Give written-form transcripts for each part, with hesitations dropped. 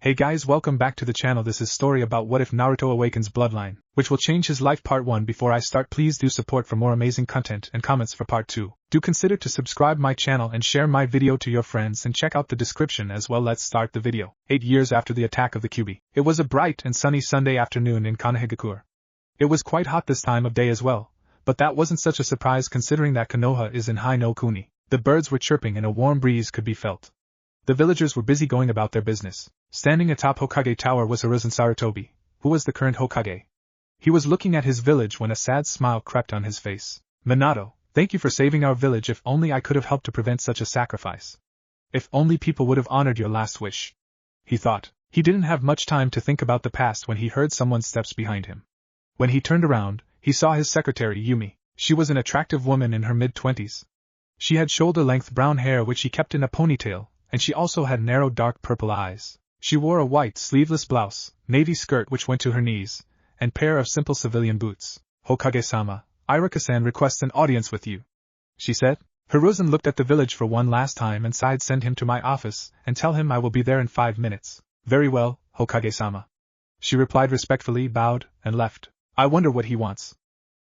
Hey guys, welcome back to the channel. This is story about what if Naruto Awakens Bloodline, which will change his life part 1. Before I start, please do support for more amazing content and comments for part 2. Do consider to subscribe my channel and share my video to your friends and check out the description as well. Let's start the video. 8 years after the attack of the Kyuubi. It was a bright and sunny Sunday afternoon in Konohagakure. It was quite hot this time of day as well, but that wasn't such a surprise considering that Konoha is in high no kuni. The birds were chirping and a warm breeze could be felt. The villagers were busy going about their business. Standing atop Hokage Tower was Hiruzen Sarutobi, who was the current Hokage. He was looking at his village when a sad smile crept on his face. Minato, thank you for saving our village. If only I could have helped to prevent such a sacrifice. If only people would have honored your last wish. He thought. He didn't have much time to think about the past when he heard someone's steps behind him. When he turned around, he saw his secretary Yumi. She was an attractive woman in her mid-20s. She had shoulder-length brown hair which she kept in a ponytail, and she also had narrow dark purple eyes. She wore a white sleeveless blouse, navy skirt which went to her knees, and pair of simple civilian boots. Hokage-sama, Iruka-san requests an audience with you, she said. Hiruzen looked at the village for one last time and sighed. Send him to my office and tell him I will be there in 5 minutes. Very well, Hokage-sama. She replied respectfully, bowed, and left. I wonder what he wants.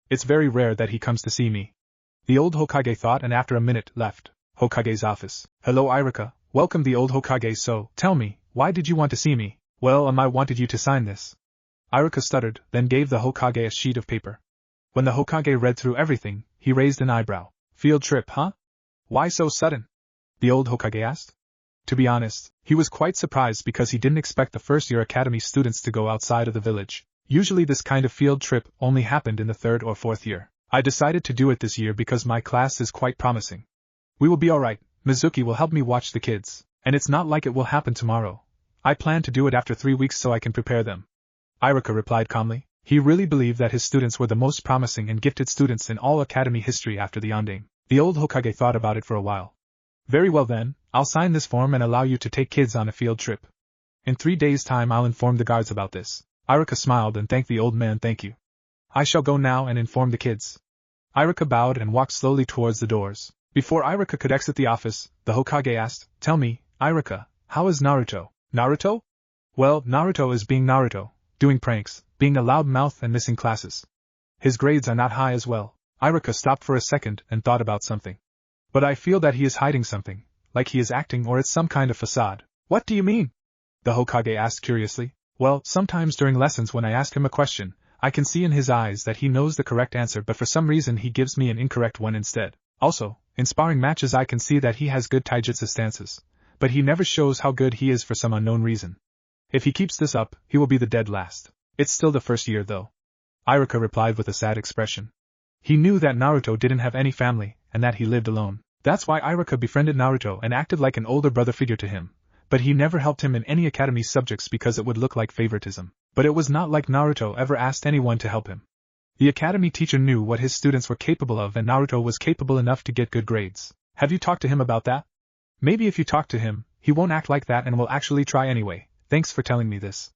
It's very rare that he comes to see me. The old Hokage thought and after a minute left Hokage's office. Hello Iruka, welcome the old Hokage. So, tell me, why did you want to see me? Well, I wanted you to sign this. Iruka stuttered, then gave the Hokage a sheet of paper. When the Hokage read through everything, he raised an eyebrow. Field trip, huh? Why so sudden? The old Hokage asked. To be honest, he was quite surprised because he didn't expect the first-year academy students to go outside of the village. Usually this kind of field trip only happened in the 3rd or 4th year. I decided to do it this year because my class is quite promising. We will be alright. Mizuki will help me watch the kids, and it's not like it will happen tomorrow. I plan to do it after 3 weeks so I can prepare them. Iruka replied calmly. He really believed that his students were the most promising and gifted students in all academy history after the Onding. The old Hokage thought about it for a while. Very well then, I'll sign this form and allow you to take kids on a field trip. In 3 days' time I'll inform the guards about this. Iruka smiled and thanked the old man. Thank you. I shall go now and inform the kids. Iruka bowed and walked slowly towards the doors. Before Iruka could exit the office, the Hokage asked, Tell me, Iruka, how is Naruto? Naruto? Well, Naruto is being Naruto, doing pranks, being a loudmouth and missing classes. His grades are not high as well. Iruka stopped for a second and thought about something. But I feel that he is hiding something, like he is acting or it's some kind of facade. What do you mean? The Hokage asked curiously. Well, sometimes during lessons when I ask him a question, I can see in his eyes that he knows the correct answer but for some reason he gives me an incorrect one instead. Also, in sparring matches I can see that he has good taijutsu stances, but he never shows how good he is for some unknown reason. If he keeps this up, he will be the dead last. It's still the first year though. Iruka replied with a sad expression. He knew that Naruto didn't have any family, and that he lived alone. That's why Iruka befriended Naruto and acted like an older brother figure to him, but he never helped him in any academy subjects because it would look like favoritism. But it was not like Naruto ever asked anyone to help him. The academy teacher knew what his students were capable of and Naruto was capable enough to get good grades. Have you talked to him about that? Maybe if you talk to him, he won't act like that and will actually try anyway. Thanks for telling me this.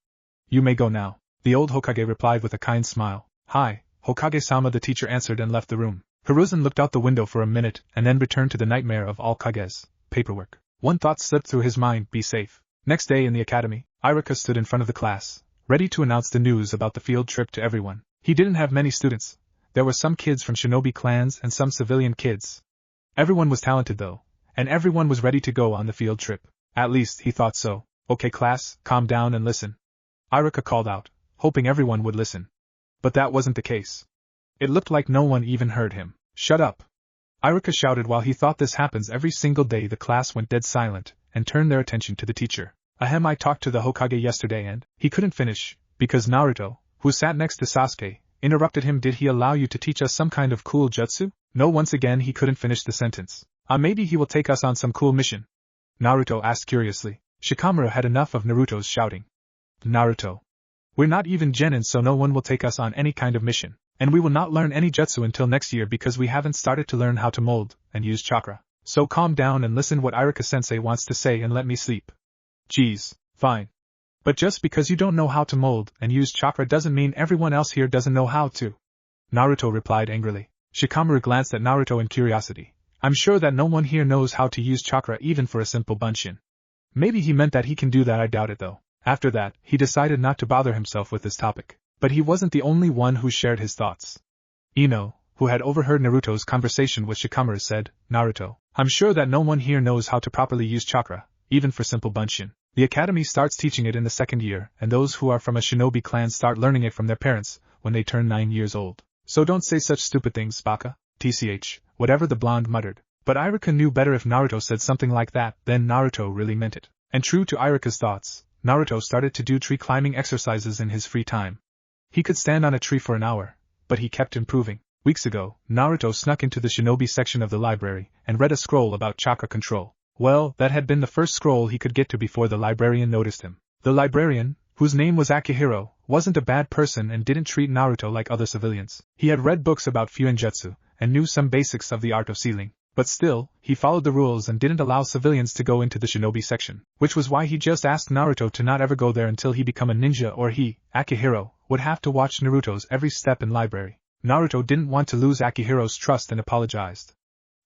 You may go now. The old Hokage replied with a kind smile. Hi, Hokage-sama, the teacher answered and left the room. Hiruzen looked out the window for a minute and then returned to the nightmare of all Kages, paperwork. One thought slipped through his mind, be safe. Next day in the academy, Iruka stood in front of the class, ready to announce the news about the field trip to everyone. He didn't have many students. There were some kids from shinobi clans and some civilian kids. Everyone was talented though, and everyone was ready to go on the field trip. At least he thought so. Okay class, calm down and listen. Iruka called out, hoping everyone would listen. But that wasn't the case. It looked like no one even heard him. Shut up! Iruka shouted. While he thought this happens every single day, the class went dead silent and turned their attention to the teacher. Ahem, I talked to the Hokage yesterday and he couldn't finish, because Naruto, who sat next to Sasuke, interrupted him. Did he allow you to teach us some kind of cool jutsu? No, once again he couldn't finish the sentence. Maybe he will take us on some cool mission? Naruto asked curiously. Shikamaru had enough of Naruto's shouting. Naruto. We're not even genin, so no one will take us on any kind of mission. And we will not learn any jutsu until next year because we haven't started to learn how to mold and use chakra. So calm down and listen what Iruka-sensei wants to say and let me sleep. Geez, fine. But just because you don't know how to mold and use chakra doesn't mean everyone else here doesn't know how to. Naruto replied angrily. Shikamaru glanced at Naruto in curiosity. I'm sure that no one here knows how to use chakra even for a simple bunshin. Maybe he meant that he can do that. I doubt it though. After that, he decided not to bother himself with this topic. But he wasn't the only one who shared his thoughts. Ino, who had overheard Naruto's conversation with Shikamaru, said, "Naruto, I'm sure that no one here knows how to properly use chakra, even for simple bunshin. The academy starts teaching it in the second year, and those who are from a shinobi clan start learning it from their parents when they turn 9 years old. So don't say such stupid things, Baka." Tch, whatever the blonde muttered. But Iruka knew better. If Naruto said something like that, then Naruto really meant it. And true to Iruka's thoughts, Naruto started to do tree climbing exercises in his free time. He could stand on a tree for an hour, but he kept improving. Weeks ago, Naruto snuck into the shinobi section of the library and read a scroll about chakra control. Well, that had been the first scroll he could get to before the librarian noticed him. The librarian, whose name was Akihiro, wasn't a bad person and didn't treat Naruto like other civilians. He had read books about Fuinjutsu and knew some basics of the art of sealing. But still, he followed the rules and didn't allow civilians to go into the shinobi section, which was why he just asked Naruto to not ever go there until he become a ninja, or he, Akihiro, would have to watch Naruto's every step in library. Naruto didn't want to lose Akihiro's trust and apologized.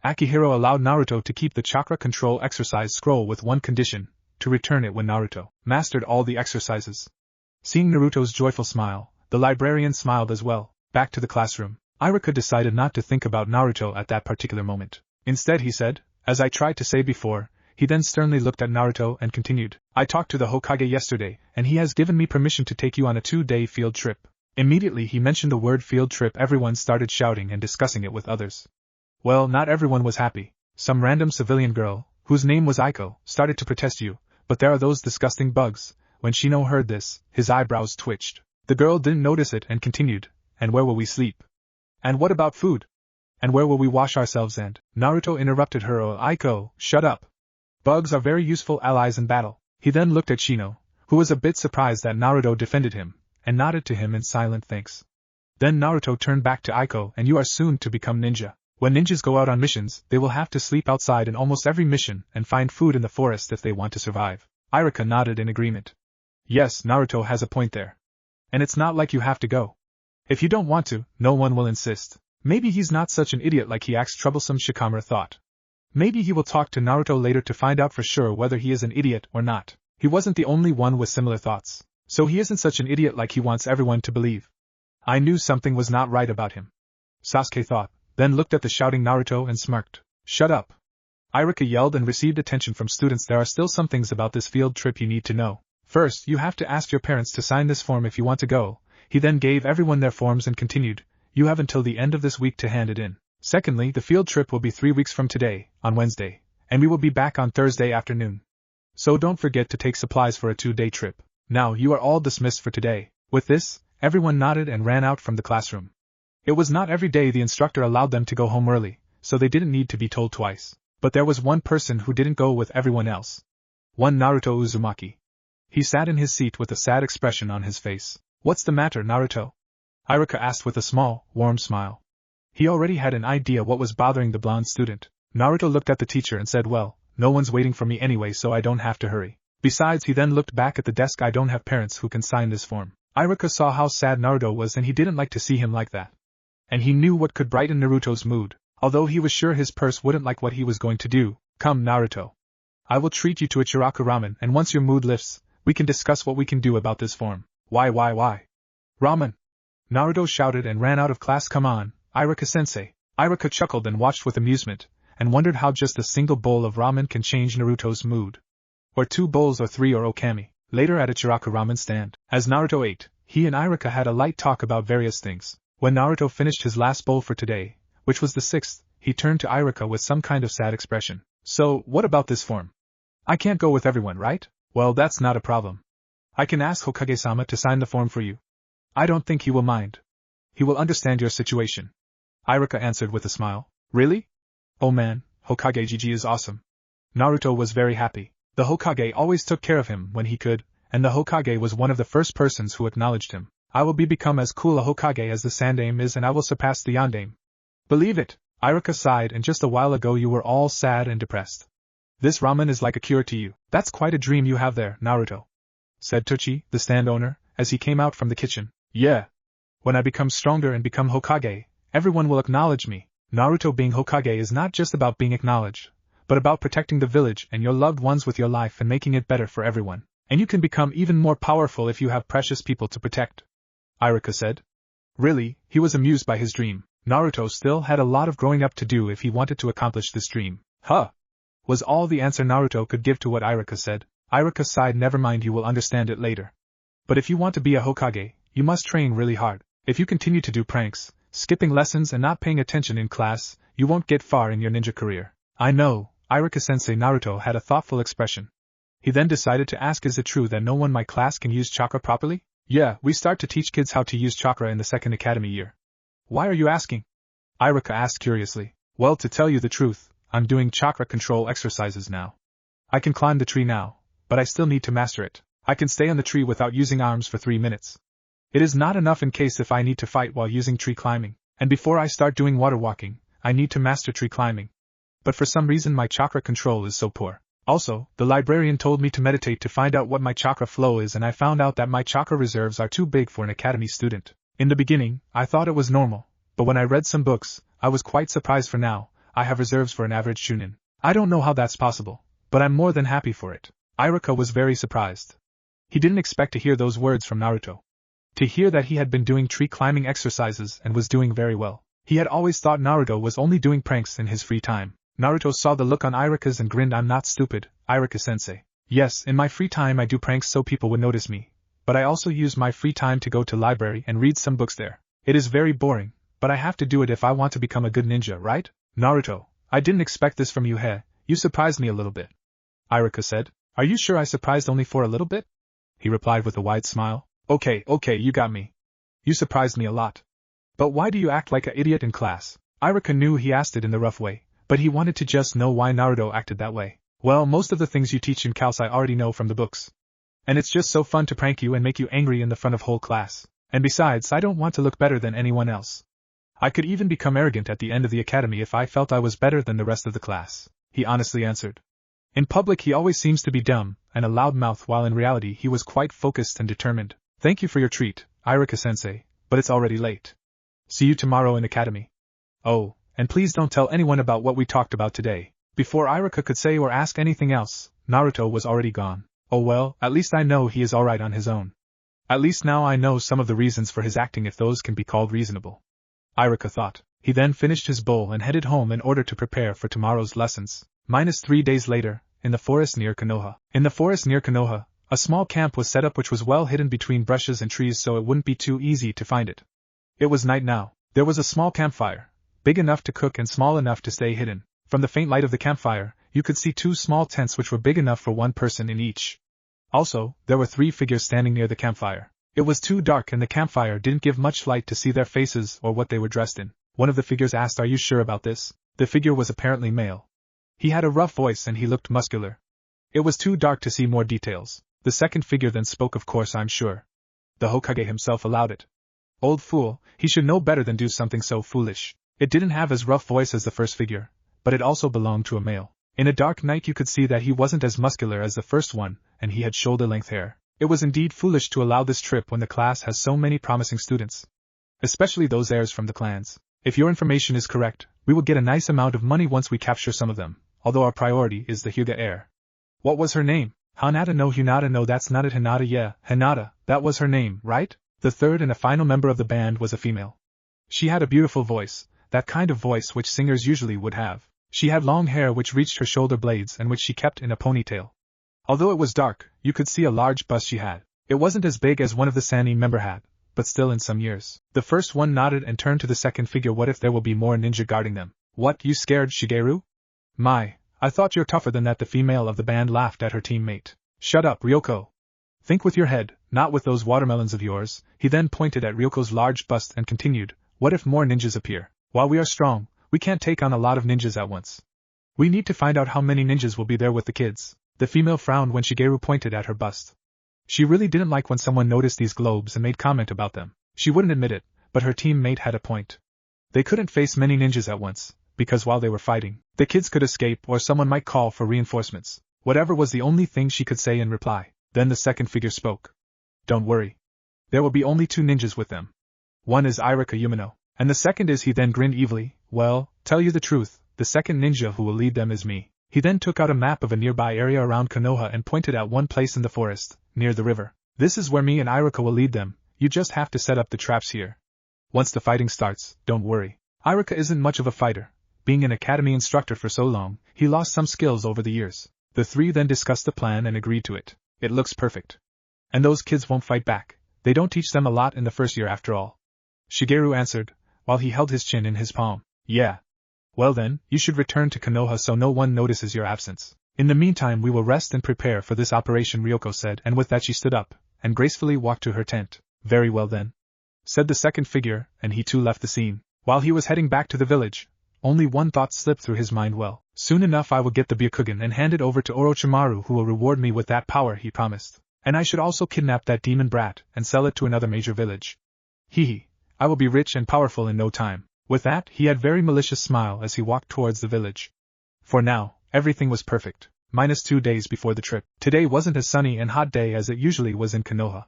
Akihiro allowed Naruto to keep the chakra control exercise scroll with one condition, to return it when Naruto mastered all the exercises. Seeing Naruto's joyful smile, the librarian smiled as well. Back to the classroom, Iruka decided not to think about Naruto at that particular moment. Instead, he said, "As I tried to say before," he then sternly looked at Naruto and continued, "I talked to the Hokage yesterday, and he has given me permission to take you on a 2-day field trip." Immediately he mentioned the word field trip. Everyone started shouting and discussing it with others. Well, not everyone was happy. Some random civilian girl, whose name was Aiko, started to protest you, but there are those disgusting bugs. When Shino heard this, his eyebrows twitched. The girl didn't notice it and continued, "And where will we sleep? And what about food? And where will we wash ourselves?" And Naruto interrupted her. "Oh, Aiko, shut up. Bugs are very useful allies in battle." He then looked at Shino, who was a bit surprised that Naruto defended him, and nodded to him in silent thanks. Then Naruto turned back to Aiko. "And you are soon to become ninja. When ninjas go out on missions, they will have to sleep outside in almost every mission and find food in the forest if they want to survive." Iruka nodded in agreement. Yes, Naruto has a point there. And it's not like you have to go. If you don't want to, no one will insist. Maybe he's not such an idiot like he acts. Troublesome, Shikamaru thought. Maybe he will talk to Naruto later to find out for sure whether he is an idiot or not. He wasn't the only one with similar thoughts. So he isn't such an idiot like he wants everyone to believe. I knew something was not right about him, Sasuke thought, then looked at the shouting Naruto and smirked. "Shut up!" Iruka yelled and received attention from students. "There are still some things about this field trip you need to know. First, you have to ask your parents to sign this form if you want to go." He then gave everyone their forms and continued, "You have until the end of this week to hand it in. Secondly, the field trip will be 3 weeks from today, on Wednesday, and we will be back on Thursday afternoon. So don't forget to take supplies for a 2-day trip. Now you are all dismissed for today." With this, everyone nodded and ran out from the classroom. It was not every day the instructor allowed them to go home early, so they didn't need to be told twice. But there was one person who didn't go with everyone else. One Naruto Uzumaki. He sat in his seat with a sad expression on his face. "What's the matter, Naruto?" Iruka asked with a small, warm smile. He already had an idea what was bothering the blonde student. Naruto looked at the teacher and said, "Well, no one's waiting for me anyway, so I don't have to hurry. Besides," he then looked back at the desk, "I don't have parents who can sign this form." Iruka saw how sad Naruto was and he didn't like to see him like that. And he knew what could brighten Naruto's mood, although he was sure his purse wouldn't like what he was going to do. "Come, Naruto. I will treat you to a Chiraku ramen, and once your mood lifts, we can discuss what we can do about this form." Why? Ramen! Naruto shouted and ran out of class. "Come on, Iruka-sensei." Iruka chuckled and watched with amusement, and wondered how just a single bowl of ramen can change Naruto's mood. Or 2 bowls or 3 or okami. Later at a Chiraku ramen stand, as Naruto ate, he and Iruka had a light talk about various things. When Naruto finished his last bowl for today, which was the 6th, he turned to Iruka with some kind of sad expression. "So, what about this form? I can't go with everyone, right?" "Well, that's not a problem. I can ask Hokage-sama to sign the form for you. I don't think he will mind. He will understand your situation," Iruka answered with a smile. "Really? Oh man, Hokage Gigi is awesome." Naruto was very happy. The Hokage always took care of him when he could, and the Hokage was one of the first persons who acknowledged him. "I will become as cool a Hokage as the Sandaime is, and I will surpass the Yondaime." "Believe it," Iruka sighed, "and just a while ago you were all sad and depressed. This ramen is like a cure to you." "That's quite a dream you have there, Naruto," said Tochi, the stand owner, as he came out from the kitchen. "Yeah. When I become stronger and become Hokage, everyone will acknowledge me." Naruto being Hokage is not just about being acknowledged, but about protecting the village and your loved ones with your life and making it better for everyone. And you can become even more powerful if you have precious people to protect. Iruka said. Really, he was amused by his dream. Naruto still had a lot of growing up to do if he wanted to accomplish this dream. Huh! Was all the answer Naruto could give to what Iruka said. Iruka sighed. Never mind, you will understand it later. But if you want to be a Hokage, you must train really hard. If you continue to do pranks, skipping lessons and not paying attention in class, you won't get far in your ninja career. I know, Iruka-sensei. Naruto had a thoughtful expression. He then decided to ask, is it true that no one in my class can use chakra properly? Yeah, we start to teach kids how to use chakra in the second academy year. Why are you asking? Iruka asked curiously. Well, to tell you the truth, I'm doing chakra control exercises now. I can climb the tree now, but I still need to master it. I can stay on the tree without using arms for 3 minutes. It is not enough in case if I need to fight while using tree climbing, and before I start doing water walking, I need to master tree climbing. But for some reason my chakra control is so poor. Also, the librarian told me to meditate to find out what my chakra flow is, and I found out that my chakra reserves are too big for an academy student. In the beginning, I thought it was normal, but when I read some books, I was quite surprised. For now, I have reserves for an average chunin. I don't know how that's possible, but I'm more than happy for it. Iruka was very surprised. He didn't expect to hear those words from Naruto. To hear that he had been doing tree climbing exercises and was doing very well. He had always thought Naruto was only doing pranks in his free time. Naruto saw the look on Iruka's and grinned. I'm not stupid, Iruka-sensei. Yes, in my free time I do pranks so people would notice me, but I also use my free time to go to library and read some books there. It is very boring, but I have to do it if I want to become a good ninja, right? Naruto, I didn't expect this from you. You surprised me a little bit. Iruka said. Are you sure I surprised only for a little bit? He replied with a wide smile. Okay, you got me. You surprised me a lot. But why do you act like an idiot in class? Iruka knew he asked it in the rough way, but he wanted to just know why Naruto acted that way. Well, most of the things you teach in class I already know from the books. And it's just so fun to prank you and make you angry in the front of whole class. And besides, I don't want to look better than anyone else. I could even become arrogant at the end of the academy if I felt I was better than the rest of the class, he honestly answered. In public he always seems to be dumb and a loudmouth, while in reality he was quite focused and determined. Thank you for your treat, Iruka-sensei, but it's already late. See you tomorrow in academy. Oh, and please don't tell anyone about what we talked about today. Before Iruka could say or ask anything else, Naruto was already gone. Oh well, at least I know he is alright on his own. At least now I know some of the reasons for his acting, if those can be called reasonable. Iruka thought. He then finished his bowl and headed home in order to prepare for tomorrow's lessons. -3 days later, in the forest near Konoha. In the forest near Konoha, a small camp was set up which was well hidden between bushes and trees, so it wouldn't be too easy to find it. It was night now. There was a small campfire, big enough to cook and small enough to stay hidden. From the faint light of the campfire, you could see 2 small tents which were big enough for 1 person in each. Also, there were 3 figures standing near the campfire. It was too dark and the campfire didn't give much light to see their faces or what they were dressed in. One of the figures asked, "Are you sure about this?" The figure was apparently male. He had a rough voice and he looked muscular. It was too dark to see more details. The second figure then spoke, "Of course I'm sure." The Hokage himself allowed it. Old fool, he should know better than do something so foolish. It didn't have as rough voice as the first figure, but it also belonged to a male. In a dark night you could see that he wasn't as muscular as the first one, and he had shoulder-length hair. It was indeed foolish to allow this trip when the class has so many promising students. Especially those heirs from the clans. If your information is correct, we will get a nice amount of money once we capture some of them, although our priority is the Hyuga heir. What was her name? Hinata? No, Hinata. No, that's not it. Hinata. Yeah, Hinata, that was her name, right? The third and a final member of the band was a female. She had a beautiful voice, that kind of voice which singers usually would have. She had long hair which reached her shoulder blades and which she kept in a ponytail. Although it was dark, you could see a large bust she had. It wasn't as big as one of the Sannin member had, but still in some years. The first one nodded and turned to the second figure. "What if there will be more ninja guarding them?" "What, you scared, Shigeru?" "My, I thought you're tougher than that." The female of the band laughed at her teammate. "Shut up, Ryoko. Think with your head, not with those watermelons of yours." He then pointed at Ryoko's large bust and continued, "What if more ninjas appear? While we are strong, we can't take on a lot of ninjas at once. We need to find out how many ninjas will be there with the kids." The female frowned when Shigeru pointed at her bust. She really didn't like when someone noticed these globes and made comment about them. She wouldn't admit it, but her teammate had a point. They couldn't face many ninjas at once, because while they were fighting, the kids could escape or someone might call for reinforcements. Whatever was the only thing she could say in reply. Then the second figure spoke. "Don't worry. There will be only 2 ninjas with them. One is Iruka Umino, and the second is..." He then grinned evilly. "Well, tell you the truth, the second ninja who will lead them is me." He then took out a map of a nearby area around Konoha and pointed at one place in the forest, near the river. This is where me and Iruka will lead them, you just have to set up the traps here. Once the fighting starts, don't worry. Iruka isn't much of a fighter. Being an academy instructor for so long, he lost some skills over the years. The three then discussed the plan and agreed to it. It looks perfect. And those kids won't fight back. They don't teach them a lot in the first year after all. Shigeru answered, while he held his chin in his palm. Yeah. Well then, you should return to Konoha so no one notices your absence. In the meantime we will rest and prepare for this operation, Ryoko said, and with that she stood up, and gracefully walked to her tent. Very well then, said the second figure, and he too left the scene. While he was heading back to the village, only one thought slipped through his mind. Well, soon enough I will get the Byakugan and hand it over to Orochimaru, who will reward me with that power he promised. And I should also kidnap that demon brat and sell it to another major village. Hee. I will be rich and powerful in no time. With that, he had very malicious smile as he walked towards the village. For now, everything was perfect. -2 days before the trip. Today wasn't a sunny and hot day as it usually was in Konoha.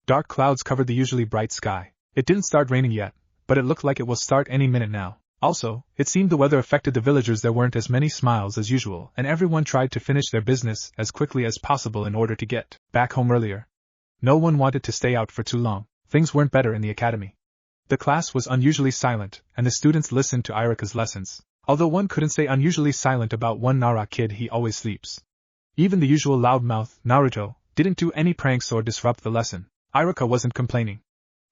Dark clouds covered the usually bright sky. It didn't start raining yet, but it looked like it will start any minute now. Also, it seemed the weather affected the villagers. There weren't as many smiles as usual, and everyone tried to finish their business as quickly as possible in order to get back home earlier. No one wanted to stay out for too long. Things weren't better in the academy. The class was unusually silent, and the students listened to Iruka's lessons. Although one couldn't say unusually silent about one Nara kid, he always sleeps. Even the usual loudmouth, Naruto, didn't do any pranks or disrupt the lesson. Iruka wasn't complaining.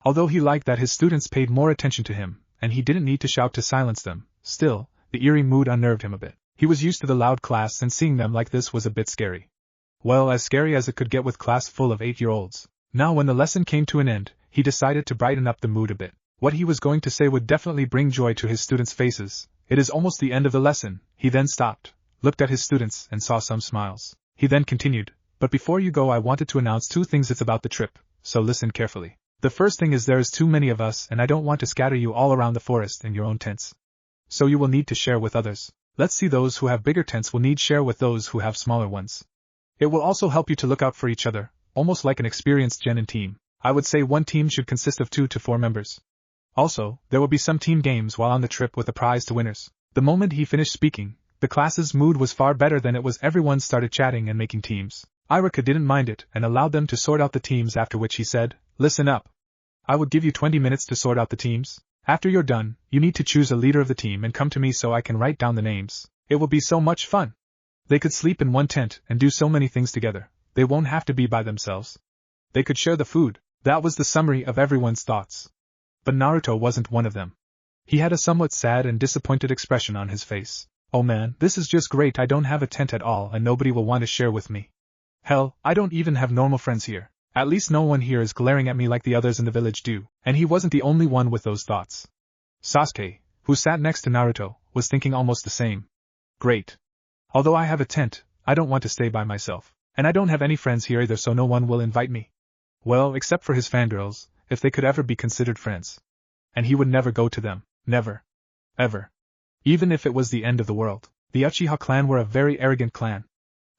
Although he liked that his students paid more attention to him, and he didn't need to shout to silence them, still, the eerie mood unnerved him a bit. He was used to the loud class, and seeing them like this was a bit scary. Well, as scary as it could get with class full of 8-year-olds. Now when the lesson came to an end, he decided to brighten up the mood a bit. What he was going to say would definitely bring joy to his students' faces. It is almost the end of the lesson. He then stopped, looked at his students, and saw some smiles. He then continued, but before you go I wanted to announce 2 things. It's about the trip, so listen carefully. The first thing is there is too many of us and I don't want to scatter you all around the forest in your own tents. So you will need to share with others. Let's see, those who have bigger tents will need share with those who have smaller ones. It will also help you to look out for each other, almost like an experienced genin team. I would say one team should consist of 2 to 4 members. Also, there will be some team games while on the trip with a prize to winners. The moment he finished speaking, the class's mood was far better than it was. Everyone started chatting and making teams. Iruka didn't mind it and allowed them to sort out the teams, after which he said, listen up. I will give you 20 minutes to sort out the teams. After you're done, you need to choose a leader of the team and come to me so I can write down the names. It will be so much fun. They could sleep in one tent and do so many things together. They won't have to be by themselves. They could share the food. That was the summary of everyone's thoughts. But Naruto wasn't one of them. He had a somewhat sad and disappointed expression on his face. Oh man, this is just great. I don't have a tent at all and nobody will want to share with me. Hell, I don't even have normal friends here. At least no one here is glaring at me like the others in the village do. And he wasn't the only one with those thoughts. Sasuke, who sat next to Naruto, was thinking almost the same. Great. Although I have a tent, I don't want to stay by myself. And I don't have any friends here either, so no one will invite me. Well, except for his fangirls, if they could ever be considered friends. And he would never go to them. Never. Ever. Even if it was the end of the world. The Uchiha clan were a very arrogant clan.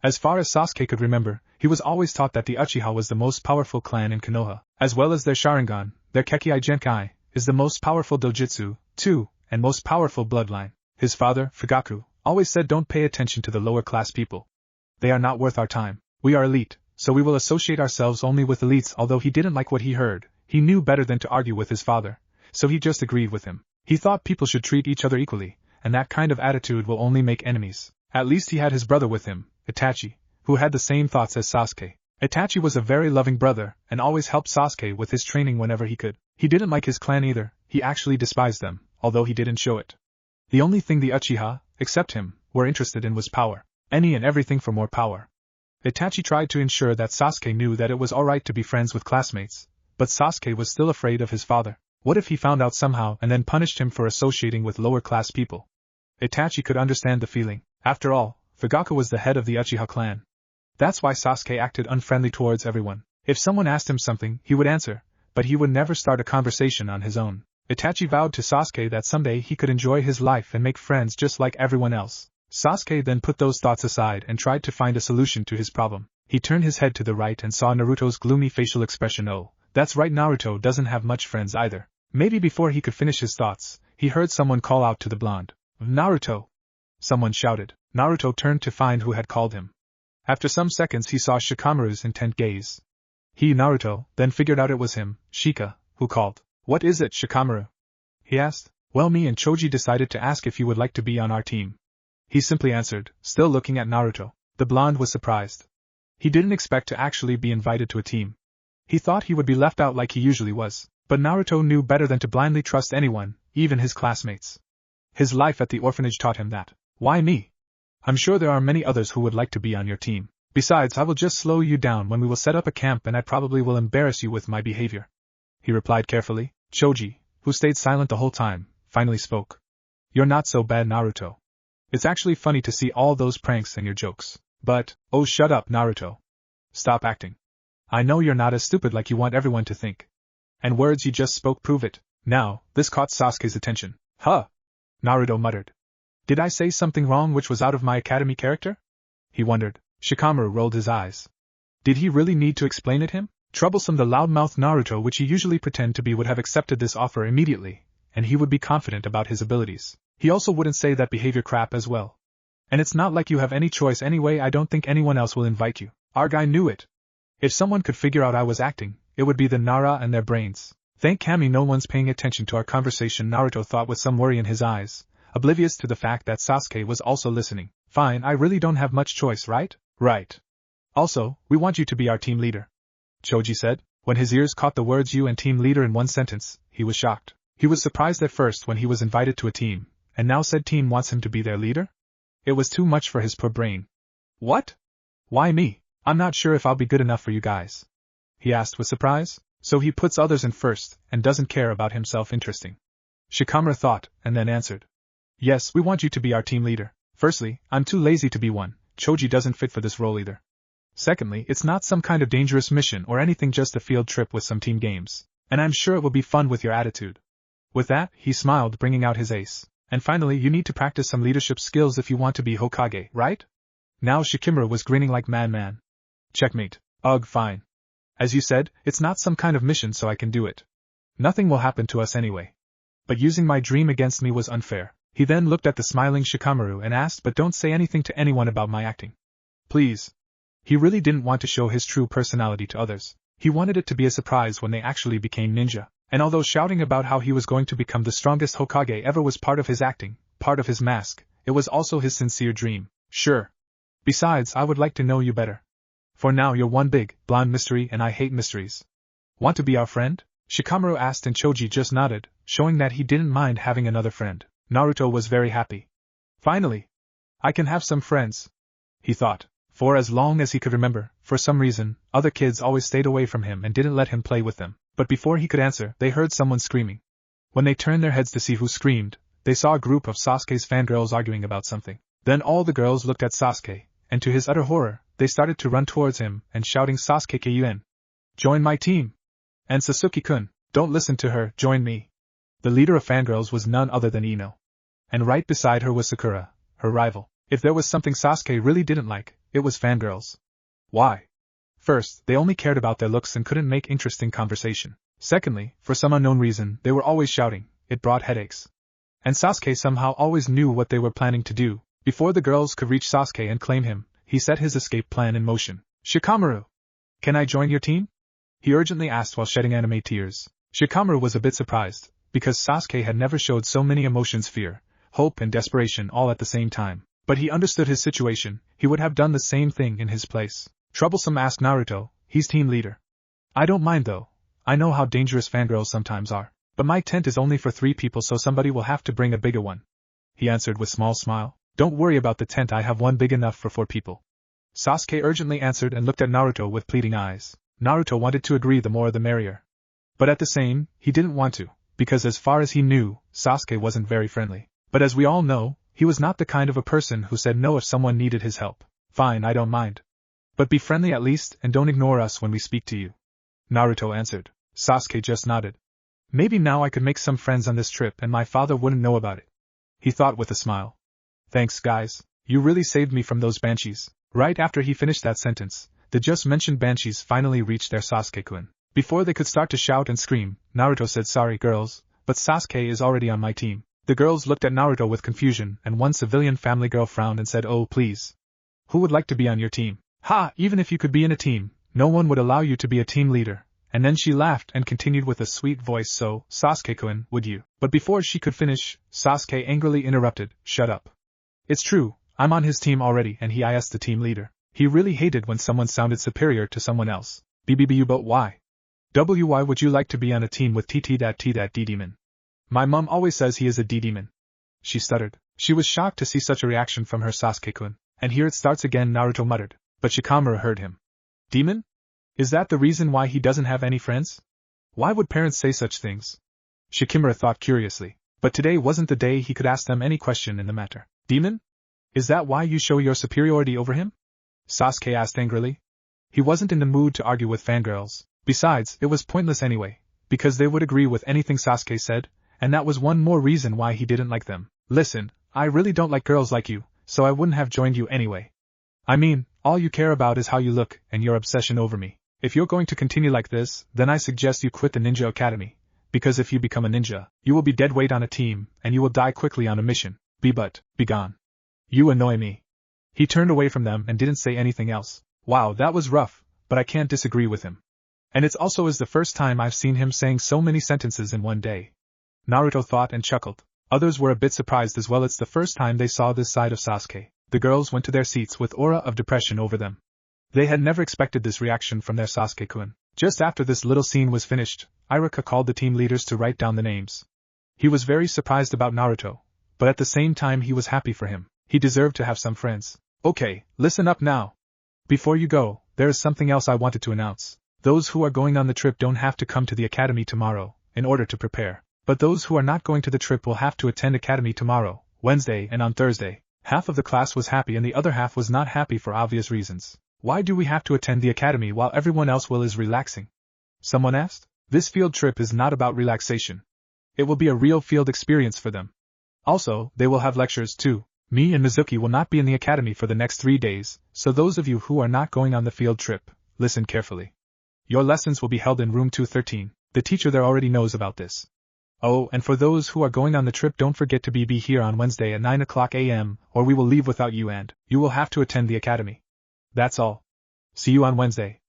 As far as Sasuke could remember, he was always taught that the Uchiha was the most powerful clan in Konoha, as well as their Sharingan, their Kekkei Genkai, is the most powerful Dojutsu, too, and most powerful bloodline. His father, Fugaku, always said don't pay attention to the lower class people. They are not worth our time. We are elite, so we will associate ourselves only with elites. Although he didn't like what he heard, he knew better than to argue with his father, so he just agreed with him. He thought people should treat each other equally, and that kind of attitude will only make enemies. At least he had his brother with him, Itachi, who had the same thoughts as Sasuke. Itachi was a very loving brother, and always helped Sasuke with his training whenever he could. He didn't like his clan either, he actually despised them, although he didn't show it. The only thing the Uchiha, except him, were interested in was power. Any and everything for more power. Itachi tried to ensure that Sasuke knew that it was alright to be friends with classmates, but Sasuke was still afraid of his father. What if he found out somehow and then punished him for associating with lower class people? Itachi could understand the feeling. After all, Fugaku was the head of the Uchiha clan. That's why Sasuke acted unfriendly towards everyone. If someone asked him something, he would answer, but he would never start a conversation on his own. Itachi vowed to Sasuke that someday he could enjoy his life and make friends just like everyone else. Sasuke then put those thoughts aside and tried to find a solution to his problem. He turned his head to the right and saw Naruto's gloomy facial expression. Oh, that's right, Naruto doesn't have much friends either. Maybe before he could finish his thoughts, he heard someone call out to the blonde. Naruto! Someone shouted. Naruto turned to find who had called him. After some seconds he saw Shikamaru's intent gaze. He, Naruto, then figured out it was him, Shika, who called. "What is it, Shikamaru?" he asked. "Well, me and Choji decided to ask if you would like to be on our team," he simply answered, still looking at Naruto. The blonde was surprised. He didn't expect to actually be invited to a team. He thought he would be left out like he usually was, but Naruto knew better than to blindly trust anyone, even his classmates. His life at the orphanage taught him that. "Why me? I'm sure there are many others who would like to be on your team. Besides, I will just slow you down when we will set up a camp and I probably will embarrass you with my behavior," he replied carefully. Choji, who stayed silent the whole time, finally spoke. "You're not so bad, Naruto. It's actually funny to see all those pranks and your jokes. But, oh, shut up, Naruto. Stop acting. I know you're not as stupid like you want everyone to think. And words you just spoke prove it." Now, this caught Sasuke's attention. "Huh?" Naruto muttered. "Did I say something wrong which was out of my academy character?" he wondered. Shikamaru rolled his eyes. Did he really need to explain it him? Troublesome, the loudmouth Naruto, which he usually pretended to be, would have accepted this offer immediately, and he would be confident about his abilities. He also wouldn't say that behavior crap as well. "And it's not like you have any choice anyway. I don't think anyone else will invite you." Our guy knew it. If someone could figure out I was acting, it would be the Nara and their brains. Thank Kami no one's paying attention to our conversation, Naruto thought with some worry in his eyes, oblivious to the fact that Sasuke was also listening. "Fine, I really don't have much choice, right?" "Right. Also, we want you to be our team leader," Choji said. When his ears caught the words "you" and "team leader" in one sentence, he was shocked. He was surprised at first when he was invited to a team, and now said team wants him to be their leader? It was too much for his poor brain. "What? Why me? I'm not sure if I'll be good enough for you guys," he asked with surprise. "So he puts others in first, and doesn't care about himself." Interesting. Shikamaru thought, and then answered. "Yes, we want you to be our team leader. Firstly, I'm too lazy to be one. Choji doesn't fit for this role either. Secondly, it's not some kind of dangerous mission or anything, just a field trip with some team games. And I'm sure it will be fun with your attitude." With that, he smiled, bringing out his ace. "And finally, you need to practice some leadership skills if you want to be Hokage, right?" Now Shikamaru was grinning like man. "Checkmate. Ugh, fine. As you said, it's not some kind of mission, so I can do it. Nothing will happen to us anyway. But using my dream against me was unfair." He then looked at the smiling Shikamaru and asked, "But don't say anything to anyone about my acting. Please." He really didn't want to show his true personality to others. He wanted it to be a surprise when they actually became ninja. And although shouting about how he was going to become the strongest Hokage ever was part of his acting, part of his mask, it was also his sincere dream. "Sure. Besides, I would like to know you better. For now you're one big, blonde mystery and I hate mysteries. Want to be our friend?" Shikamaru asked and Choji just nodded, showing that he didn't mind having another friend. Naruto was very happy. Finally, I can have some friends, he thought. For as long as he could remember, for some reason, other kids always stayed away from him and didn't let him play with them. But before he could answer, they heard someone screaming. When they turned their heads to see who screamed, they saw a group of Sasuke's fangirls arguing about something. Then all the girls looked at Sasuke, and to his utter horror, they started to run towards him and shouting, "Sasuke Kun! Join my team! And Sasuke-kun, don't listen to her, join me!" The leader of fangirls was none other than Ino. And right beside her was Sakura, her rival. If there was something Sasuke really didn't like, it was fangirls. Why? First, they only cared about their looks and couldn't make interesting conversation. Secondly, for some unknown reason, they were always shouting. It brought headaches. And Sasuke somehow always knew what they were planning to do. Before the girls could reach Sasuke and claim him, he set his escape plan in motion. "Shikamaru! Can I join your team?" he urgently asked while shedding anime tears. Shikamaru was a bit surprised, because Sasuke had never showed so many emotions: fear, hope and desperation all at the same time. But he understood his situation, he would have done the same thing in his place. "Troublesome?" asked Naruto, "he's team leader." "I don't mind though, I know how dangerous fangirls sometimes are. But my tent is only for 3 people, so somebody will have to bring a bigger one," he answered with small smile. "Don't worry about the tent, I have one big enough for 4 people. Sasuke urgently answered and looked at Naruto with pleading eyes. Naruto wanted to agree, the more the merrier. But at the same, he didn't want to, because as far as he knew, Sasuke wasn't very friendly. But as we all know, he was not the kind of a person who said no if someone needed his help. "Fine, I don't mind. But be friendly at least, and don't ignore us when we speak to you," Naruto answered. Sasuke just nodded. "Maybe now I could make some friends on this trip and my father wouldn't know about it," he thought with a smile. "Thanks guys, you really saved me from those banshees." Right after he finished that sentence, the just mentioned banshees finally reached their Sasuke-kun. Before they could start to shout and scream, Naruto said, "Sorry girls, but Sasuke is already on my team." The girls looked at Naruto with confusion, and one civilian family girl frowned and said, "Oh, please. Who would like to be on your team?" "Ha, even if you could be in a team, no one would allow you to be a team leader." And then she laughed and continued with a sweet voice, "So, Sasuke-kun, would you?" But before she could finish, Sasuke angrily interrupted, "Shut up. It's true, I'm on his team already," and he is the team leader. He really hated when someone sounded superior to someone else. BBBU, but why? Why would you like to be on a team with that D-demon? My mom always says he is a D-demon. She stuttered. She was shocked to see such a reaction from her Sasuke-kun. "And here it starts again," Naruto muttered. But Shikamaru heard him. "Demon? Is that the reason why he doesn't have any friends? Why would parents say such things?" Shikamaru thought curiously. But today wasn't the day he could ask them any question in the matter. "Demon? Is that why you show your superiority over him?" Sasuke asked angrily. He wasn't in the mood to argue with fangirls. Besides, it was pointless anyway, because they would agree with anything Sasuke said, and that was one more reason why he didn't like them. "Listen, I really don't like girls like you, so I wouldn't have joined you anyway. I mean, all you care about is how you look and your obsession over me. If you're going to continue like this, then I suggest you quit the ninja academy, because if you become a ninja, you will be dead weight on a team, and you will die quickly on a mission. Be gone. You annoy me." He turned away from them and didn't say anything else. Wow, that was rough, but I can't disagree with him. And it's also is the first time I've seen him saying so many sentences in one day. Naruto thought and chuckled. Others were a bit surprised as well. It's the first time they saw this side of Sasuke. The girls went to their seats with aura of depression over them. They had never expected this reaction from their Sasuke-kun. Just after this little scene was finished, Iruka called the team leaders to write down the names. He was very surprised about Naruto, but at the same time he was happy for him. He deserved to have some friends. "Okay, listen up now. Before you go, there is something else I wanted to announce. Those who are going on the trip don't have to come to the academy tomorrow, in order to prepare. But those who are not going to the trip will have to attend academy tomorrow, Wednesday, and on Thursday." Half of the class was happy and the other half was not happy for obvious reasons. "Why do we have to attend the academy while everyone else is relaxing?" someone asked. "This field trip is not about relaxation. It will be a real field experience for them. Also, they will have lectures too. Me and Mizuki will not be in the academy for the next 3 days, so those of you who are not going on the field trip, listen carefully. Your lessons will be held in room 213. The teacher there already knows about this. Oh, and for those who are going on the trip, don't forget to be here on Wednesday at 9 o'clock a.m., or we will leave without you and you will have to attend the academy. That's all. See you on Wednesday."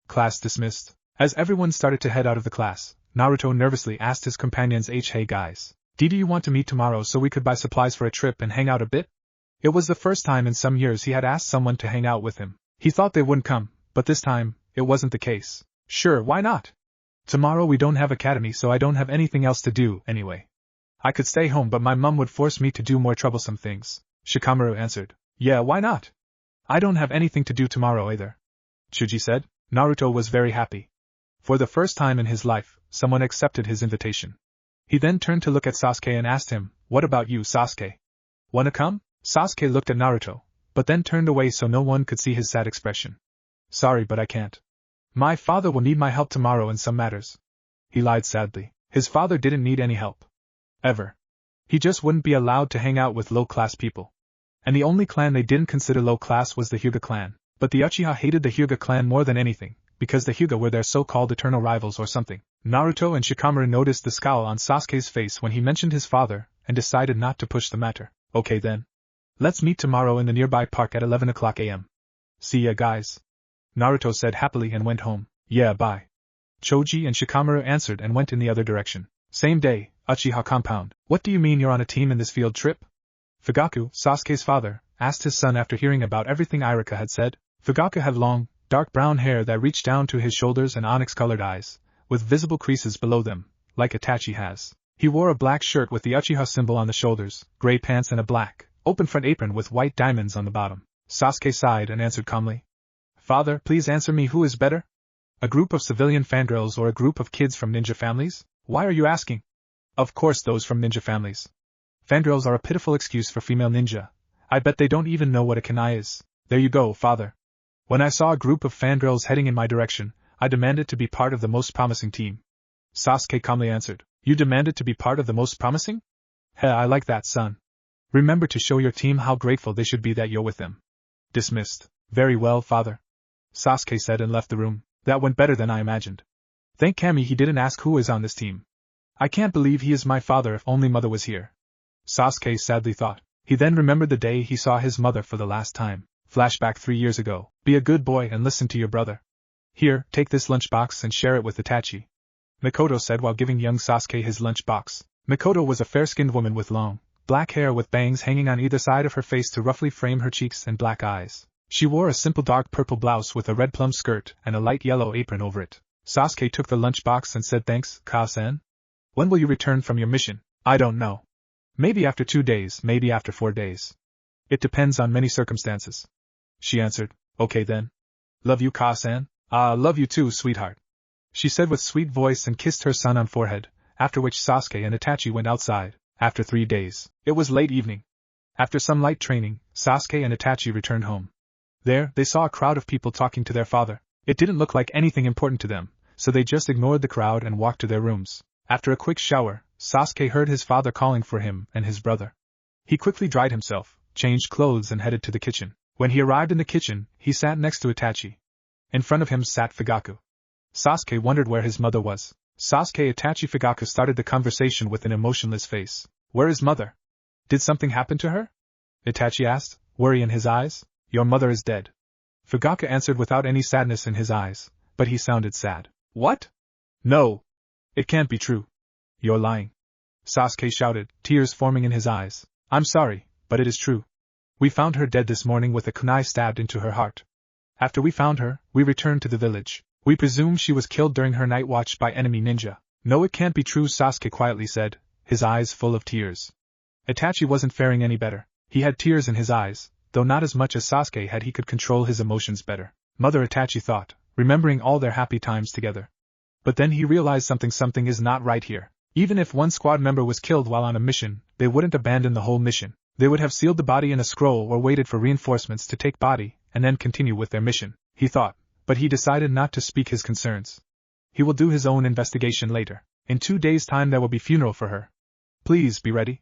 Class dismissed. As everyone started to head out of the class, Naruto nervously asked his companions, "Hey guys, do you want to meet tomorrow so we could buy supplies for a trip and hang out a bit?" It was the first time in some years he had asked someone to hang out with him. He thought they wouldn't come, but this time, it wasn't the case. "Sure, why not? Tomorrow we don't have academy, so I don't have anything else to do anyway. I could stay home, but my mum would force me to do more troublesome things," Shikamaru answered. "Yeah, why not? I don't have anything to do tomorrow either," Chuji said. Naruto was very happy. For the first time in his life, someone accepted his invitation. He then turned to look at Sasuke and asked him, "What about you, Sasuke? Wanna come?" Sasuke looked at Naruto, but then turned away so no one could see his sad expression. "Sorry, but I can't. My father will need my help tomorrow in some matters." He lied sadly. His father didn't need any help. Ever. He just wouldn't be allowed to hang out with low-class people. And the only clan they didn't consider low-class was the Hyuga clan. But the Uchiha hated the Hyuga clan more than anything, because the Hyuga were their so-called eternal rivals or something. Naruto and Shikamaru noticed the scowl on Sasuke's face when he mentioned his father, and decided not to push the matter. "Okay then. Let's meet tomorrow in the nearby park at 11 o'clock a.m. See ya, guys," Naruto said happily and went home. "Yeah, bye." Choji and Shikamaru answered and went in the other direction. Same day, Uchiha compound. "What do you mean you're on a team in this field trip?" Fugaku, Sasuke's father, asked his son after hearing about everything Iruka had said. Fugaku had long, dark brown hair that reached down to his shoulders and onyx-colored eyes, with visible creases below them, like Itachi has. He wore a black shirt with the Uchiha symbol on the shoulders, gray pants and a black, open front apron with white diamonds on the bottom. Sasuke sighed and answered calmly. "Father, please answer me, who is better? A group of civilian fangirls or a group of kids from ninja families? Why are you asking?" "Of course those from ninja families. Fangirls are a pitiful excuse for female ninja. I bet they don't even know what a kunai is." "There you go, father. When I saw a group of fangirls heading in my direction, I demanded to be part of the most promising team." Sasuke calmly answered. "You demanded to be part of the most promising? Heh, I like that, son. Remember to show your team how grateful they should be that you're with them." Dismissed. "Very well, father," Sasuke said and left the room. "That went better than I imagined. Thank Kami he didn't ask who is on this team. I can't believe he is my father. If only mother was here." Sasuke sadly thought. He then remembered the day he saw his mother for the last time. Flashback 3 years ago. Be a good boy and listen to your brother. Here, take this lunchbox and share it with Itachi. Mikoto said while giving young Sasuke his lunchbox. Mikoto was a fair-skinned woman with long, black hair with bangs hanging on either side of her face to roughly frame her cheeks and black eyes. She wore a simple dark purple blouse with a red plum skirt and a light yellow apron over it. Sasuke took the lunchbox and said, "Thanks, Ka-san. When will you return from your mission?" "I don't know. Maybe after 2 days, maybe after 4 days. It depends on many circumstances," she answered. "Okay then. Love you, Ka-san." Love you too, sweetheart," she said with sweet voice and kissed her son on forehead, after which Sasuke and Itachi went outside. After 3 days, it was late evening. After some light training, Sasuke and Itachi returned home. There, they saw a crowd of people talking to their father. It didn't look like anything important to them, so they just ignored the crowd and walked to their rooms. After a quick shower, Sasuke heard his father calling for him and his brother. He quickly dried himself, changed clothes and headed to the kitchen. When he arrived in the kitchen, he sat next to Itachi. In front of him sat Fugaku. Sasuke wondered where his mother was. Sasuke Itachi Fugaku started the conversation with an emotionless face. "Where is mother? Did something happen to her?" Itachi asked, worry in his eyes. "Your mother is dead." Fugaku answered without any sadness in his eyes, but he sounded sad. "What? No. It can't be true. You're lying," Sasuke shouted, tears forming in his eyes. "I'm sorry, but it is true. We found her dead this morning with a kunai stabbed into her heart. After we found her, we returned to the village. We presume she was killed during her night watch by enemy ninja." "No, it can't be true," Sasuke quietly said, his eyes full of tears. Itachi wasn't faring any better. He had tears in his eyes, though not as much as Sasuke had. He could control his emotions better. Mother, Itachi thought, remembering all their happy times together. But then he realized something is not right here. Even if one squad member was killed while on a mission, they wouldn't abandon the whole mission. They would have sealed the body in a scroll or waited for reinforcements to take body, and then continue with their mission, he thought, but he decided not to speak his concerns. He will do his own investigation later. In 2 days' time there will be funeral for her. Please be ready.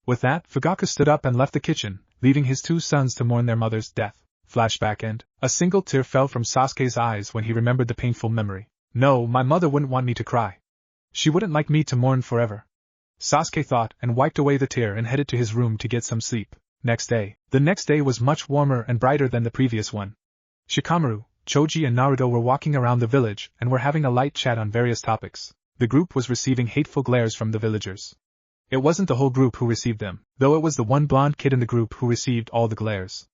With that, Fugaku stood up and left the kitchen, leaving his 2 sons to mourn their mother's death. Flashback end. A single tear fell from Sasuke's eyes when he remembered the painful memory. "No, my mother wouldn't want me to cry. She wouldn't like me to mourn forever," Sasuke thought and wiped away the tear and headed to his room to get some sleep. Next day. The next day was much warmer and brighter than the previous one. Shikamaru, Choji and Naruto were walking around the village and were having a light chat on various topics. The group was receiving hateful glares from the villagers. It wasn't the whole group who received them, though it was the one blonde kid in the group who received all the glares.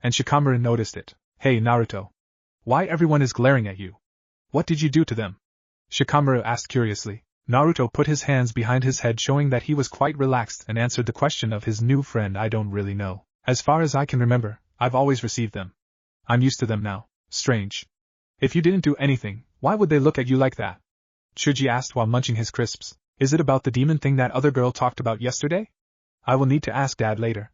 And Shikamaru noticed it. "Hey Naruto. Why everyone is glaring at you? What did you do to them?" Shikamaru asked curiously. Naruto put his hands behind his head, showing that he was quite relaxed, and answered the question of his new friend. "I don't really know. As far as I can remember, I've always received them. I'm used to them now." "Strange. If you didn't do anything, why would they look at you like that?" Choji asked while munching his crisps. "Is it about the demon thing that other girl talked about yesterday? I will need to ask Dad later,"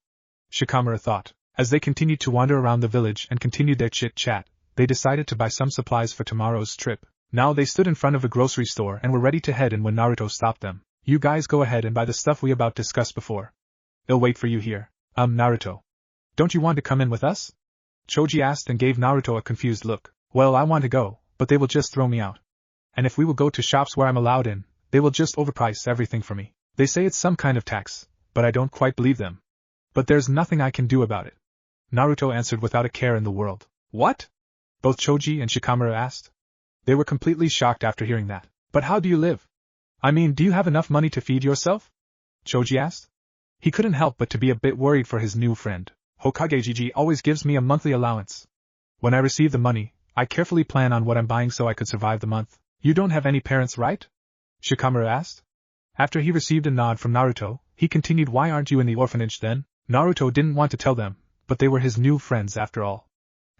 Shikamaru thought. As they continued to wander around the village and continued their chit-chat, they decided to buy some supplies for tomorrow's trip. Now they stood in front of a grocery store and were ready to head in when Naruto stopped them. "You guys go ahead and buy the stuff we about discussed before. I'll wait for you here." Naruto. Don't you want to come in with us?" Choji asked and gave Naruto a confused look. "Well, I want to go, but they will just throw me out. And if we will go to shops where I'm allowed in, they will just overprice everything for me. They say it's some kind of tax, but I don't quite believe them. But there's nothing I can do about it," Naruto answered without a care in the world. "What?" both Choji and Shikamaru asked. They were completely shocked after hearing that. "But how do you live? I mean, do you have enough money to feed yourself?" Choji asked. He couldn't help but to be a bit worried for his new friend. "Hokage always gives me a monthly allowance. When I receive the money, I carefully plan on what I'm buying so I could survive the month." "You don't have any parents, right?" Shikamaru asked. After he received a nod from Naruto, he continued, "Why aren't you in the orphanage then?" Naruto didn't want to tell them, but they were his new friends after all.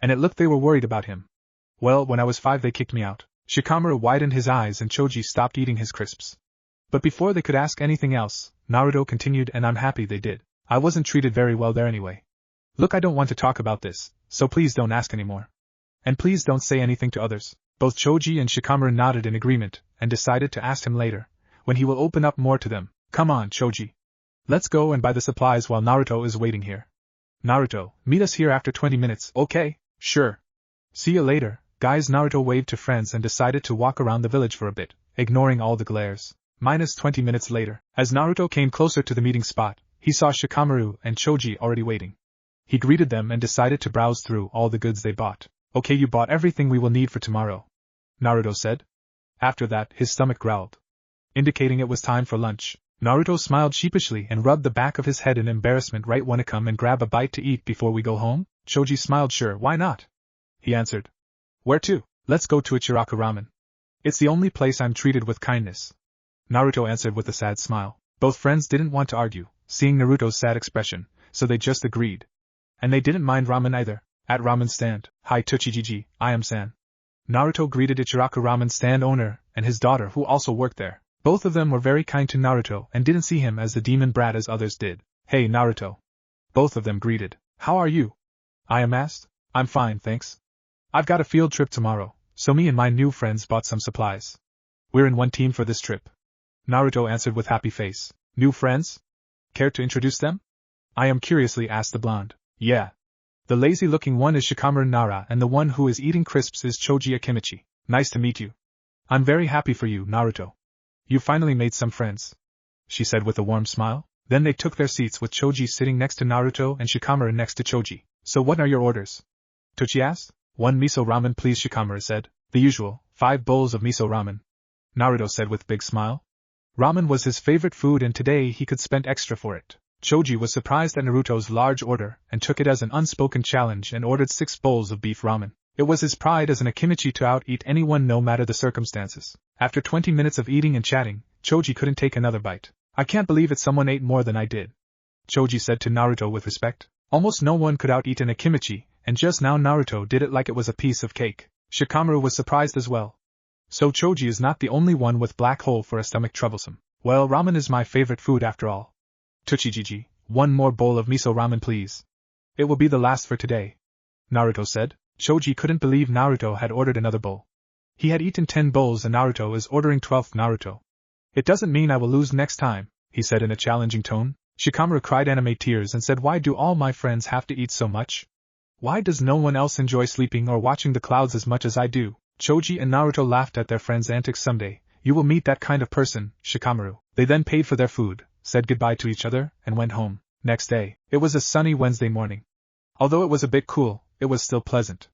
And it looked they were worried about him. "Well, when I was 5 they kicked me out." Shikamaru widened his eyes and Choji stopped eating his crisps. But before they could ask anything else, Naruto continued, "And I'm happy they did. I wasn't treated very well there anyway. Look, I don't want to talk about this, so please don't ask anymore. And please don't say anything to others." Both Choji and Shikamaru nodded in agreement, and decided to ask him later, when he will open up more to them. "Come on, Choji. Let's go and buy the supplies while Naruto is waiting here. Naruto, meet us here after 20 minutes, okay? Sure. See you later." Guys, Naruto waved to friends and decided to walk around the village for a bit, ignoring all the glares. -20 minutes later, as Naruto came closer to the meeting spot, he saw Shikamaru and Choji already waiting. He greeted them and decided to browse through all the goods they bought. Okay, you bought everything we will need for tomorrow, Naruto said. After that, his stomach growled, indicating it was time for lunch. Naruto smiled sheepishly and rubbed the back of his head in embarrassment. Right, wanna come and grab a bite to eat before we go home? Choji smiled. Sure, why not? He answered. Where to? Let's go to Ichiraku Ramen. It's the only place I'm treated with kindness, Naruto answered with a sad smile. Both friends didn't want to argue, seeing Naruto's sad expression, so they just agreed. And they didn't mind ramen either. At ramen stand, hi Tochijiji, I am San. Naruto greeted Ichiraku Ramen stand owner and his daughter who also worked there. Both of them were very kind to Naruto and didn't see him as the demon brat as others did. Hey Naruto. Both of them greeted. How are you? I am asked. I'm fine, thanks. I've got a field trip tomorrow, so me and my new friends bought some supplies. We're in one team for this trip, Naruto answered with happy face. New friends? Care to introduce them? I am curiously asked the blonde. Yeah. The lazy-looking one is Shikamaru Nara and the one who is eating crisps is Choji Akimichi. Nice to meet you. I'm very happy for you, Naruto. You finally made some friends, she said with a warm smile. Then they took their seats with Choji sitting next to Naruto and Shikamaru next to Choji. So what are your orders? Tochi asked. 1 miso ramen please, Shikamaru said. The usual, 5 bowls of miso ramen, Naruto said with big smile. Ramen was his favorite food and today he could spend extra for it. Choji was surprised at Naruto's large order and took it as an unspoken challenge and ordered 6 bowls of beef ramen. It was his pride as an Akimichi to out-eat anyone no matter the circumstances. After 20 minutes of eating and chatting, Choji couldn't take another bite. I can't believe it, someone ate more than I did, Choji said to Naruto with respect. Almost no one could out-eat an Akimichi, and just now Naruto did it like it was a piece of cake. Shikamaru was surprised as well. So Choji is not the only one with black hole for a stomach troublesome. Well, ramen is my favorite food after all. Tochijiji, 1 more bowl of miso ramen please. It will be the last for today, Naruto said. Choji couldn't believe Naruto had ordered another bowl. He had eaten 10 bowls and Naruto is ordering 12th. Naruto. It doesn't mean I will lose next time, he said in a challenging tone. Shikamaru cried anime tears and said, why do all my friends have to eat so much? Why does no one else enjoy sleeping or watching the clouds as much as I do? Choji and Naruto laughed at their friends' antics. Someday, you will meet that kind of person, Shikamaru. They then paid for their food, said goodbye to each other, and went home. Next day, it was a sunny Wednesday morning. Although it was a bit cool, it was still pleasant.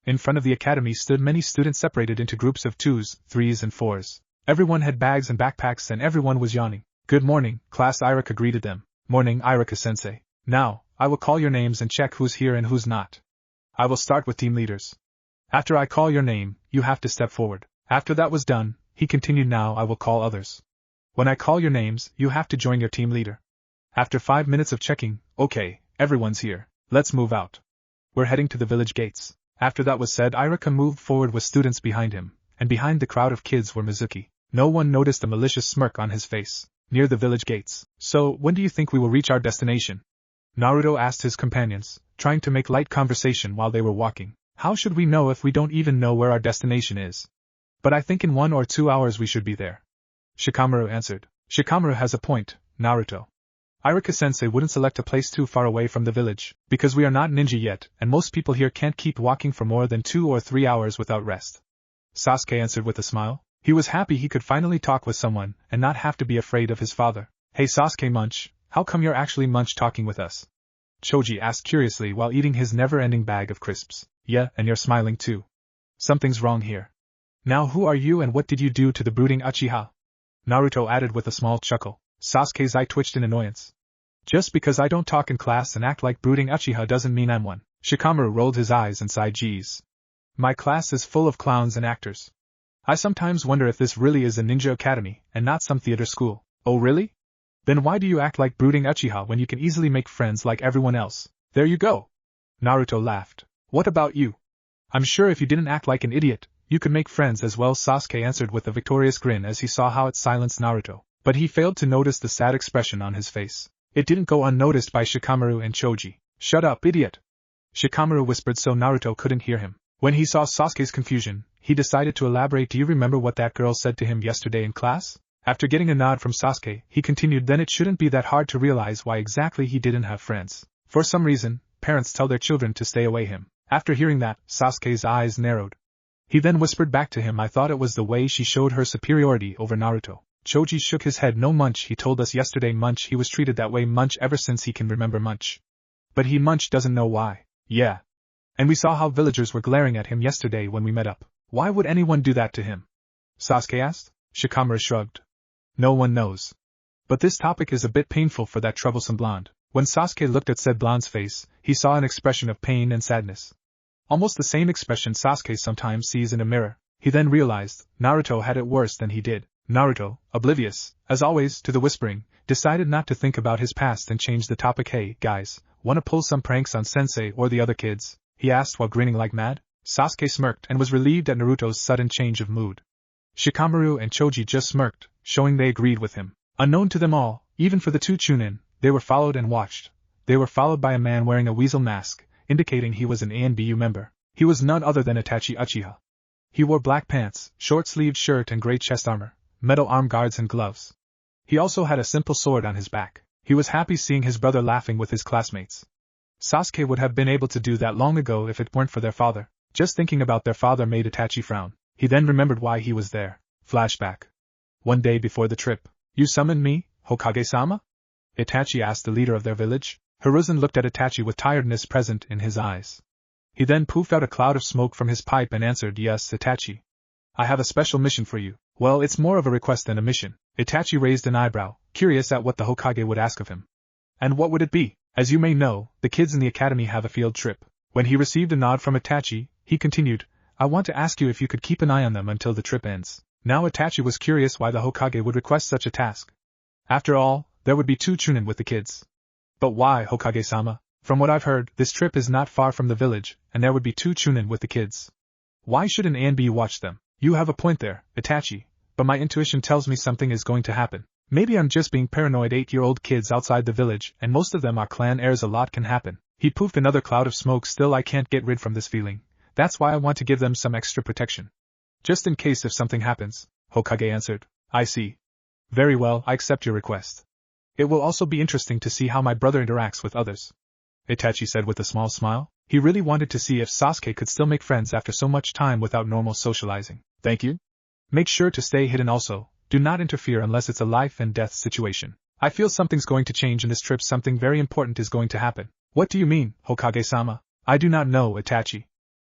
In front of the academy stood many students separated into groups of 2s, 3s and 4s. Everyone had bags and backpacks and everyone was yawning. Good morning, class, Iruka greeted them. Morning, Iruka-sensei. Now, I will call your names and check who's here and who's not. I will start with team leaders. After I call your name, you have to step forward. After that was done, he continued, now I will call others. When I call your names, you have to join your team leader. After 5 minutes of checking, okay, everyone's here. Let's move out. We're heading to the village gates. After that was said, Iruka moved forward with students behind him, and behind the crowd of kids were Mizuki. No one noticed a malicious smirk on his face. Near the village gates. So, when do you think we will reach our destination? Naruto asked his companions, trying to make light conversation while they were walking. How should we know if we don't even know where our destination is? But I think in 1 or 2 hours we should be there, Shikamaru answered. Shikamaru has a point, Naruto. Iruka-sensei wouldn't select a place too far away from the village, because we are not ninja yet, and most people here can't keep walking for more than 2 or 3 hours without rest. Sasuke answered with a smile. He was happy he could finally talk with someone, and not have to be afraid of his father. Hey Sasuke Munch, how come you're actually Munch talking with us? Choji asked curiously while eating his never-ending bag of crisps. Yeah, and you're smiling too. Something's wrong here. Now who are you and what did you do to the brooding Uchiha? Naruto added with a small chuckle. Sasuke's eye twitched in annoyance. Just because I don't talk in class and act like brooding Uchiha doesn't mean I'm one. Shikamaru rolled his eyes and sighed, geez. My class is full of clowns and actors. I sometimes wonder if this really is a ninja academy, and not some theater school. Oh really? Then why do you act like brooding Uchiha when you can easily make friends like everyone else? There you go. Naruto laughed. What about you? I'm sure if you didn't act like an idiot, you could make friends as well, Sasuke answered with a victorious grin as he saw how it silenced Naruto. But he failed to notice the sad expression on his face. It didn't go unnoticed by Shikamaru and Choji. Shut up, idiot! Shikamaru whispered so Naruto couldn't hear him. When he saw Sasuke's confusion, he decided to elaborate. Do you remember what that girl said to him yesterday in class? After getting a nod from Sasuke, he continued, then it shouldn't be that hard to realize why exactly he didn't have friends. For some reason, parents tell their children to stay away him. After hearing that, Sasuke's eyes narrowed. He then whispered back to him, I thought it was the way she showed her superiority over Naruto. Choji shook his head. No, Munch, he told us yesterday. Munch, he was treated that way, Munch, ever since he can remember, Munch. But Munch doesn't know why. Yeah. And we saw how villagers were glaring at him yesterday when we met up. Why would anyone do that to him? Sasuke asked. Shikamaru shrugged. No one knows. But this topic is a bit painful for that troublesome blonde. When Sasuke looked at said blonde's face, he saw an expression of pain and sadness. Almost the same expression Sasuke sometimes sees in a mirror. He then realized Naruto had it worse than he did. Naruto, oblivious, as always, to the whispering, decided not to think about his past and changed the topic. Hey, guys, wanna pull some pranks on Sensei or the other kids? He asked while grinning like mad. Sasuke smirked and was relieved at Naruto's sudden change of mood. Shikamaru and Choji just smirked, showing they agreed with him. Unknown to them all, even for the two Chunin, they were followed and watched. They were followed by a man wearing a weasel mask, indicating he was an ANBU member. He was none other than Itachi Uchiha. He wore black pants, short-sleeved shirt and gray chest armor, metal arm guards and gloves. He also had a simple sword on his back. He was happy seeing his brother laughing with his classmates. Sasuke would have been able to do that long ago if it weren't for their father. Just thinking about their father made Itachi frown. He then remembered why he was there. Flashback. One day before the trip. You summoned me, Hokage-sama? Itachi asked the leader of their village. Hiruzen looked at Itachi with tiredness present in his eyes. He then poofed out a cloud of smoke from his pipe and answered, Yes, Itachi. I have a special mission for you. Well, it's more of a request than a mission. Itachi raised an eyebrow, curious at what the Hokage would ask of him. And what would it be? As you may know, the kids in the academy have a field trip. When he received a nod from Itachi, he continued, I want to ask you if you could keep an eye on them until the trip ends. Now Itachi was curious why the Hokage would request such a task. After all, there would be two Chunin with the kids. But why, Hokage-sama? From what I've heard, this trip is not far from the village, and there would be two Chunin with the kids. Why should an ANB watch them? You have a point there, Itachi, but my intuition tells me something is going to happen. Maybe I'm just being paranoid. 8-year-old kids outside the village, and most of them are clan heirs. A lot can happen. He poofed another cloud of smoke. Still, I can't get rid from this feeling. That's why I want to give them some extra protection. Just in case if something happens, Hokage answered. I see. Very well, I accept your request. It will also be interesting to see how my brother interacts with others. Itachi said with a small smile. He really wanted to see if Sasuke could still make friends after so much time without normal socializing. Thank you. Make sure to stay hidden also. Do not interfere unless it's a life and death situation. I feel something's going to change in this trip. Something very important is going to happen. What do you mean, Hokage-sama? I do not know, Itachi.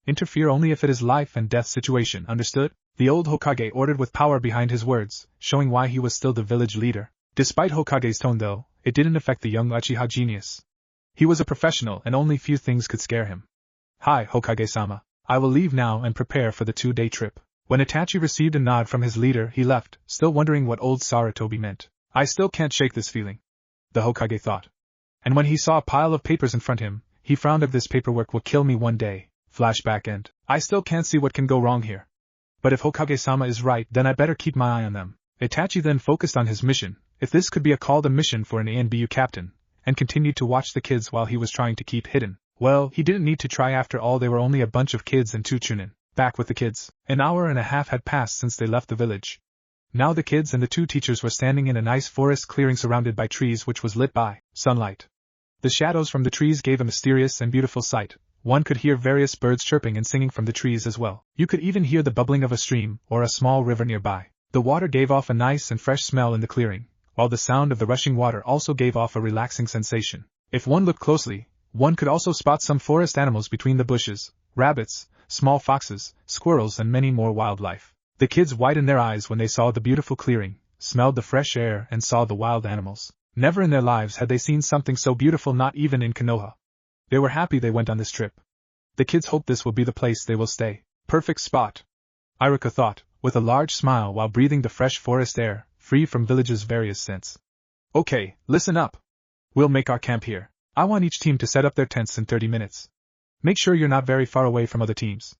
Interfere only if it is life and death situation, understood? The old Hokage ordered with power behind his words, showing why he was still the village leader. Despite Hokage's tone though, it didn't affect the young Uchiha genius. He was a professional and only few things could scare him. Hi, Hokage-sama. I will leave now and prepare for the 2-day trip. When Itachi received a nod from his leader, he left, still wondering what old Sarutobi meant. I still can't shake this feeling, the Hokage thought. And when he saw a pile of papers in front of him, he frowned. If this paperwork will kill me one day. Flashback end. I still can't see what can go wrong here. But if Hokage-sama is right, then I better keep my eye on them. Itachi then focused on his mission, if this could be called a mission for an ANBU captain, and continued to watch the kids while he was trying to keep hidden. Well, he didn't need to try. After all, they were only a bunch of kids and two Chunin. Back with the kids. An hour and a half had passed since they left the village. Now the kids and the two teachers were standing in a nice forest clearing surrounded by trees which was lit by sunlight. The shadows from the trees gave a mysterious and beautiful sight. One could hear various birds chirping and singing from the trees as well. You could even hear the bubbling of a stream or a small river nearby. The water gave off a nice and fresh smell in the clearing, while the sound of the rushing water also gave off a relaxing sensation. If one looked closely, one could also spot some forest animals between the bushes, rabbits, small foxes, squirrels and many more wildlife. The kids widened their eyes when they saw the beautiful clearing, smelled the fresh air and saw the wild animals. Never in their lives had they seen something so beautiful, not even in Konoha. They were happy they went on this trip. The kids hope this will be the place they will stay. Perfect spot, Iruka thought, with a large smile while breathing the fresh forest air, free from village's various scents. Okay, listen up. We'll make our camp here. I want each team to set up their tents in 30 minutes. Make sure you're not very far away from other teams.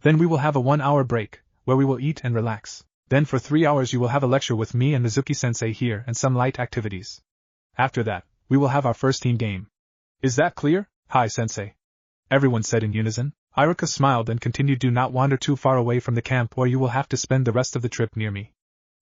Then we will have a 1-hour break, where we will eat and relax. Then for 3 hours you will have a lecture with me and Mizuki-sensei here and some light activities. After that, we will have our first team game. Is that clear? Hi, sensei. Everyone said in unison. Iruka smiled and continued, do not wander too far away from the camp or you will have to spend the rest of the trip near me.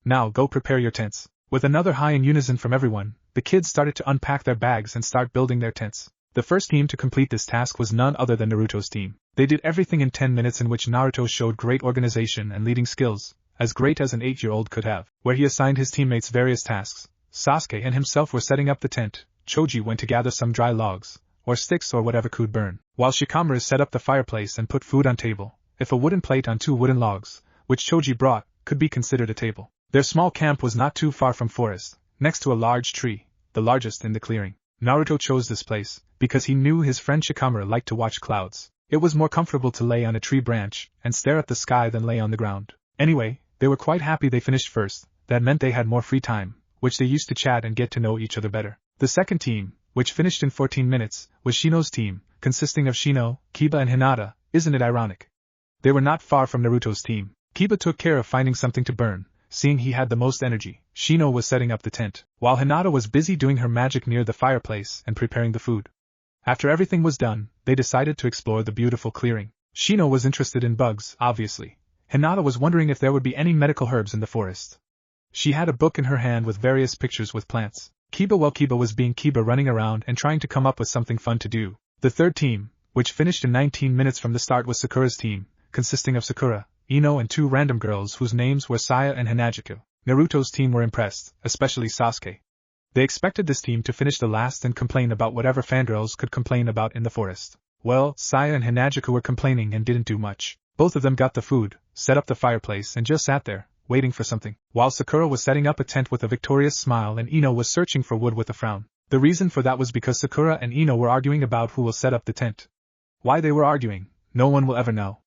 Now go prepare your tents. With another hi in unison from everyone, the kids started to unpack their bags and start building their tents. The first team to complete this task was none other than Naruto's team. They did everything in 10 minutes, in which Naruto showed great organization and leading skills, as great as an 8-year-old could have, where he assigned his teammates various tasks. Sasuke and himself were setting up the tent, Choji went to gather some dry logs, or sticks or whatever could burn, while Shikamaru set up the fireplace and put food on table. If a wooden plate on 2 wooden logs, which Choji brought, could be considered a table. Their small camp was not too far from forest, next to a large tree, the largest in the clearing. Naruto chose this place, because he knew his friend Shikamaru liked to watch clouds. It was more comfortable to lay on a tree branch and stare at the sky than lay on the ground. Anyway, they were quite happy they finished first. That meant they had more free time, which they used to chat and get to know each other better. The second team, which finished in 14 minutes, was Shino's team, consisting of Shino, Kiba and Hinata. Isn't it ironic? They were not far from Naruto's team. Kiba took care of finding something to burn, seeing he had the most energy. Shino was setting up the tent, while Hinata was busy doing her magic near the fireplace and preparing the food. After everything was done, they decided to explore the beautiful clearing. Shino was interested in bugs, obviously. Hinata was wondering if there would be any medical herbs in the forest. She had a book in her hand with various pictures with plants. Kiba was being Kiba, running around and trying to come up with something fun to do. The third team, which finished in 19 minutes from the start, was Sakura's team, consisting of Sakura, Ino and 2 random girls whose names were Saya and Hanajuku. Naruto's team were impressed, especially Sasuke. They expected this team to finish the last and complain about whatever fangirls could complain about in the forest. Well, Saya and Hanajuku were complaining and didn't do much. Both of them got the food, set up the fireplace and just sat there, waiting for something, while Sakura was setting up a tent with a victorious smile and Ino was searching for wood with a frown. The reason for that was because Sakura and Ino were arguing about who will set up the tent. Why they were arguing, no one will ever know.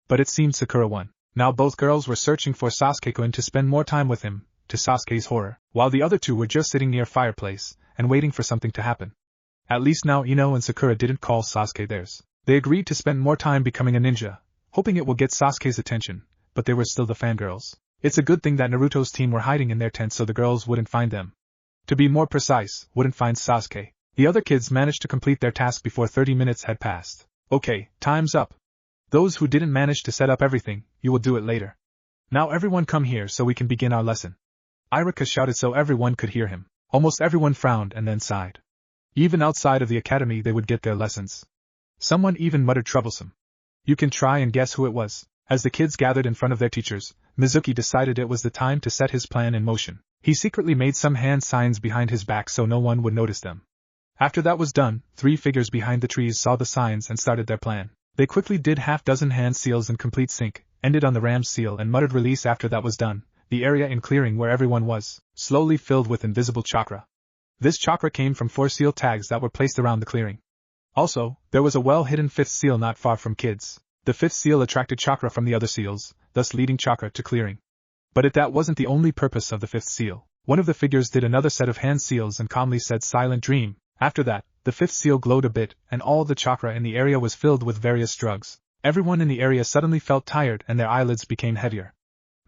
But it seemed Sakura won. Now both girls were searching for Sasuke-kun to spend more time with him, to Sasuke's horror, while the other 2 were just sitting near fireplace and waiting for something to happen. At least now Ino and Sakura didn't call Sasuke theirs. They agreed to spend more time becoming a ninja, hoping it will get Sasuke's attention, but they were still the fangirls. It's a good thing that Naruto's team were hiding in their tent so the girls wouldn't find them. To be more precise, wouldn't find Sasuke. The other kids managed to complete their task before 30 minutes had passed. Okay, time's up. Those who didn't manage to set up everything, you will do it later. Now everyone come here so we can begin our lesson. Iruka shouted so everyone could hear him. Almost everyone frowned and then sighed. Even outside of the academy they would get their lessons. Someone even muttered troublesome. You can try and guess who it was. As the kids gathered in front of their teachers, Mizuki decided it was the time to set his plan in motion. He secretly made some hand signs behind his back so no one would notice them. After that was done, 3 figures behind the trees saw the signs and started their plan. They quickly did half-dozen hand seals in complete sync, ended on the ram's seal and muttered release. After that was done, the area in clearing where everyone was, slowly filled with invisible chakra. This chakra came from 4 seal tags that were placed around the clearing. Also, there was a well-hidden 5th seal not far from kids. The 5th seal attracted chakra from the other seals, thus leading chakra to clearing. But that wasn't the only purpose of the 5th seal. One of the figures did another set of hand seals and calmly said silent dream. After that, the 5th seal glowed a bit and all the chakra in the area was filled with various drugs. Everyone in the area suddenly felt tired and their eyelids became heavier.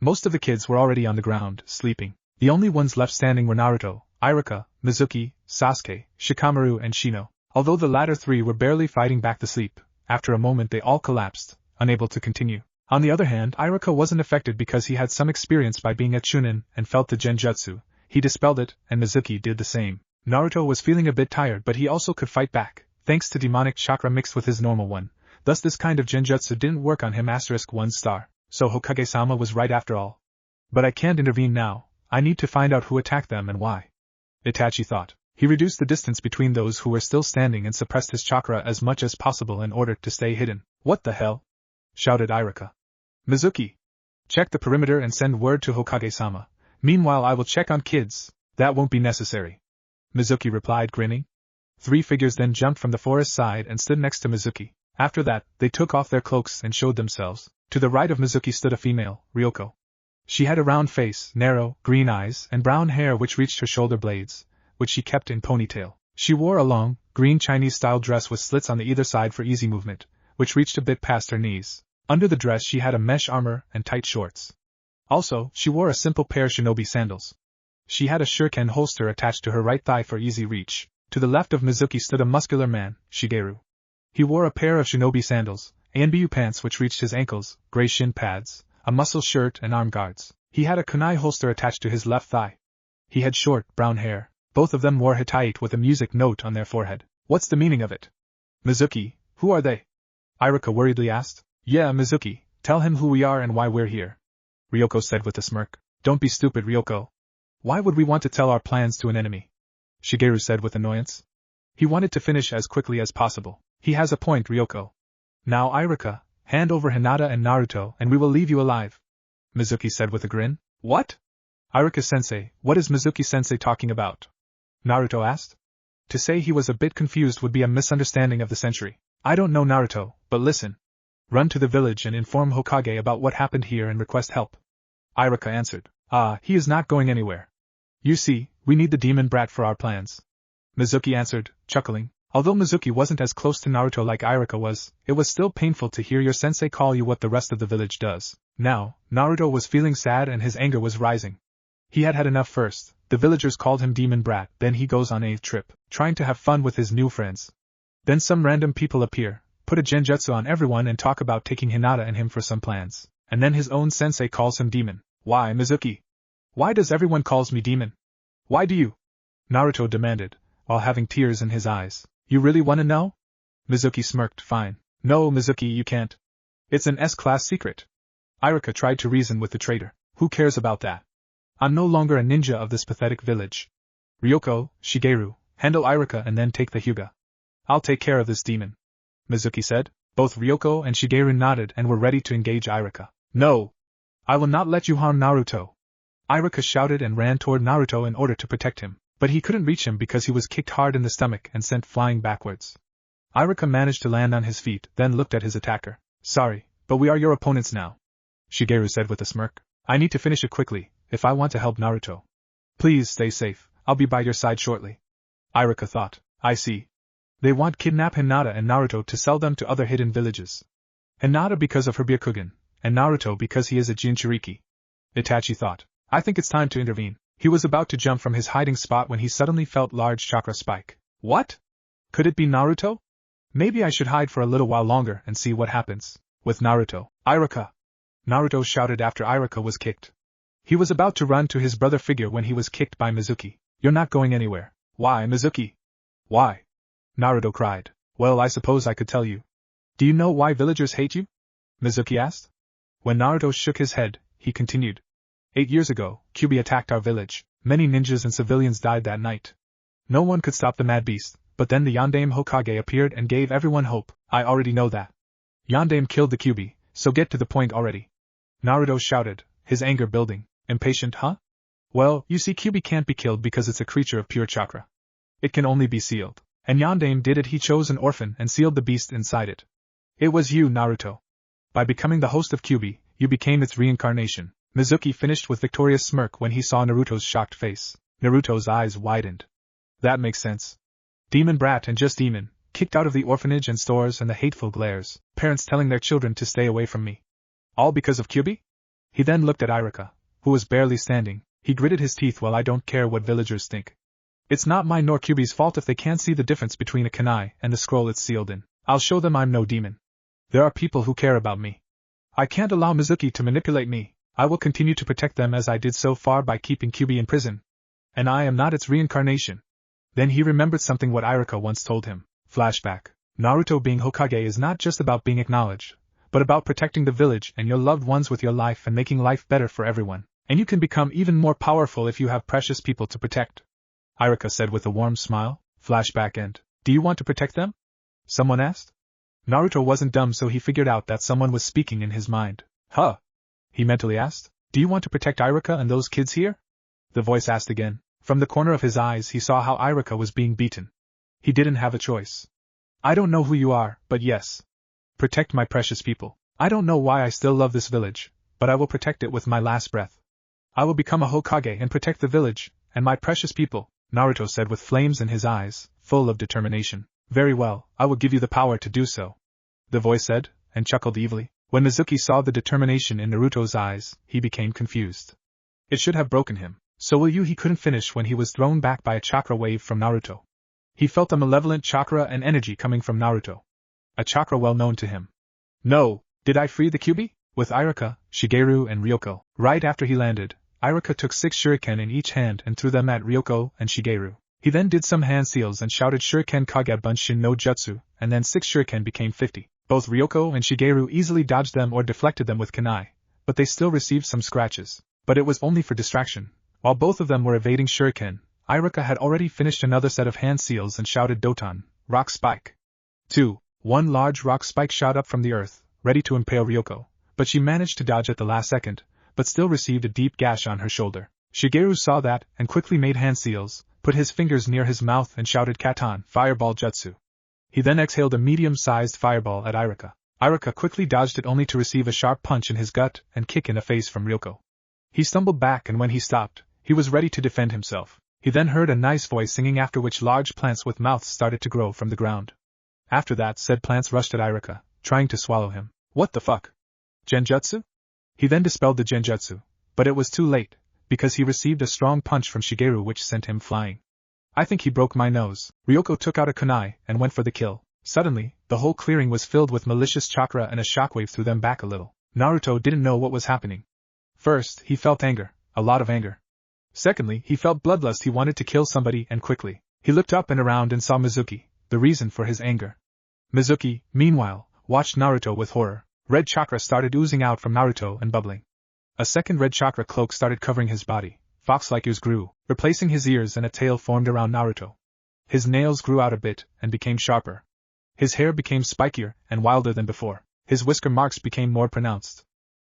Most of the kids were already on the ground, sleeping. The only ones left standing were Naruto, Iruka, Mizuki, Sasuke, Shikamaru and Shino. Although the latter 3 were barely fighting back the sleep, after a moment they all collapsed, unable to continue. On the other hand, Iruka wasn't affected because he had some experience by being a chunin and felt the genjutsu. He dispelled it, and Mizuki did the same. Naruto was feeling a bit tired but he also could fight back, thanks to demonic chakra mixed with his normal one. Thus this kind of genjutsu didn't work on him. *1 star. So Hokage-sama was right after all. But I can't intervene now, I need to find out who attacked them and why. Itachi thought. He reduced the distance between those who were still standing and suppressed his chakra as much as possible in order to stay hidden. What the hell? Shouted Iruka. Mizuki! Check the perimeter and send word to Hokage-sama. Meanwhile I will check on kids. That won't be necessary. Mizuki replied, grinning. 3 figures then jumped from the forest side and stood next to Mizuki. After that, they took off their cloaks and showed themselves. To the right of Mizuki stood a female, Ryoko. She had a round face, narrow, green eyes, and brown hair which reached her shoulder blades, which she kept in ponytail. She wore a long, green Chinese-style dress with slits on the either side for easy movement, which reached a bit past her knees. Under the dress she had a mesh armor and tight shorts. Also, she wore a simple pair of shinobi sandals. She had a shuriken holster attached to her right thigh for easy reach. To the left of Mizuki stood a muscular man, Shigeru. He wore a pair of shinobi sandals, ANBU pants which reached his ankles, gray shin pads, a muscle shirt and arm guards. He had a kunai holster attached to his left thigh. He had short, brown hair. Both of them wore hitaite with a music note on their forehead. What's the meaning of it? Mizuki, who are they? Iruka worriedly asked. Yeah, Mizuki, tell him who we are and why we're here. Ryoko said with a smirk. Don't be stupid, Ryoko. Why would we want to tell our plans to an enemy? Shigeru said with annoyance. He wanted to finish as quickly as possible. He has a point, Ryoko. Now Iruka, hand over Hinata and Naruto and we will leave you alive. Mizuki said with a grin. What? Iruka-sensei, what is Mizuki-sensei talking about? Naruto asked. To say he was a bit confused would be a misunderstanding of the century. I don't know, Naruto, but listen. Run to the village and inform Hokage about what happened here and request help. Iruka answered. He is not going anywhere. You see, we need the demon brat for our plans. Mizuki answered, chuckling. Although Mizuki wasn't as close to Naruto like Iruka was, it was still painful to hear your sensei call you what the rest of the village does. Now, Naruto was feeling sad and his anger was rising. He had had enough first. The villagers called him demon brat, then he goes on a trip, trying to have fun with his new friends. Then some random people appear, put a genjutsu on everyone and talk about taking Hinata and him for some plans. And then his own sensei calls him demon. Why, Mizuki? Why does everyone calls me demon? Why do you? Naruto demanded, while having tears in his eyes. You really want to know? Mizuki smirked. Fine. No, Mizuki, you can't. It's an S-class secret. Iruka tried to reason with the traitor. Who cares about that? I'm no longer a ninja of this pathetic village. Ryoko, Shigeru, handle Iruka and then take the Hyuga. I'll take care of this demon. Mizuki said. Both Ryoko and Shigeru nodded and were ready to engage Iruka. No! I will not let you harm Naruto. Iruka shouted and ran toward Naruto in order to protect him, but he couldn't reach him because he was kicked hard in the stomach and sent flying backwards. Iruka managed to land on his feet, then looked at his attacker. Sorry, but we are your opponents now. Shigeru said with a smirk. I need to finish it quickly, if I want to help Naruto. Please stay safe, I'll be by your side shortly. Iruka thought. I see. They want kidnap Hinata and Naruto to sell them to other hidden villages. Hinata because of her Byakugan, and Naruto because he is a Jinchuriki. Itachi thought. I think it's time to intervene. He was about to jump from his hiding spot when he suddenly felt large chakra spike. What? Could it be Naruto? Maybe I should hide for a little while longer and see what happens. With Naruto. Iruka! Naruto shouted after Iruka was kicked. He was about to run to his brother figure when he was kicked by Mizuki. You're not going anywhere. Why, Mizuki? Why? Naruto cried. Well, I suppose I could tell you. Do you know why villagers hate you? Mizuki asked. When Naruto shook his head, he continued. 8 years ago, Kyuubi attacked our village. Many ninjas and civilians died that night. No one could stop the mad beast, but then the Yondaime Hokage appeared and gave everyone hope. I already know that. Yondaime killed the Kyuubi, so get to the point already. Naruto shouted, his anger building. Impatient, huh? Well, you see, Kyuubi can't be killed because it's a creature of pure chakra. It can only be sealed. And Yondaime did it. He chose an orphan and sealed the beast inside it. It was you, Naruto. By becoming the host of Kyuubi, you became its reincarnation. Mizuki finished with victorious smirk when he saw Naruto's shocked face. Naruto's eyes widened. That makes sense. Demon brat and just demon, kicked out of the orphanage and stores and the hateful glares, parents telling their children to stay away from me. All because of Kyuubi? He then looked at Iruka, who was barely standing. He gritted his teeth. Well, I don't care what villagers think. It's not mine nor Kyuubi's fault if they can't see the difference between a kunai and the scroll it's sealed in. I'll show them I'm no demon. There are people who care about me. I can't allow Mizuki to manipulate me. I will continue to protect them as I did so far by keeping Kyuubi in prison. And I am not its reincarnation. Then he remembered something what Iruka once told him. Flashback. Naruto being Hokage is not just about being acknowledged, but about protecting the village and your loved ones with your life and making life better for everyone. And you can become even more powerful if you have precious people to protect. Iruka said with a warm smile. Flashback end. Do you want to protect them? Someone asked. Naruto wasn't dumb, so he figured out that someone was speaking in his mind. Huh? He mentally asked. Do you want to protect Iruka and those kids here? The voice asked again. From the corner of his eyes he saw how Iruka was being beaten. He didn't have a choice. I don't know who you are, but yes. Protect my precious people. I don't know why I still love this village, but I will protect it with my last breath. I will become a Hokage and protect the village, and my precious people, Naruto said with flames in his eyes, full of determination. Very well, I will give you the power to do so. The voice said, and chuckled evilly. When Mizuki saw the determination in Naruto's eyes, he became confused. It should have broken him. So will you? He couldn't finish when he was thrown back by a chakra wave from Naruto. He felt a malevolent chakra and energy coming from Naruto. A chakra well known to him. No, did I free the Kyuubi? With Iruka, Shigeru and Ryoko. Right after he landed, Iruka took 6 shuriken in each hand and threw them at Ryoko and Shigeru. He then did some hand seals and shouted Shuriken Kage Bunshin no Jutsu, and then 6 shuriken became 50. Both Ryoko and Shigeru easily dodged them or deflected them with kunai, but they still received some scratches. But it was only for distraction. While both of them were evading shuriken, Iruka had already finished another set of hand seals and shouted Doton, rock spike. 2. One large rock spike shot up from the earth, ready to impale Ryoko, but she managed to dodge at the last second, but still received a deep gash on her shoulder. Shigeru saw that and quickly made hand seals, put his fingers near his mouth and shouted Katan, fireball jutsu. He then exhaled a medium-sized fireball at Iruka. Iruka quickly dodged it only to receive a sharp punch in his gut and kick in the face from Ryoko. He stumbled back, and when he stopped, he was ready to defend himself. He then heard a nice voice singing, after which large plants with mouths started to grow from the ground. After that, said plants rushed at Iruka, trying to swallow him. What the fuck? Genjutsu? He then dispelled the genjutsu, but it was too late, because he received a strong punch from Shigeru which sent him flying. I think he broke my nose. Ryoko took out a kunai and went for the kill. Suddenly, the whole clearing was filled with malicious chakra and a shockwave threw them back a little. Naruto didn't know what was happening. First, he felt anger, a lot of anger. Secondly, he felt bloodlust. He wanted to kill somebody and quickly. He looked up and around and saw Mizuki, the reason for his anger. Mizuki, meanwhile, watched Naruto with horror. Red chakra started oozing out from Naruto and bubbling. A second red chakra cloak started covering his body. Fox-like ears grew, replacing his ears, and a tail formed around Naruto. His nails grew out a bit and became sharper. His hair became spikier and wilder than before. His whisker marks became more pronounced.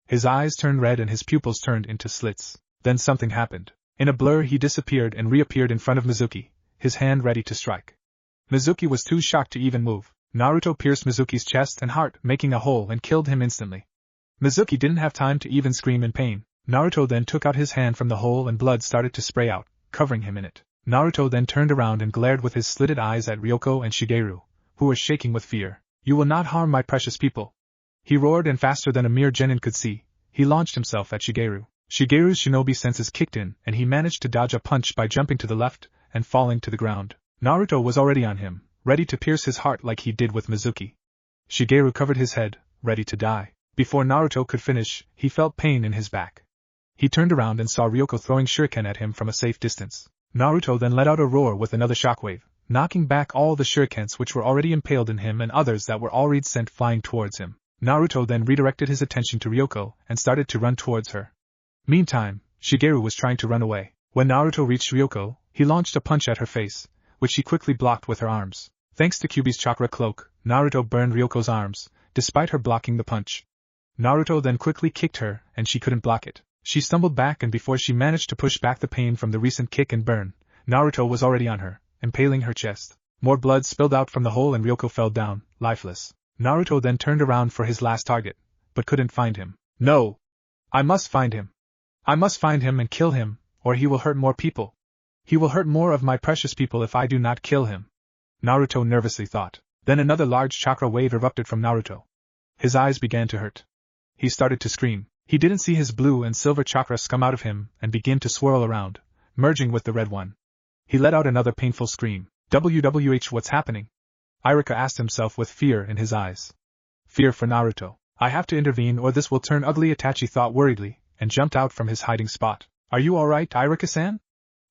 His eyes turned red and his pupils turned into slits. Then something happened. In a blur he disappeared and reappeared in front of Mizuki, his hand ready to strike. Mizuki was too shocked to even move. Naruto pierced Mizuki's chest and heart, making a hole, and killed him instantly. Mizuki didn't have time to even scream in pain. Naruto then took out his hand from the hole and blood started to spray out, covering him in it. Naruto then turned around and glared with his slitted eyes at Ryoko and Shigeru, who were shaking with fear. You will not harm my precious people. He roared, and faster than a mere genin could see, he launched himself at Shigeru. Shigeru's shinobi senses kicked in and he managed to dodge a punch by jumping to the left and falling to the ground. Naruto was already on him, ready to pierce his heart like he did with Mizuki. Shigeru covered his head, ready to die. Before Naruto could finish, he felt pain in his back. He turned around and saw Ryoko throwing shuriken at him from a safe distance. Naruto then let out a roar with another shockwave, knocking back all the shurikens which were already impaled in him and others that were already sent flying towards him. Naruto then redirected his attention to Ryoko and started to run towards her. Meantime, Shigeru was trying to run away. When Naruto reached Ryoko, he launched a punch at her face, which she quickly blocked with her arms. Thanks to Kyuubi's chakra cloak, Naruto burned Ryoko's arms, despite her blocking the punch. Naruto then quickly kicked her, and she couldn't block it. She stumbled back, and before she managed to push back the pain from the recent kick and burn, Naruto was already on her, impaling her chest. More blood spilled out from the hole and Ryoko fell down, lifeless. Naruto then turned around for his last target, but couldn't find him. No! I must find him. I must find him and kill him, or he will hurt more people. He will hurt more of my precious people if I do not kill him. Naruto nervously thought. Then another large chakra wave erupted from Naruto. His eyes began to hurt. He started to scream. He didn't see his blue and silver chakras come out of him and begin to swirl around, merging with the red one. He let out another painful scream. WWH, what's happening? Iruka asked himself with fear in his eyes. Fear for Naruto. I have to intervene or this will turn ugly, Itachi thought worriedly, and jumped out from his hiding spot. Are you alright, Iruka-san?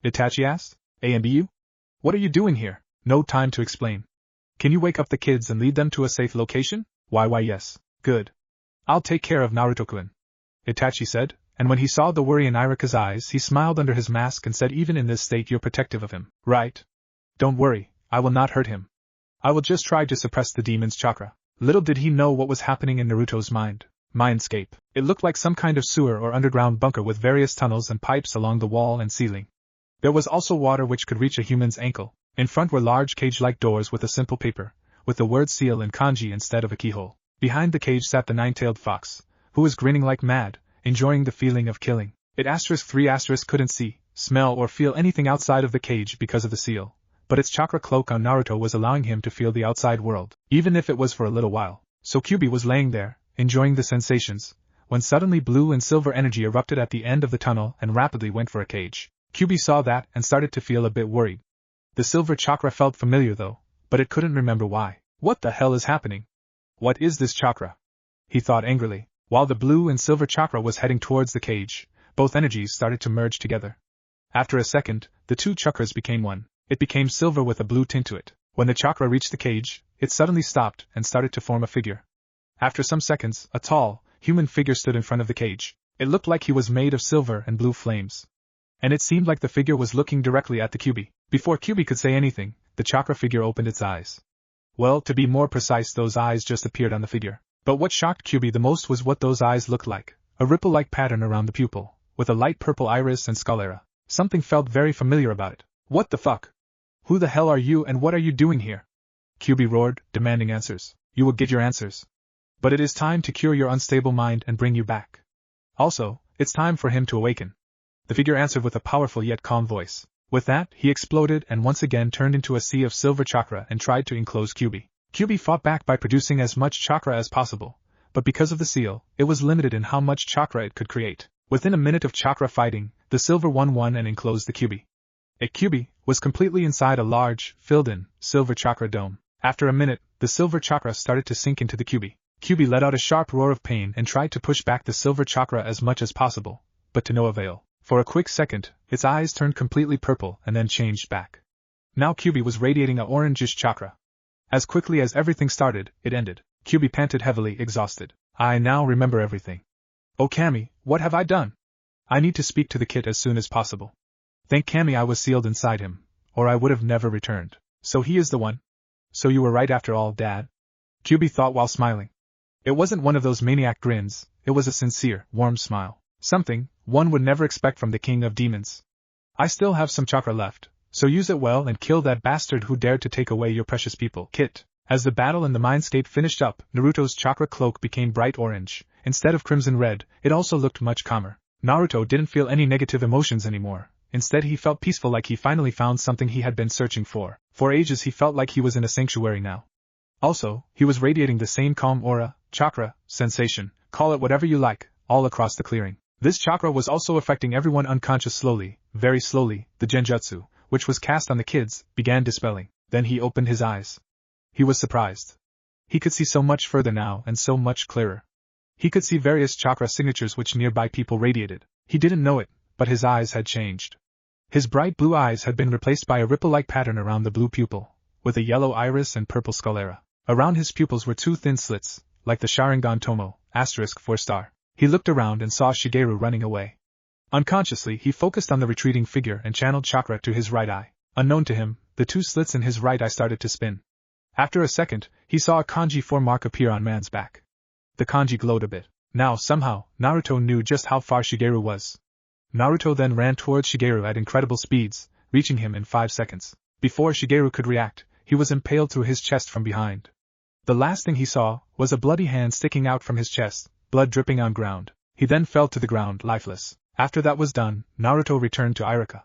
Itachi asked. AMBU? What are you doing here? No time to explain. Can you wake up the kids and lead them to a safe location? Why yes. Good. I'll take care of Naruto-kun, Itachi said, and when he saw the worry in Iruka's eyes he smiled under his mask and said, even in this state you're protective of him, right? Don't worry, I will not hurt him. I will just try to suppress the demon's chakra. Little did he know what was happening in Naruto's mind. Mindscape. It looked like some kind of sewer or underground bunker with various tunnels and pipes along the wall and ceiling. There was also water which could reach a human's ankle. In front were large cage-like doors with a simple paper, with the word seal in kanji instead of a keyhole. Behind the cage sat the nine-tailed fox, who was grinning like mad, enjoying the feeling of killing. It *3 couldn't see, smell or feel anything outside of the cage because of the seal, but its chakra cloak on Naruto was allowing him to feel the outside world, even if it was for a little while. So Kyuubi was laying there, enjoying the sensations, when suddenly blue and silver energy erupted at the end of the tunnel and rapidly went for a cage. Kyuubi saw that and started to feel a bit worried. The silver chakra felt familiar though, but it couldn't remember why. What the hell is happening? What is this chakra? He thought angrily. While the blue and silver chakra was heading towards the cage, both energies started to merge together. After a second, the two chakras became one. It became silver with a blue tint to it. When the chakra reached the cage, it suddenly stopped and started to form a figure. After some seconds, a tall, human figure stood in front of the cage. It looked like he was made of silver and blue flames. And it seemed like the figure was looking directly at the Kyuubi. Before Kyuubi could say anything, the chakra figure opened its eyes. Well, to be more precise, those eyes just appeared on the figure. But what shocked Kyuubi the most was what those eyes looked like. A ripple-like pattern around the pupil, with a light purple iris and sclera. Something felt very familiar about it. What the fuck? Who the hell are you and what are you doing here? Kyuubi roared, demanding answers. You will get your answers. But it is time to cure your unstable mind and bring you back. Also, it's time for him to awaken. The figure answered with a powerful yet calm voice. With that, he exploded and once again turned into a sea of silver chakra and tried to enclose Kyuubi. Kyuubi fought back by producing as much chakra as possible, but because of the seal, it was limited in how much chakra it could create. Within a minute of chakra fighting, the silver one won and enclosed the Kyuubi. A Kyuubi was completely inside a large, filled-in, silver chakra dome. After a minute, the silver chakra started to sink into the Kyuubi. Kyuubi let out a sharp roar of pain and tried to push back the silver chakra as much as possible, but to no avail. For a quick second, its eyes turned completely purple and then changed back. Now Kyuubi was radiating a orangish chakra. As quickly as everything started, it ended. Kyuubi panted heavily, exhausted. I now remember everything. Oh Kami, what have I done? I need to speak to the kid as soon as possible. Thank Kami I was sealed inside him, or I would have never returned. So he is the one? So you were right after all, Dad? Kyuubi thought while smiling. It wasn't one of those maniac grins, it was a sincere, warm smile. Something one would never expect from the king of demons. I still have some chakra left, so use it well and kill that bastard who dared to take away your precious people. Kit. As the battle in the mindscape finished up, Naruto's chakra cloak became bright orange. Instead of crimson red, it also looked much calmer. Naruto didn't feel any negative emotions anymore. Instead he felt peaceful, like he finally found something he had been searching for. For ages he felt like he was in a sanctuary now. Also, he was radiating the same calm aura, chakra, sensation, call it whatever you like, all across the clearing. This chakra was also affecting everyone unconscious. Slowly, very slowly, the genjutsu, which was cast on the kids, began dispelling. Then he opened his eyes. He was surprised. He could see so much further now and so much clearer. He could see various chakra signatures which nearby people radiated. He didn't know it, but his eyes had changed. His bright blue eyes had been replaced by a ripple-like pattern around the blue pupil, with a yellow iris and purple sclera. Around his pupils were two thin slits, like the Sharingan Tomo, *4*. He looked around and saw Shigeru running away. Unconsciously, he focused on the retreating figure and channeled chakra to his right eye. Unknown to him, the two slits in his right eye started to spin. After a second, he saw a kanji 4 mark appear on man's back. The kanji glowed a bit. Now, somehow, Naruto knew just how far Shigeru was. Naruto then ran towards Shigeru at incredible speeds, reaching him in 5 seconds. Before Shigeru could react, he was impaled through his chest from behind. The last thing he saw was a bloody hand sticking out from his chest, blood dripping on ground. He then fell to the ground, lifeless. After that was done, Naruto returned to Iruka.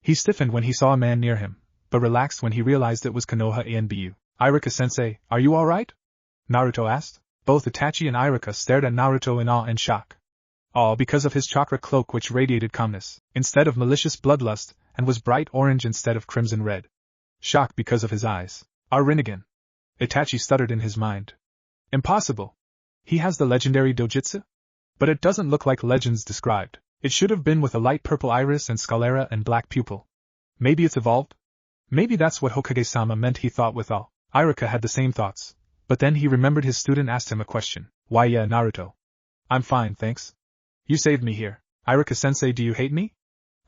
He stiffened when he saw a man near him, but relaxed when he realized it was Konoha Anbu. Iruka-sensei, are you alright? Naruto asked. Both Itachi and Iruka stared at Naruto in awe and shock. All because of his chakra cloak, which radiated calmness, instead of malicious bloodlust, and was bright orange instead of crimson red. Shock because of his eyes. Our Rinnegan. Itachi stuttered in his mind. Impossible. He has the legendary Dojutsu? But it doesn't look like legends described. It should have been with a light purple iris and sclera and black pupil. Maybe it's evolved? Maybe that's what Hokage-sama meant, he thought with awe. Iruka had the same thoughts, but then he remembered his student asked him a question. Why yeah, Naruto? I'm fine, thanks. You saved me here. Iruka-sensei, do you hate me?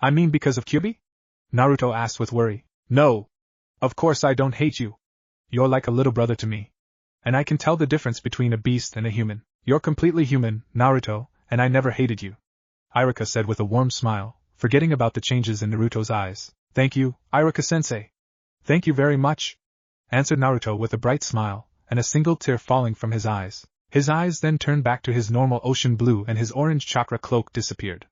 I mean because of Kyuubi? Naruto asked with worry. No. Of course I don't hate you. You're like a little brother to me. And I can tell the difference between a beast and a human. You're completely human, Naruto, and I never hated you. Iruka said with a warm smile, forgetting about the changes in Naruto's eyes. Thank you, Iruka-sensei. Thank you very much, answered Naruto with a bright smile, and a single tear falling from his eyes. His eyes then turned back to his normal ocean blue and his orange chakra cloak disappeared.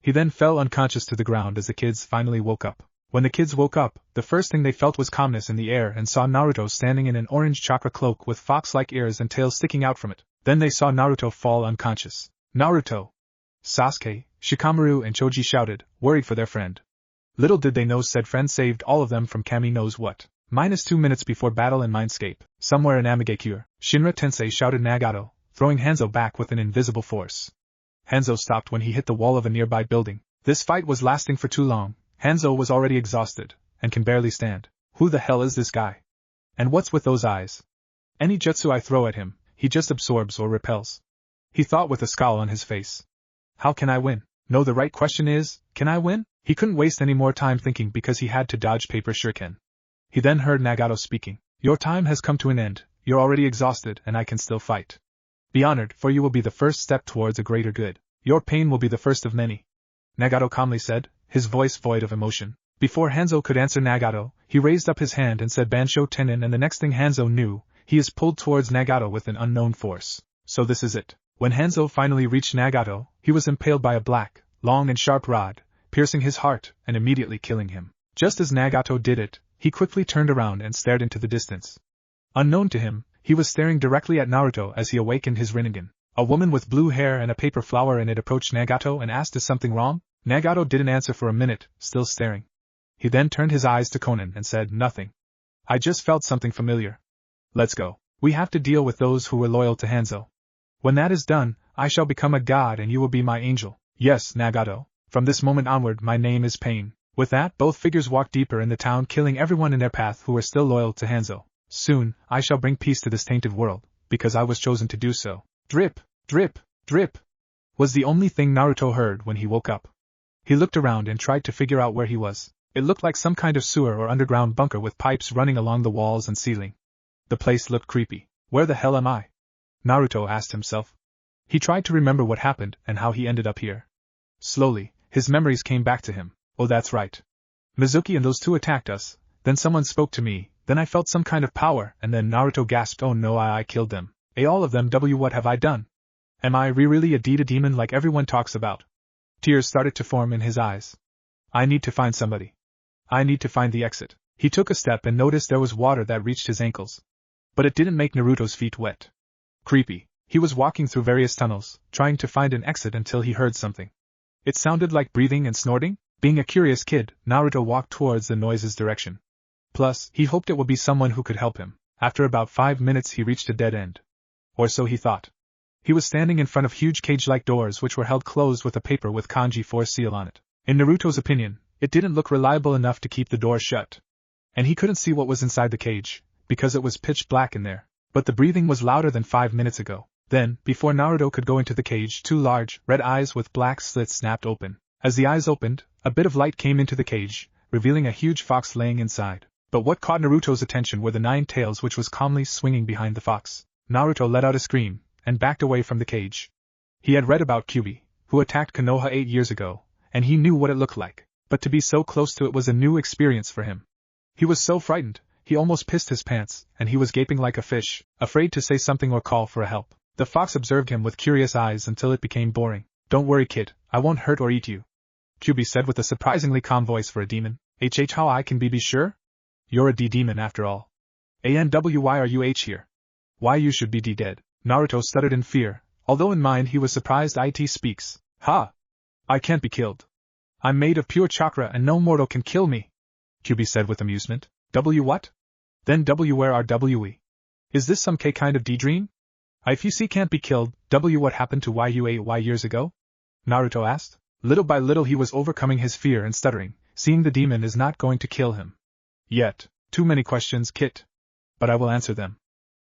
He then fell unconscious to the ground as the kids finally woke up. When the kids woke up, the first thing they felt was calmness in the air and saw Naruto standing in an orange chakra cloak with fox-like ears and tail sticking out from it. Then they saw Naruto fall unconscious. Naruto! Sasuke, Shikamaru and Choji shouted, worried for their friend. Little did they know said friend saved all of them from Kami knows what. -2 minutes before battle in Mindscape, somewhere in Amigakure, Shinra Tensei shouted Nagato, throwing Hanzo back with an invisible force. Hanzo stopped when he hit the wall of a nearby building. This fight was lasting for too long. Hanzo was already exhausted, and can barely stand. Who the hell is this guy? And what's with those eyes? Any jutsu I throw at him, he just absorbs or repels. He thought with a scowl on his face. How can I win? No, the right question is, can I win? He couldn't waste any more time thinking because he had to dodge paper shuriken. He then heard Nagato speaking. Your time has come to an end, you're already exhausted and I can still fight. Be honored, for you will be the first step towards a greater good. Your pain will be the first of many. Nagato calmly said, his voice void of emotion. Before Hanzo could answer Nagato, he raised up his hand and said Bansho Tenin, and the next thing Hanzo knew, he is pulled towards Nagato with an unknown force. So this is it. When Hanzo finally reached Nagato, he was impaled by a black, long and sharp rod, piercing his heart and immediately killing him. Just as Nagato did it, he quickly turned around and stared into the distance. Unknown to him, he was staring directly at Naruto as he awakened his Rinnegan. A woman with blue hair and a paper flower in it approached Nagato and asked, is something wrong? Nagato didn't answer for a minute, still staring. He then turned his eyes to Konan and said, nothing. I just felt something familiar. Let's go. We have to deal with those who were loyal to Hanzo. When that is done, I shall become a god and you will be my angel. Yes, Nagato. From this moment onward my name is Pain. With that, both figures walked deeper in the town, killing everyone in their path who were still loyal to Hanzo. Soon, I shall bring peace to this tainted world, because I was chosen to do so. Drip, drip, drip, was the only thing Naruto heard when he woke up. He looked around and tried to figure out where he was. It looked like some kind of sewer or underground bunker with pipes running along the walls and ceiling. The place looked creepy. Where the hell am I? Naruto asked himself. He tried to remember what happened and how he ended up here. Slowly, his memories came back to him. Oh, that's right. Mizuki and those two attacked us, then someone spoke to me, then I felt some kind of power, and then Naruto gasped, oh no, I killed them. All of them. What have I done? Am I really a demon like everyone talks about? Tears started to form in his eyes. I need to find somebody. I need to find the exit. He took a step and noticed there was water that reached his ankles. But it didn't make Naruto's feet wet. Creepy. He was walking through various tunnels, trying to find an exit until he heard something. It sounded like breathing and snorting. Being a curious kid, Naruto walked towards the noise's direction. Plus, he hoped it would be someone who could help him. After about 5 minutes he reached a dead end. Or so he thought. He was standing in front of huge cage-like doors which were held closed with a paper with kanji 4 seal on it. In Naruto's opinion, it didn't look reliable enough to keep the door shut. And he couldn't see what was inside the cage, because it was pitch black in there. But the breathing was louder than 5 minutes ago. Then, before Naruto could go into the cage, 2 large, red eyes with black slits snapped open. As the eyes opened, a bit of light came into the cage, revealing a huge fox laying inside. But what caught Naruto's attention were the 9 tails which was calmly swinging behind the fox. Naruto let out a scream, and backed away from the cage. He had read about Kyuubi, who attacked Konoha 8 years ago, and he knew what it looked like, but to be so close to it was a new experience for him. He was so frightened, he almost pissed his pants, and he was gaping like a fish, afraid to say something or call for help. The fox observed him with curious eyes until it became boring. Don't worry, kid, I won't hurt or eat you, Kyuubi said with a surprisingly calm voice for a demon. How I can be sure? You're a D-demon after all. Why are you here? Why you should be dead. Naruto stuttered in fear, although in mind he was surprised it speaks. Ha! I can't be killed. I'm made of pure chakra and no mortal can kill me, Kyuubi said with amusement. What? Then where are we? Is this some kind of D-dream? If you see can't be killed, what happened to Y years ago? Naruto asked. Little by little he was overcoming his fear and stuttering, seeing the demon is not going to kill him. Yet, too many questions, Kit. But I will answer them.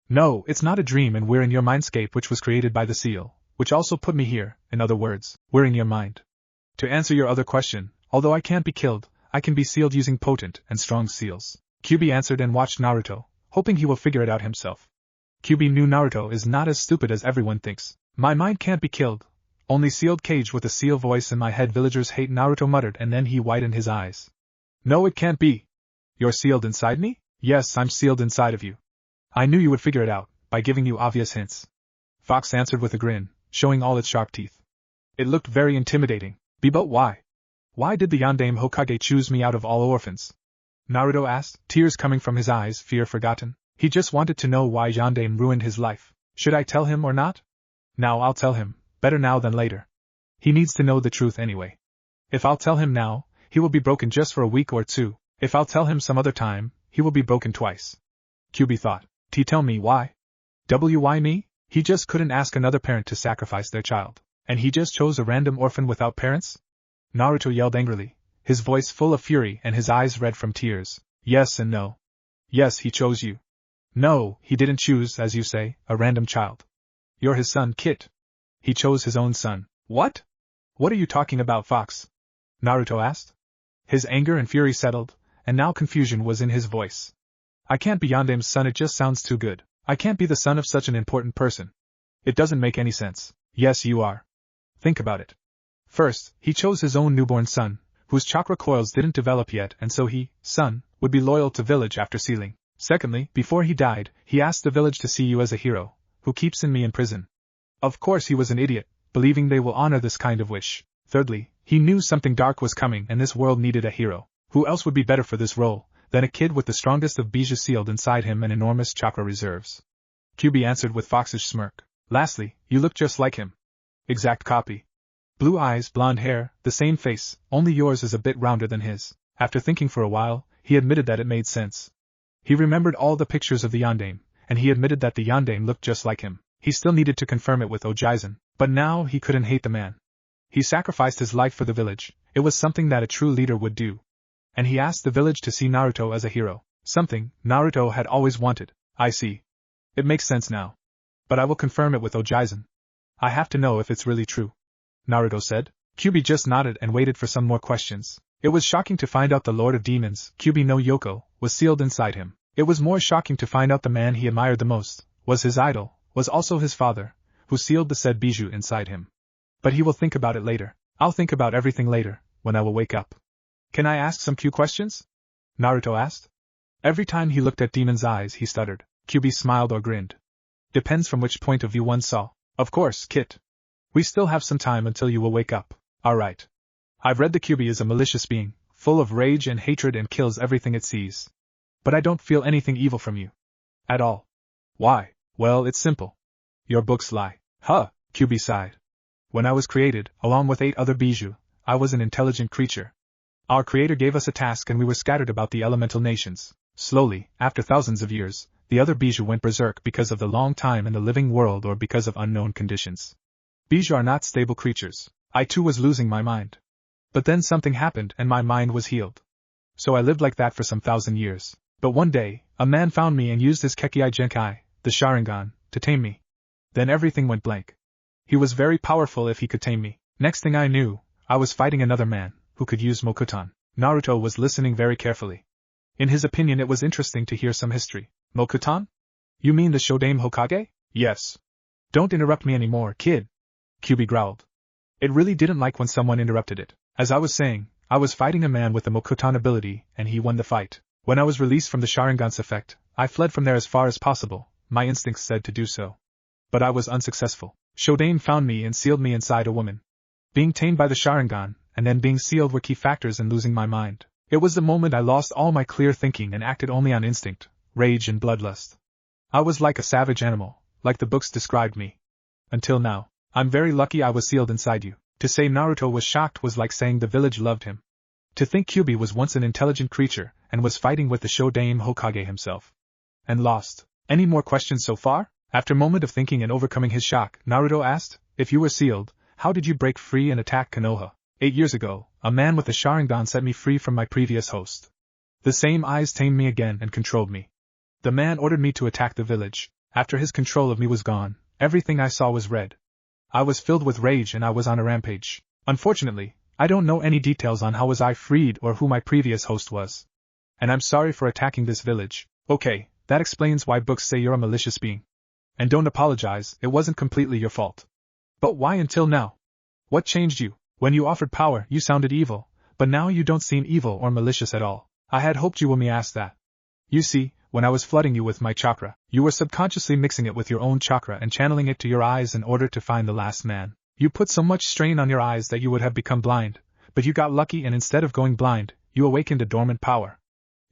No, it's not a dream and we're in your mindscape which was created by the seal, which also put me here, in other words, we're in your mind. To answer your other question, although I can't be killed, I can be sealed using potent and strong seals. Kyuubi answered and watched Naruto, hoping he will figure it out himself. Kyuubi knew Naruto is not as stupid as everyone thinks. My mind can't be killed. Only sealed cage with a seal voice in my head. Villagers hate Naruto muttered and then he widened his eyes. No, it can't be. You're sealed inside me? Yes, I'm sealed inside of you. I knew you would figure it out, by giving you obvious hints. Fox answered with a grin, showing all its sharp teeth. It looked very intimidating. But why? Why did the Yondaime Hokage choose me out of all orphans? Naruto asked, tears coming from his eyes, fear forgotten. He just wanted to know why Yondaime ruined his life. Should I tell him or not? Now I'll tell him, better now than later. He needs to know the truth anyway. If I'll tell him now, he will be broken just for a week or 2. If I'll tell him some other time, he will be broken twice. Kyuubi thought. Tell me why? Why me? He just couldn't ask another parent to sacrifice their child. And he just chose a random orphan without parents? Naruto yelled angrily, his voice full of fury and his eyes red from tears. Yes and no. Yes, he chose you. No, he didn't choose, as you say, a random child. You're his son, Kit. He chose his own son. What? What are you talking about, Fox? Naruto asked. His anger and fury settled, and now confusion was in his voice. I can't be Yandame's son, it just sounds too good. I can't be the son of such an important person. It doesn't make any sense. Yes, you are. Think about it. First, he chose his own newborn son, whose chakra coils didn't develop yet, and so he, son, would be loyal to village after sealing. Secondly, before he died, he asked the village to see you as a hero, who keeps me in prison. Of course he was an idiot, believing they will honor this kind of wish. Thirdly, he knew something dark was coming and this world needed a hero. Who else would be better for this role than a kid with the strongest of bijou sealed inside him and enormous chakra reserves? Kyuubi answered with foxish smirk. Lastly, you look just like him. Exact copy. Blue eyes, blonde hair, the same face, only yours is a bit rounder than his. After thinking for a while, he admitted that it made sense. He remembered all the pictures of the yandame, and he admitted that the yandame looked just like him. He still needed to confirm it with Ojaizen, but now he couldn't hate the man. He sacrificed his life for the village. It was something that a true leader would do. And he asked the village to see Naruto as a hero. Something Naruto had always wanted. I see. It makes sense now. But I will confirm it with Ojaizen. I have to know if it's really true. Naruto said. Kyuubi just nodded and waited for some more questions. It was shocking to find out the Lord of Demons, Kyuubi no Yoko, was sealed inside him. It was more shocking to find out the man he admired the most, was his idol, was also his father, who sealed the said bijou inside him. But he will think about it later. I'll think about everything later, when I will wake up. Can I ask some Q questions? Naruto asked. Every time he looked at Demon's eyes he stuttered. Kyuubi smiled or grinned. Depends from which point of view one saw. Of course, Kit. We still have some time until you will wake up. Alright. I've read the Kyuubi is a malicious being, full of rage and hatred and kills everything it sees. But I don't feel anything evil from you. At all. Why? Well, it's simple. Your books lie. Huh, Kyuubi sighed. When I was created, along with 8 other bijou, I was an intelligent creature. Our creator gave us a task and we were scattered about the elemental nations. Slowly, after thousands of years, the other bijou went berserk because of the long time in the living world or because of unknown conditions. Bijou are not stable creatures. I too was losing my mind. But then something happened and my mind was healed. So I lived like that for some 1,000 years. But one day, a man found me and used his Kekkei Genkai, the Sharingan, to tame me. Then everything went blank. He was very powerful if he could tame me. Next thing I knew, I was fighting another man, who could use Mokutan. Naruto was listening very carefully. In his opinion it was interesting to hear some history. Mokutan? You mean the Shodame Hokage? Yes. Don't interrupt me anymore, kid. Kyuubi growled. It really didn't like when someone interrupted it. As I was saying, I was fighting a man with the Mokutan ability, and he won the fight. When I was released from the Sharingan's effect, I fled from there as far as possible, my instincts said to do so. But I was unsuccessful. Shodame found me and sealed me inside a woman. Being tamed by the Sharingan, and then being sealed were key factors in losing my mind. It was the moment I lost all my clear thinking and acted only on instinct, rage and bloodlust. I was like a savage animal, like the books described me. Until now. I'm very lucky I was sealed inside you. To say Naruto was shocked was like saying the village loved him. To think Kyuubi was once an intelligent creature, and was fighting with the Shodame Hokage himself. And lost. Any more questions so far? After a moment of thinking and overcoming his shock, Naruto asked, if you were sealed, how did you break free and attack Konoha? 8 years ago, a man with a Sharingan set me free from my previous host. The same eyes tamed me again and controlled me. The man ordered me to attack the village. After his control of me was gone, everything I saw was red. I was filled with rage and I was on a rampage. Unfortunately, I don't know any details on how was I freed or who my previous host was. And I'm sorry for attacking this village. Okay, that explains why books say you're a malicious being. And don't apologize, it wasn't completely your fault. But why until now? What changed you? When you offered power, you sounded evil, but now you don't seem evil or malicious at all. I had hoped you would me ask that. You see, when I was flooding you with my chakra, you were subconsciously mixing it with your own chakra and channeling it to your eyes in order to find the last man. You put so much strain on your eyes that you would have become blind, but you got lucky and instead of going blind, you awakened a dormant power.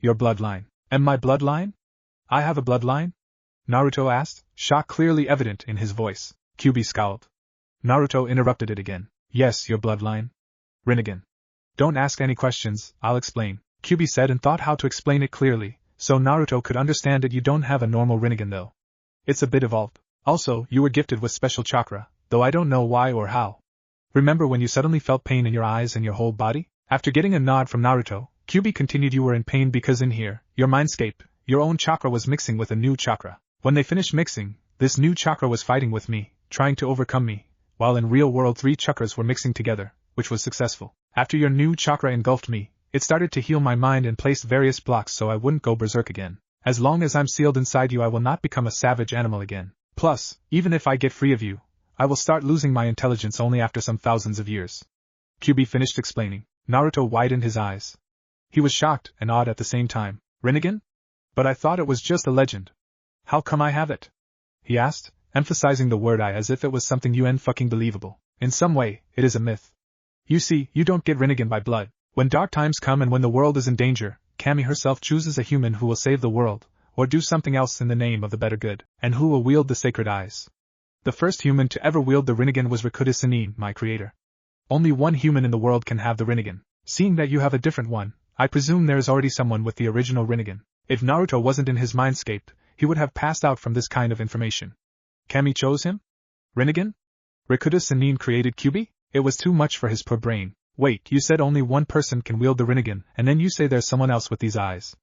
Your bloodline. And my bloodline? I have a bloodline? Naruto asked, shock clearly evident in his voice. Kyuubi scowled. Naruto interrupted it again. Yes, your bloodline. Rinnegan. Don't ask any questions, I'll explain. Kyuubi said and thought how to explain it clearly, so Naruto could understand it. You don't have a normal Rinnegan though. It's a bit evolved. Also, you were gifted with special chakra, though I don't know why or how. Remember when you suddenly felt pain in your eyes and your whole body? After getting a nod from Naruto, Kyuubi continued, you were in pain because in here, your mindscape, your own chakra was mixing with a new chakra. When they finished mixing, this new chakra was fighting with me, trying to overcome me, while in real world 3 chakras were mixing together, which was successful. After your new chakra engulfed me, it started to heal my mind and placed various blocks so I wouldn't go berserk again. As long as I'm sealed inside you, I will not become a savage animal again. Plus, even if I get free of you, I will start losing my intelligence only after some thousands of years. Kyubi finished explaining. Naruto widened his eyes. He was shocked and awed at the same time. Rinnegan? But I thought it was just a legend. How come I have it? He asked, emphasizing the word I as if it was something fucking believable. In some way, it is a myth. You see, you don't get Rinnegan by blood. When dark times come and when the world is in danger, Kami herself chooses a human who will save the world, or do something else in the name of the better good, and who will wield the sacred eyes. The first human to ever wield the Rinnegan was Rakuta Sannin, my creator. Only one human in the world can have the Rinnegan. Seeing that you have a different one, I presume there is already someone with the original Rinnegan. If Naruto wasn't in his mindscape, he would have passed out from this kind of information. Kami chose him? Rinnegan? Rakuta Sannin created Kyubi? It was too much for his poor brain. Wait, you said only one person can wield the Rinnegan, and then you say there's someone else with these eyes.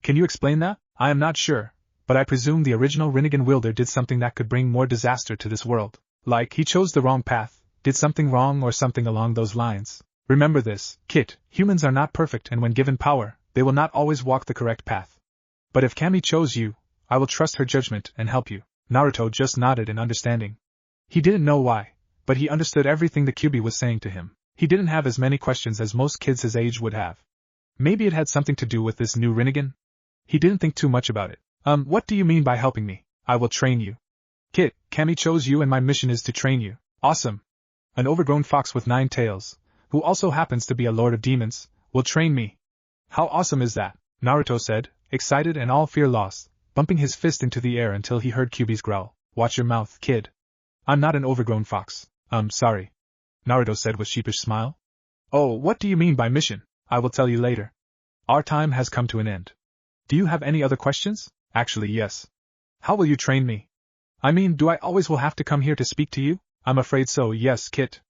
Can you explain that? I am not sure, but I presume the original Rinnegan wielder did something that could bring more disaster to this world. Like, he chose the wrong path, did something wrong or something along those lines. Remember this, kid, humans are not perfect and when given power, they will not always walk the correct path. But if Kami chose you, I will trust her judgment and help you. Naruto just nodded in understanding. He didn't know why, but he understood everything the Kyubi was saying to him. He didn't have as many questions as most kids his age would have. Maybe it had something to do with this new Rinnegan? He didn't think too much about it. What do you mean by helping me? I will train you. Kid, Kami chose you and my mission is to train you. Awesome. An overgrown fox with 9 tails, who also happens to be a lord of demons, will train me. How awesome is that? Naruto said, excited and all fear lost, bumping his fist into the air until he heard Kyubi's growl. Watch your mouth, kid. I'm not an overgrown fox. Sorry. Naruto said with sheepish smile. Oh, what do you mean by mission? I will tell you later. Our time has come to an end. Do you have any other questions? Actually, yes. How will you train me? I mean, do I always will have to come here to speak to you? I'm afraid so, yes, Kit.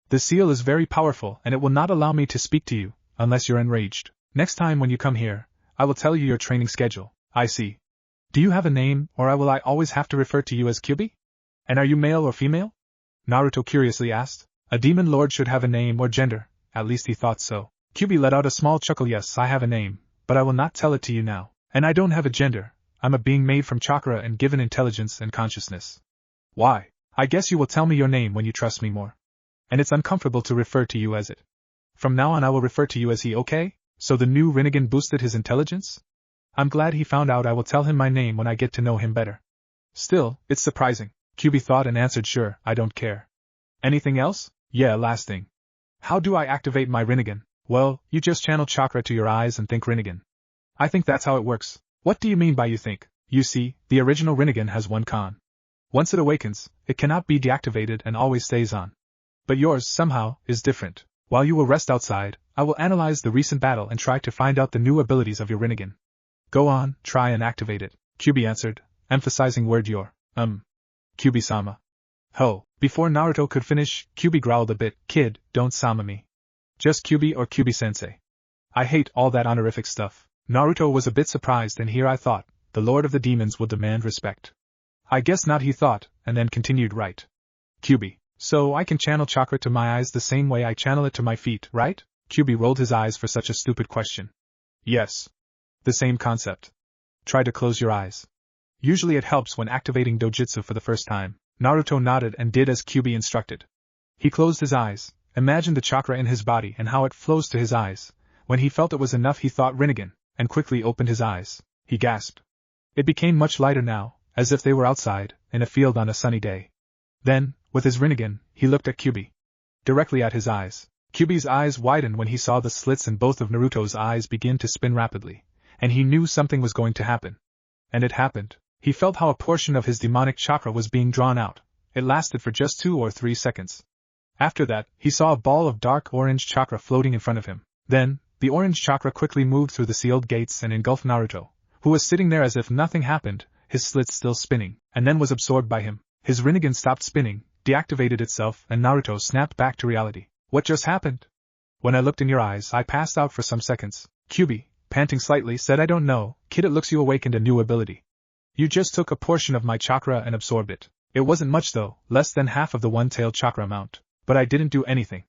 The seal is very powerful and it will not allow me to speak to you, unless you're enraged. Next time when you come here, I will tell you your training schedule. I see. Do you have a name, or will I always have to refer to you as Kyubi? And are you male or female? Naruto curiously asked. A demon lord should have a name or gender, at least he thought so. Kyubi let out a small chuckle. Yes, I have a name, but I will not tell it to you now. And I don't have a gender, I'm a being made from chakra and given intelligence and consciousness. Why? I guess you will tell me your name when you trust me more. And it's uncomfortable to refer to you as it. From now on I will refer to you as he, okay? So the new Rinnegan boosted his intelligence? I'm glad he found out. I will tell him my name when I get to know him better. Still, it's surprising, Kyubi thought and answered, sure, I don't care. Anything else? Yeah, last thing. How do I activate my Rinnegan? Well, you just channel chakra to your eyes and think Rinnegan. I think that's how it works. What do you mean by you think? You see, the original Rinnegan has one con. Once it awakens, it cannot be deactivated and always stays on. But yours, somehow, is different. While you will rest outside, I will analyze the recent battle and try to find out the new abilities of your Rinnegan. Go on, try and activate it, Kyubi answered, emphasizing word your. Kyubi-sama. Ho, before Naruto could finish, Kyubi growled a bit, kid, don't sama me. Just Kyubi or Kyubi-sensei. I hate all that honorific stuff. Naruto was a bit surprised, and here I thought, the Lord of the Demons would demand respect. I guess not, he thought, and then continued, right. Kyubi. So I can channel chakra to my eyes the same way I channel it to my feet, right? Kyubi rolled his eyes for such a stupid question. Yes. The same concept. Try to close your eyes. Usually it helps when activating Dojutsu for the first time. Naruto nodded and did as Kyubi instructed. He closed his eyes, imagined the chakra in his body and how it flows to his eyes. When he felt it was enough, he thought Rinnegan, and quickly opened his eyes. He gasped. It became much lighter now, as if they were outside, in a field on a sunny day. Then, with his Rinnegan, he looked at Kyubi. Directly at his eyes. Kyubi's eyes widened when he saw the slits in both of Naruto's eyes begin to spin rapidly, and he knew something was going to happen. And it happened. He felt how a portion of his demonic chakra was being drawn out. It lasted for just 2 or 3 seconds. After that, he saw a ball of dark orange chakra floating in front of him. Then, the orange chakra quickly moved through the sealed gates and engulfed Naruto, who was sitting there as if nothing happened, his slits still spinning, and then was absorbed by him. His Rinnegan stopped spinning, deactivated itself, and Naruto snapped back to reality. What just happened? When I looked in your eyes, I passed out for some seconds. Kyubi, panting slightly, said, I don't know, kid, it looks you awakened a new ability. You just took a portion of my chakra and absorbed it. It wasn't much though, less than half of the one-tailed chakra amount. But I didn't do anything.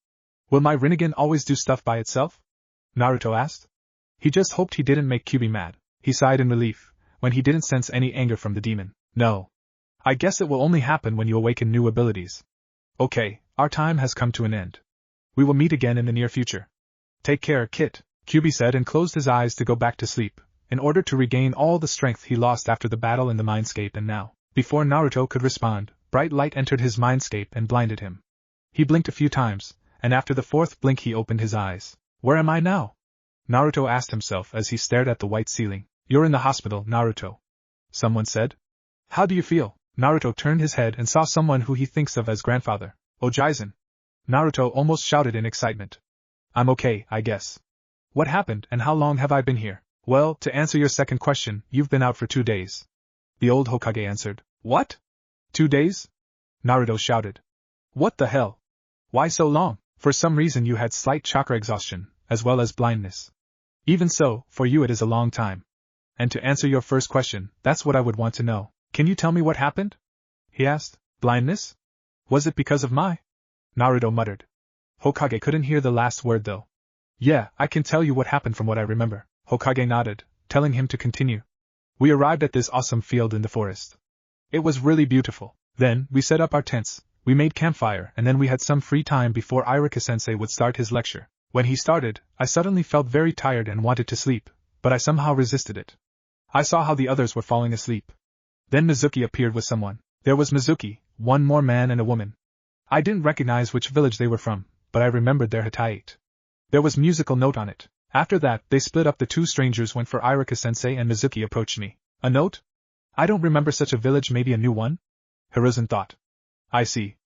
Will my Rinnegan always do stuff by itself? Naruto asked. He just hoped he didn't make Kyuubi mad. He sighed in relief, when he didn't sense any anger from the demon. No. I guess it will only happen when you awaken new abilities. Okay, our time has come to an end. We will meet again in the near future. Take care, Kit, Kyuubi said and closed his eyes to go back to sleep, in order to regain all the strength he lost after the battle in the mindscape. And now, before Naruto could respond, bright light entered his mindscape and blinded him. He blinked a few times, and after the fourth blink he opened his eyes. Where am I now? Naruto asked himself as he stared at the white ceiling. You're in the hospital, Naruto. Someone said. How do you feel? Naruto turned his head and saw someone who he thinks of as grandfather, Ojaizen. Naruto almost shouted in excitement. I'm okay, I guess. What happened and how long have I been here? Well, to answer your second question, you've been out for 2 days. The old Hokage answered. What? 2 days? Naruto shouted. What the hell? Why so long? For some reason you had slight chakra exhaustion, as well as blindness. Even so, for you it is a long time. And to answer your first question, that's what I would want to know. Can you tell me what happened? He asked. Blindness? Was it because of my? Naruto muttered. Hokage couldn't hear the last word though. Yeah, I can tell you what happened from what I remember. Hokage nodded, telling him to continue. We arrived at this awesome field in the forest. It was really beautiful. Then, we set up our tents, we made campfire, and then we had some free time before Iruka-sensei would start his lecture. When he started, I suddenly felt very tired and wanted to sleep, but I somehow resisted it. I saw how the others were falling asleep. Then Mizuki appeared with someone. There was Mizuki, one more man and a woman. I didn't recognize which village they were from, but I remembered their Hitayate. There was musical note on it. After that, they split up. The two strangers went for Iruka-sensei and Mizuki approached me. A note? I don't remember such a village. Maybe a new one? Hiruzen thought. I see.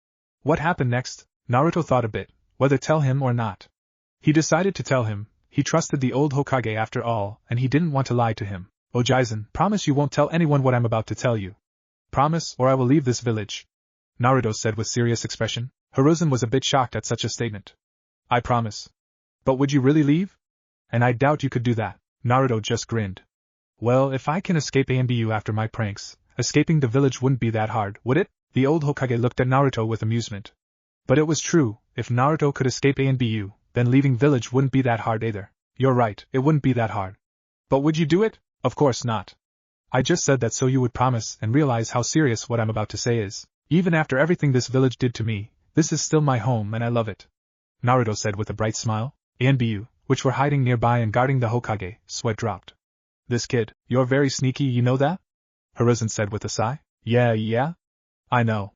What happened next? Naruto thought a bit, whether tell him or not. He decided to tell him. He trusted the old Hokage after all, and he didn't want to lie to him. Ojaizen, promise you won't tell anyone what I'm about to tell you. Promise, or I will leave this village. Naruto said with serious expression. Hiruzen was a bit shocked at such a statement. I promise. But would you really leave? And I doubt you could do that. Naruto just grinned. Well, if I can escape Anbu after my pranks, escaping the village wouldn't be that hard, would it? The old Hokage looked at Naruto with amusement. But it was true, if Naruto could escape Anbu, then leaving village wouldn't be that hard either. You're right, it wouldn't be that hard. But would you do it? Of course not. I just said that so you would promise and realize how serious what I'm about to say is. Even after everything this village did to me, this is still my home and I love it. Naruto said with a bright smile. Anbu, which were hiding nearby and guarding the Hokage, sweat dropped. This kid, you're very sneaky, you know that? Hiruzen said with a sigh. Yeah? I know.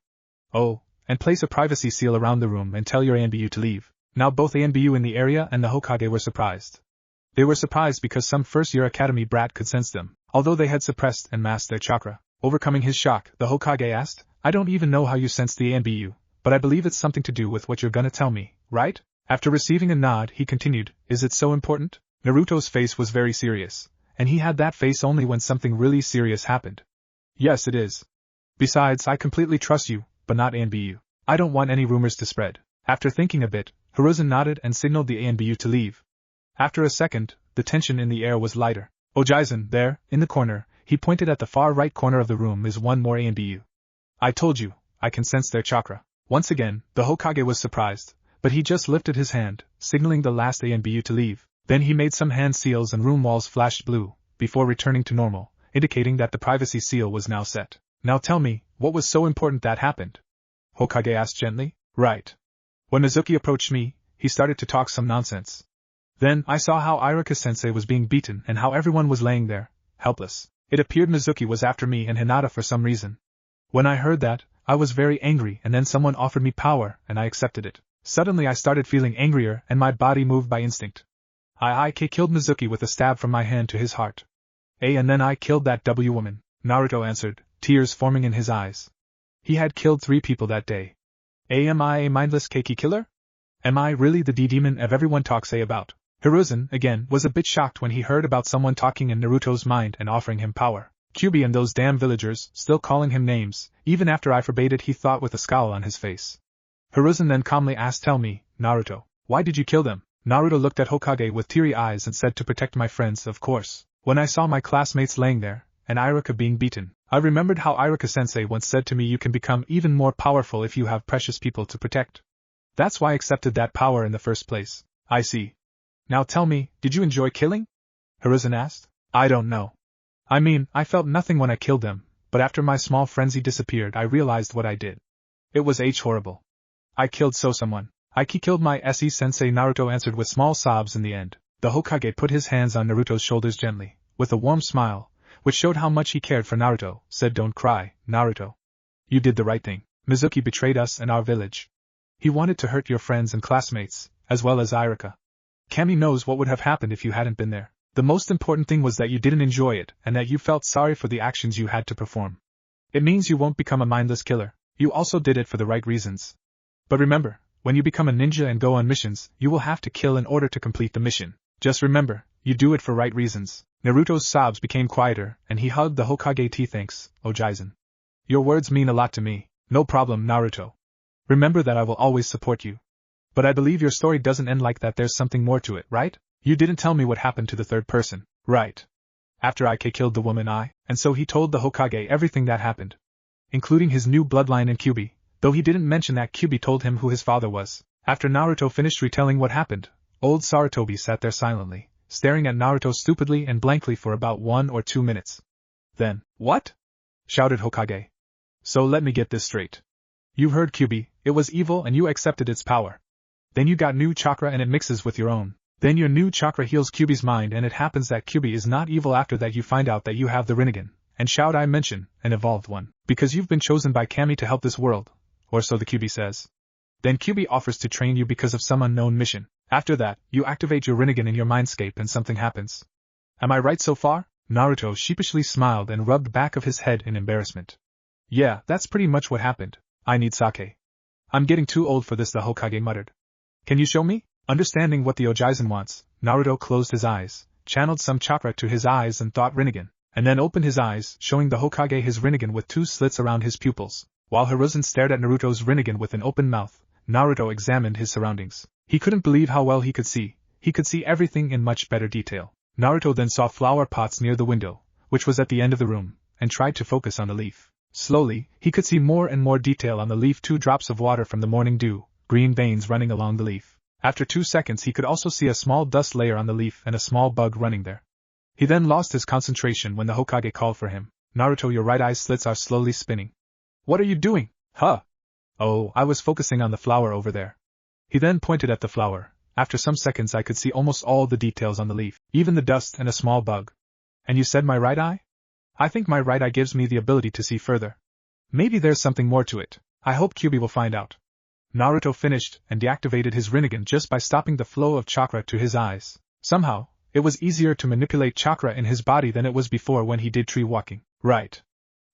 Oh, and place a privacy seal around the room and tell your Anbu to leave. Now both Anbu in the area and the Hokage were surprised. They were surprised because some first-year academy brat could sense them, although they had suppressed and masked their chakra. Overcoming his shock, the Hokage asked, I don't even know how you sense the Anbu, but I believe it's something to do with what you're gonna tell me, right? After receiving a nod, he continued, is it so important? Naruto's face was very serious, and he had that face only when something really serious happened. Yes, it is. Besides, I completely trust you, but not Anbu. I don't want any rumors to spread. After thinking a bit, Hiruzen nodded and signaled the Anbu to leave. After a second, the tension in the air was lighter. Ojaizen, there, in the corner, he pointed at the far right corner of the room, is one more Anbu. I told you, I can sense their chakra. Once again, the Hokage was surprised, but he just lifted his hand, signaling the last Anbu to leave. Then he made some hand seals and room walls flashed blue, before returning to normal, indicating that the privacy seal was now set. Now tell me, what was so important that happened? Hokage asked gently. Right. When Mizuki approached me, he started to talk some nonsense. Then, I saw how Iruka-sensei was being beaten and how everyone was laying there, helpless. It appeared Mizuki was after me and Hinata for some reason. When I heard that, I was very angry and then someone offered me power and I accepted it. Suddenly I started feeling angrier and my body moved by instinct. I killed Mizuki with a stab from my hand to his heart. And then I killed that W woman, Naruto answered, tears forming in his eyes. He had killed 3 people that day. Am I a mindless keiki killer? Am I really the D-demon everyone talks about? Hiruzen, again, was a bit shocked when he heard about someone talking in Naruto's mind and offering him power. Kyuubi and those damn villagers, still calling him names, even after I forbade it, he thought with a scowl on his face. Hiruzen then calmly asked, tell me, Naruto, why did you kill them? Naruto looked at Hokage with teary eyes and said, to protect my friends, of course. When I saw my classmates laying there, and Iruka being beaten, I remembered how Iruka-sensei once said to me you can become even more powerful if you have precious people to protect. That's why I accepted that power in the first place. I see. Now tell me, did you enjoy killing? Hiruzen asked. I don't know. I mean, I felt nothing when I killed them, but after my small frenzy disappeared I realized what I did. It was horrible. I killed someone. I killed my sensei, Naruto answered with small sobs in the end. The Hokage put his hands on Naruto's shoulders gently, with a warm smile, which showed how much he cared for Naruto, said don't cry, Naruto. You did the right thing. Mizuki betrayed us and our village. He wanted to hurt your friends and classmates, as well as Iruka. Kami knows what would have happened if you hadn't been there. The most important thing was that you didn't enjoy it and that you felt sorry for the actions you had to perform. It means you won't become a mindless killer. You also did it for the right reasons. But remember, when you become a ninja and go on missions, you will have to kill in order to complete the mission. Just remember, you do it for right reasons. Naruto's sobs became quieter, and he hugged the Hokage. Thanks, Ojaizen. Your words mean a lot to me. No problem, Naruto. Remember that I will always support you. But I believe your story doesn't end like that. There's something more to it, right? You didn't tell me what happened to the third person, right? After Ike killed the woman and so he told the Hokage everything that happened. Including his new bloodline and Kyuubi, though he didn't mention that Kyuubi told him who his father was. After Naruto finished retelling what happened, old Sarutobi sat there silently, staring at Naruto stupidly and blankly for about 1 or 2 minutes. Then, what? Shouted Hokage. So let me get this straight. You heard Kyuubi, it was evil and you accepted its power. Then you got new chakra and it mixes with your own. Then your new chakra heals Kyuubi's mind and it happens that Kyuubi is not evil. After that you find out that you have the Rinnegan, and shout I mention, an evolved one, because you've been chosen by Kami to help this world, or so the Kyuubi says. Then Kyuubi offers to train you because of some unknown mission. After that, you activate your Rinnegan in your mindscape and something happens. Am I right so far? Naruto sheepishly smiled and rubbed back of his head in embarrassment. Yeah, that's pretty much what happened. I need sake. I'm getting too old for this, the Hokage muttered. Can you show me? Understanding what the Ojaizen wants, Naruto closed his eyes, channeled some chakra to his eyes and thought Rinnegan, and then opened his eyes, showing the Hokage his Rinnegan with 2 slits around his pupils. While Hiruzen stared at Naruto's Rinnegan with an open mouth, Naruto examined his surroundings. He couldn't believe how well he could see. He could see everything in much better detail. Naruto then saw flower pots near the window, which was at the end of the room, and tried to focus on the leaf. Slowly, he could see more and more detail on the leaf. 2 drops of water from the morning dew, green veins running along the leaf. After 2 seconds he could also see a small dust layer on the leaf and a small bug running there. He then lost his concentration when the Hokage called for him. Naruto, your right eye slits are slowly spinning. What are you doing? Huh? Oh, I was focusing on the flower over there. He then pointed at the flower. After some seconds I could see almost all the details on the leaf, even the dust and a small bug. And you said my right eye? I think my right eye gives me the ability to see further. Maybe there's something more to it. I hope Kyuubi will find out. Naruto finished and deactivated his Rinnegan just by stopping the flow of chakra to his eyes. Somehow, it was easier to manipulate chakra in his body than it was before when he did tree walking. Right.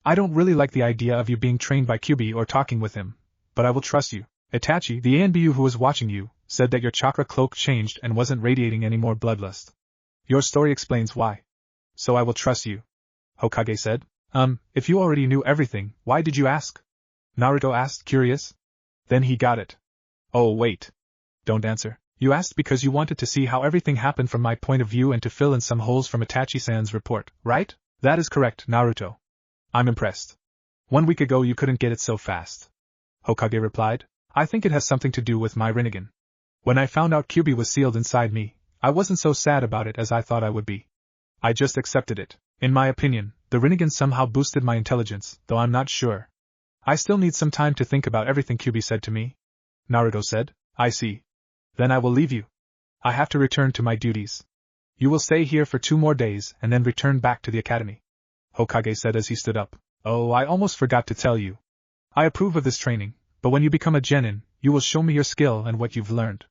I don't really like the idea of you being trained by Kyuubi or talking with him, but I will trust you. Itachi, the Anbu who was watching you, said that your chakra cloak changed and wasn't radiating any more bloodlust. Your story explains why. So I will trust you. Hokage said. If you already knew everything, why did you ask? Naruto asked, curious. Then he got it. Oh wait. Don't answer. You asked because you wanted to see how everything happened from my point of view and to fill in some holes from Itachi-san's report, right? That is correct, Naruto. I'm impressed. 1 week ago you couldn't get it so fast. Hokage replied. I think it has something to do with my Rinnegan. When I found out Kyuubi was sealed inside me, I wasn't so sad about it as I thought I would be. I just accepted it. In my opinion, the Rinnegan somehow boosted my intelligence, though I'm not sure. I still need some time to think about everything Kyuubi said to me. Naruto said. I see. Then I will leave you. I have to return to my duties. You will stay here for 2 more days and then return back to the academy. Hokage said as he stood up. Oh, I almost forgot to tell you. I approve of this training, but when you become a genin, you will show me your skill and what you've learned.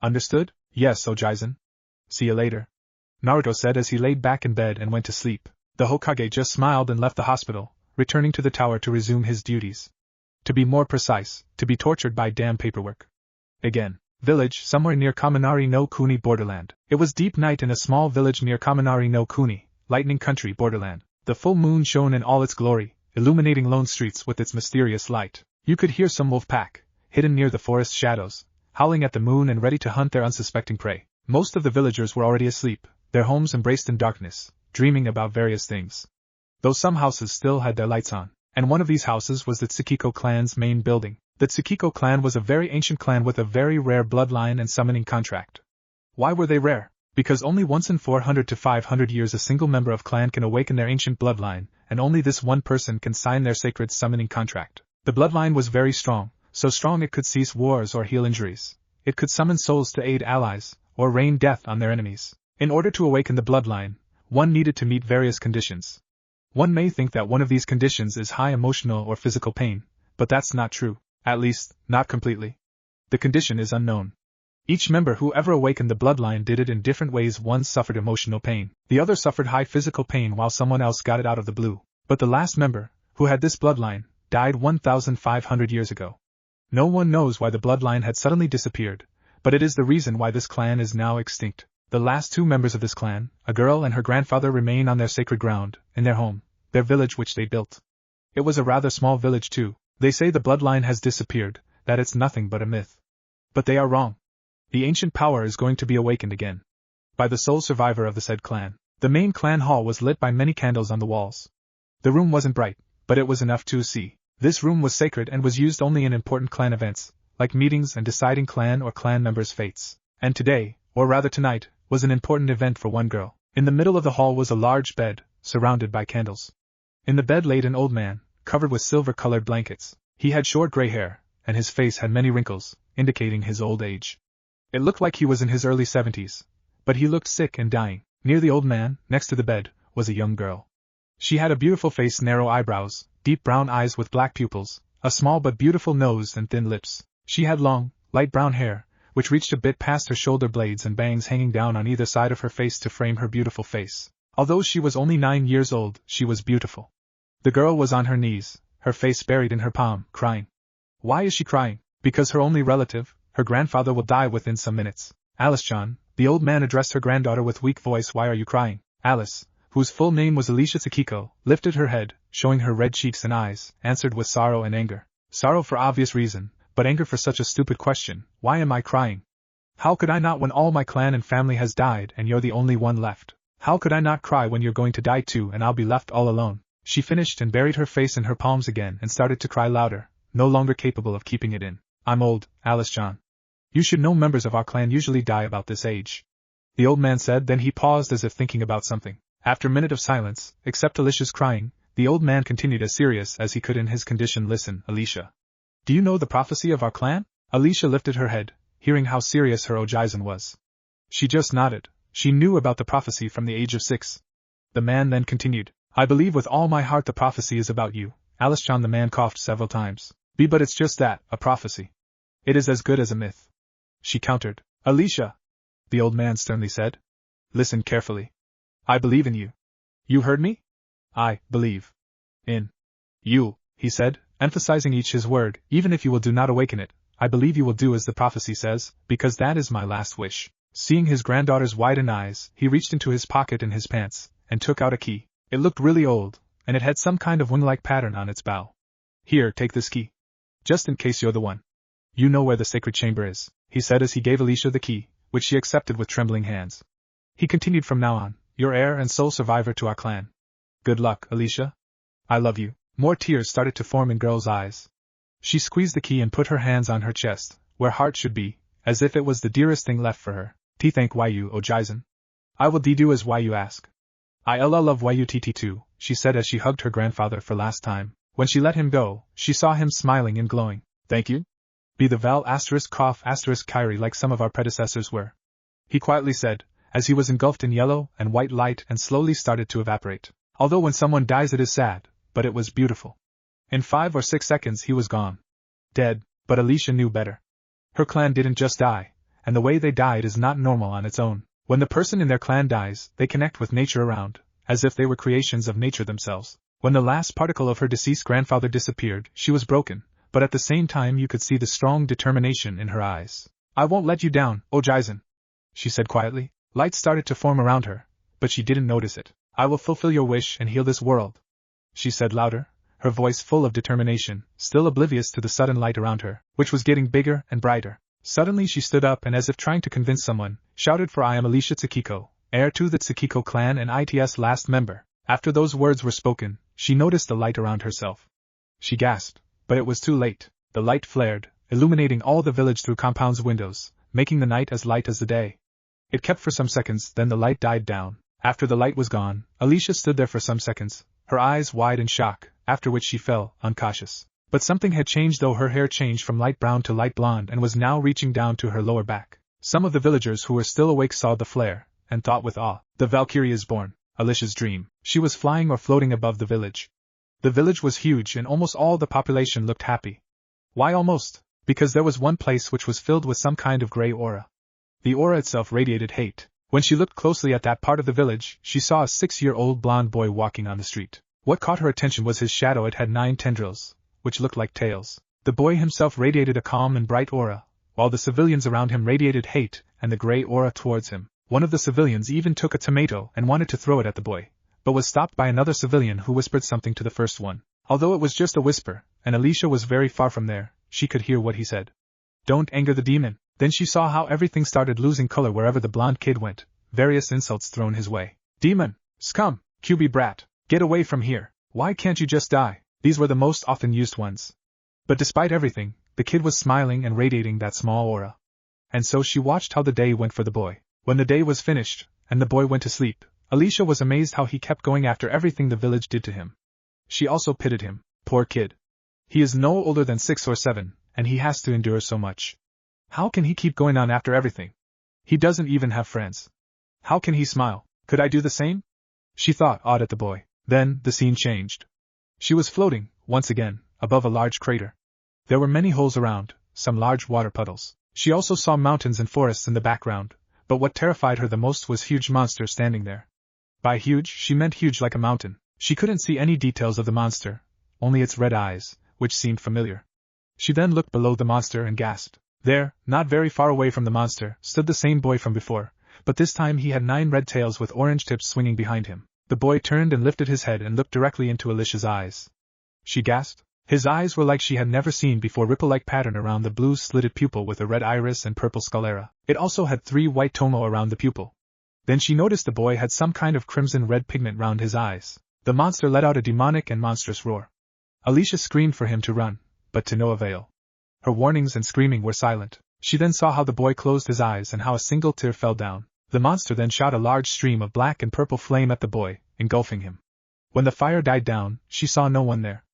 Understood? Yes, Ojaizen. See you later. Naruto said as he laid back in bed and went to sleep. The Hokage just smiled and left the hospital, returning to the tower to resume his duties. To be more precise, to be tortured by damn paperwork. Again. Village somewhere near Kaminari no Kuni borderland. It was deep night in a small village near Kaminari no Kuni, lightning country borderland. The full moon shone in all its glory, illuminating lone streets with its mysterious light. You could hear some wolf pack, hidden near the forest shadows, howling at the moon and ready to hunt their unsuspecting prey. Most of the villagers were already asleep, their homes embraced in darkness, dreaming about various things. though some houses still had their lights on, and one of these houses was the Tsukiko clan's main building. The Tsukiko clan was a very ancient clan with a very rare bloodline and summoning contract. Why were they rare? Because only once in 400 to 500 years a single member of clan can awaken their ancient bloodline, and only this one person can sign their sacred summoning contract. The bloodline was very strong, so strong it could cease wars or heal injuries. It could summon souls to aid allies, or rain death on their enemies. In order to awaken the bloodline, one needed to meet various conditions. One may think that one of these conditions is high emotional or physical pain, but that's not true, at least, not completely. The condition is unknown. Each member who ever awakened the bloodline did it in different ways. One suffered emotional pain, the other suffered high physical pain while someone else got it out of the blue. But the last member, who had this bloodline, died 1,500 years ago. No one knows why the bloodline had suddenly disappeared, but it is the reason why this clan is now extinct. The last two members of this clan, a girl and her grandfather, remain on their sacred ground, in their home, their village which they built. It was a rather small village too. They say the bloodline has disappeared, that it's nothing but a myth. But they are wrong. The ancient power is going to be awakened again. By the sole survivor of the said clan. The main clan hall was lit by many candles on the walls. The room wasn't bright, but it was enough to see. This room was sacred and was used only in important clan events, like meetings and deciding clan or clan members' fates. And today, or rather tonight, was an important event for one girl. In the middle of the hall was a large bed, surrounded by candles. In the bed laid an old man, covered with silver-colored blankets. He had short gray hair, and his face had many wrinkles, indicating his old age. It looked like he was in his early 70s, but he looked sick and dying. Near the old man, next to the bed, was a young girl. She had a beautiful face, narrow eyebrows, deep brown eyes with black pupils, a small but beautiful nose and thin lips. She had long, light brown hair, which reached a bit past her shoulder blades, and bangs hanging down on either side of her face to frame her beautiful face. Although she was only 9 years old, she was beautiful. The girl was on her knees, her face buried in her palm, crying. Why is she crying? Because her only relative, her grandfather, will die within some minutes. Alice-chan, the old man addressed her granddaughter with weak voice. Why are you crying? Alice, whose full name was Alicia Tsukiko, lifted her head, showing her red cheeks and eyes, answered with sorrow and anger. Sorrow for obvious reason, but anger for such a stupid question. Why am I crying? How could I not when all my clan and family has died and you're the only one left? How could I not cry when you're going to die too and I'll be left all alone? She finished and buried her face in her palms again and started to cry louder, no longer capable of keeping it in. I'm old, Alice-chan. You should know members of our clan usually die about this age. The old man said, then he paused as if thinking about something. After a minute of silence, except Alicia's crying, the old man continued as serious as he could in his condition. Listen, Alicia. Do you know the prophecy of our clan? Alicia lifted her head, hearing how serious her Ojaizen was. She just nodded. She knew about the prophecy from the age of 6. The man then continued. I believe with all my heart the prophecy is about you, Alice-chan. The man coughed several times. But it's just that, a prophecy. It is as good as a myth. She countered. Alicia, the old man sternly said. Listen carefully. I believe in you. You heard me? I believe in you, he said, emphasizing each his word. Even if you will do not awaken it, I believe you will do as the prophecy says, because that is my last wish. Seeing his granddaughter's widened eyes, he reached into his pocket in his pants, and took out a key. It looked really old, and it had some kind of wing-like pattern on its bow. Here, take this key. Just in case you're the one. You know where the sacred chamber is, he said as he gave Alicia the key, which she accepted with trembling hands. He continued, from now on, your heir and sole survivor to our clan. Good luck, Alicia. I love you. More tears started to form in girl's eyes. She squeezed the key and put her hands on her chest, where heart should be, as if it was the dearest thing left for her. Thank you, Ojaizen. I will do as why you ask. I love you too, she said as she hugged her grandfather for last time. When she let him go, she saw him smiling and glowing. Thank you? Be the val cough Kyrie like some of our predecessors were. He quietly said, as he was engulfed in yellow and white light and slowly started to evaporate. Although when someone dies it is sad, but it was beautiful. In 5 or 6 seconds he was gone. Dead, but Alicia knew better. Her clan didn't just die, and the way they died is not normal on its own. When the person in their clan dies, they connect with nature around, as if they were creations of nature themselves. When the last particle of her deceased grandfather disappeared, she was broken, but at the same time you could see the strong determination in her eyes. I won't let you down, Ojaizen, she said quietly. Light started to form around her, but she didn't notice it. I will fulfill your wish and heal this world, she said louder, her voice full of determination, still oblivious to the sudden light around her, which was getting bigger and brighter. Suddenly she stood up and, as if trying to convince someone, shouted, for I am Alicia Tsukiko, heir to the Tsukiko clan and its last member. After those words were spoken, she noticed the light around herself. She gasped, but it was too late. The light flared, illuminating all the village through compound's windows, making the night as light as the day. It kept for some seconds, then the light died down. After the light was gone, Alicia stood there for some seconds, her eyes wide in shock, after which she fell, unconscious. But something had changed, though her hair changed from light brown to light blonde and was now reaching down to her lower back. Some of the villagers who were still awake saw the flare, and thought with awe, "The Valkyrie is born." Alicia's dream. She was flying or floating above the village. The village was huge and almost all the population looked happy. Why almost? Because there was one place which was filled with some kind of grey aura. The aura itself radiated hate. When she looked closely at that part of the village, she saw a 6-year-old blonde boy walking on the street. What caught her attention was his shadow. It had 9 tendrils, which looked like tails. The boy himself radiated a calm and bright aura, while the civilians around him radiated hate and the grey aura towards him. One of the civilians even took a tomato and wanted to throw it at the boy, but was stopped by another civilian who whispered something to the first one. Although it was just a whisper, and Alicia was very far from there, she could hear what he said. "Don't anger the demon." Then she saw how everything started losing color wherever the blonde kid went, various insults thrown his way. "Demon! Scum! QB brat! Get away from here! Why can't you just die?" These were the most often used ones. But despite everything, the kid was smiling and radiating that small aura. And so she watched how the day went for the boy. When the day was finished, and the boy went to sleep, Alicia was amazed how he kept going after everything the village did to him. She also pitied him. Poor kid. He is no older than 6 or 7, and he has to endure so much. How can he keep going on after everything? He doesn't even have friends. How can he smile? Could I do the same? She thought, awed at the boy. Then, the scene changed. She was floating, once again, above a large crater. There were many holes around, some large water puddles. She also saw mountains and forests in the background, but what terrified her the most was huge monster standing there. By huge, she meant huge like a mountain. She couldn't see any details of the monster, only its red eyes, which seemed familiar. She then looked below the monster and gasped. There, not very far away from the monster, stood the same boy from before, but this time he had 9 red tails with orange tips swinging behind him. The boy turned and lifted his head and looked directly into Alicia's eyes. She gasped. His eyes were like she had never seen before, ripple-like pattern around the blue slitted pupil with a red iris and purple sclera. It also had 3 white tomo around the pupil. Then she noticed the boy had some kind of crimson-red pigment round his eyes. The monster let out a demonic and monstrous roar. Alicia screamed for him to run, but to no avail. Her warnings and screaming were silent. She then saw how the boy closed his eyes and how a single tear fell down. The monster then shot a large stream of black and purple flame at the boy, engulfing him. When the fire died down, she saw no one there.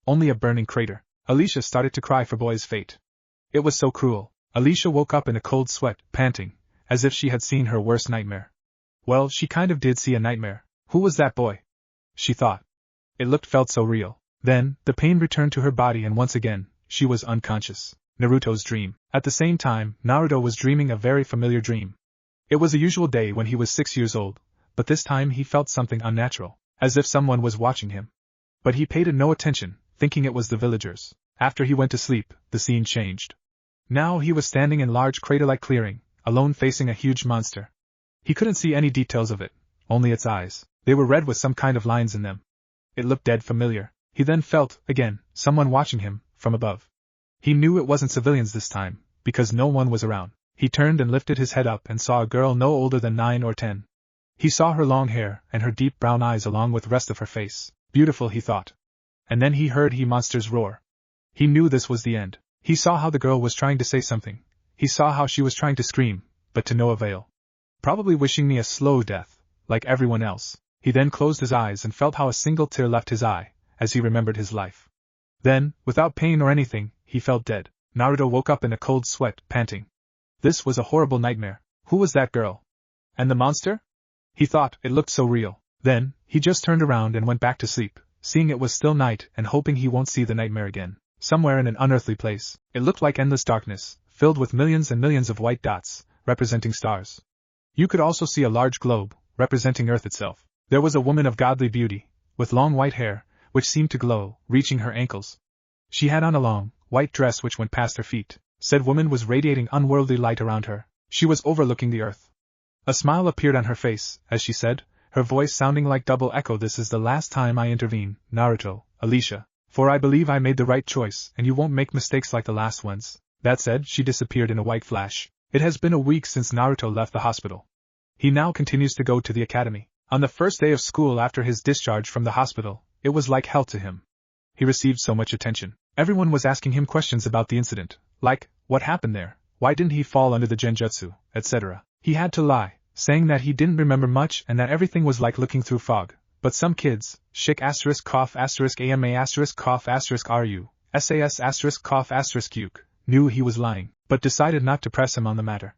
Only a burning crater. Alicia started to cry for boy's fate. It was so cruel. Alicia woke up in a cold sweat, panting, as if she had seen her worst nightmare. Well, she kind of did see a nightmare. Who was that boy? She thought. It felt so real. Then, the pain returned to her body and once again, she was unconscious. Naruto's dream. At the same time, Naruto was dreaming a very familiar dream. It was a usual day when he was 6 years old, but this time he felt something unnatural, as if someone was watching him. But he paid it no attention, thinking it was the villagers. After he went to sleep, the scene changed. Now he was standing in large crater-like clearing, alone facing a huge monster. He couldn't see any details of it, only its eyes. They were red with some kind of lines in them. It looked dead familiar. He then felt, again, someone watching him, from above. He knew it wasn't civilians this time, because no one was around. He turned and lifted his head up and saw a girl no older than 9 or 10. He saw her long hair and her deep brown eyes along with the rest of her face. Beautiful, he thought. And then he heard monster's roar. He knew this was the end. He saw how the girl was trying to say something. He saw how she was trying to scream, but to no avail. Probably wishing me a slow death, like everyone else. He then closed his eyes and felt how a single tear left his eye, as he remembered his life. Then, without pain or anything, he felt dead. Naruto woke up in a cold sweat, panting. This was a horrible nightmare. Who was that girl? And the monster? He thought, it looked so real. Then, he just turned around and went back to sleep, seeing it was still night and hoping he won't see the nightmare again. Somewhere in an unearthly place, it looked like endless darkness, filled with millions and millions of white dots, representing stars. You could also see a large globe, representing Earth itself. There was a woman of godly beauty, with long white hair, which seemed to glow, reaching her ankles. She had on a long, white dress which went past her feet. Said woman was radiating unworldly light around her. She was overlooking the earth. A smile appeared on her face, as she said, her voice sounding like double echo. This is the last time I intervene, Naruto, Alicia, for I believe I made the right choice and you won't make mistakes like the last ones. That said, she disappeared in a white flash. It has been a week since Naruto left the hospital. He now continues to go to the academy. On the first day of school after his discharge from the hospital, it was like hell to him. He received so much attention. Everyone was asking him questions about the incident, like, what happened there, why didn't he fall under the genjutsu, etc. He had to lie, saying that he didn't remember much and that everything was like looking through fog. But some kids, shik asterisk cough asterisk ama asterisk cough asterisk ru, sas asterisk cough asterisk uke, knew he was lying, but decided not to press him on the matter.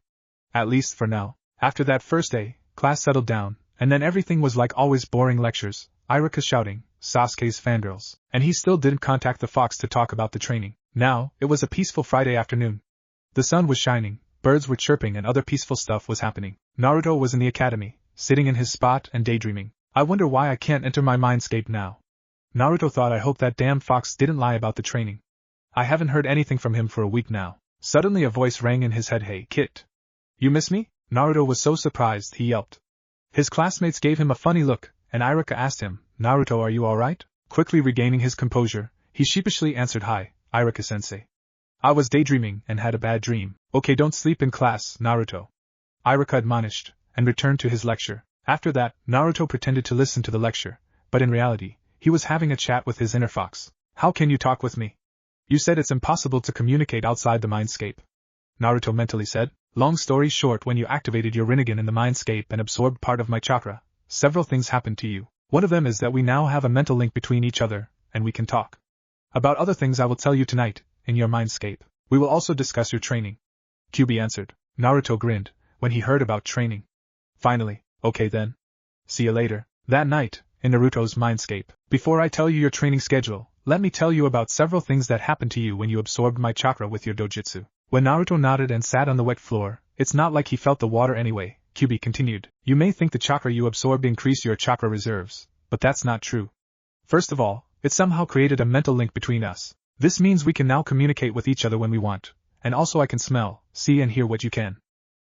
At least for now. After that first day, class settled down, and then everything was like always boring lectures, Iruka shouting, Sasuke's fangirls, and he still didn't contact the fox to talk about the training. Now, it was a peaceful Friday afternoon. The sun was shining, birds were chirping and other peaceful stuff was happening. Naruto was in the academy, sitting in his spot and daydreaming. I wonder why I can't enter my mindscape now. Naruto thought, I hope that damn fox didn't lie about the training. I haven't heard anything from him for a week now. Suddenly a voice rang in his head, hey, Kit. You miss me? Naruto was so surprised he yelped. His classmates gave him a funny look, and Iruka asked him, Naruto, are you alright? Quickly regaining his composure, he sheepishly answered, hi, Iruka-sensei. I was daydreaming and had a bad dream. Okay, don't sleep in class, Naruto. Iruka admonished, and returned to his lecture. After that, Naruto pretended to listen to the lecture, but in reality, he was having a chat with his inner fox. How can you talk with me? You said it's impossible to communicate outside the mindscape. Naruto mentally said. Long story short, when you activated your Rinnegan in the mindscape and absorbed part of my chakra, several things happened to you. One of them is that we now have a mental link between each other, and we can talk. About other things I will tell you tonight, in your mindscape. We will also discuss your training. Kyuubi answered. Naruto grinned, when he heard about training. Finally, okay then. See you later. That night, in Naruto's mindscape. Before I tell you your training schedule, let me tell you about several things that happened to you when you absorbed my chakra with your dojutsu. When Naruto nodded and sat on the wet floor, it's not like he felt the water anyway, Kyuubi continued. You may think the chakra you absorbed increased your chakra reserves, but that's not true. First of all, it somehow created a mental link between us. This means we can now communicate with each other when we want, and also I can smell, see and hear what you can.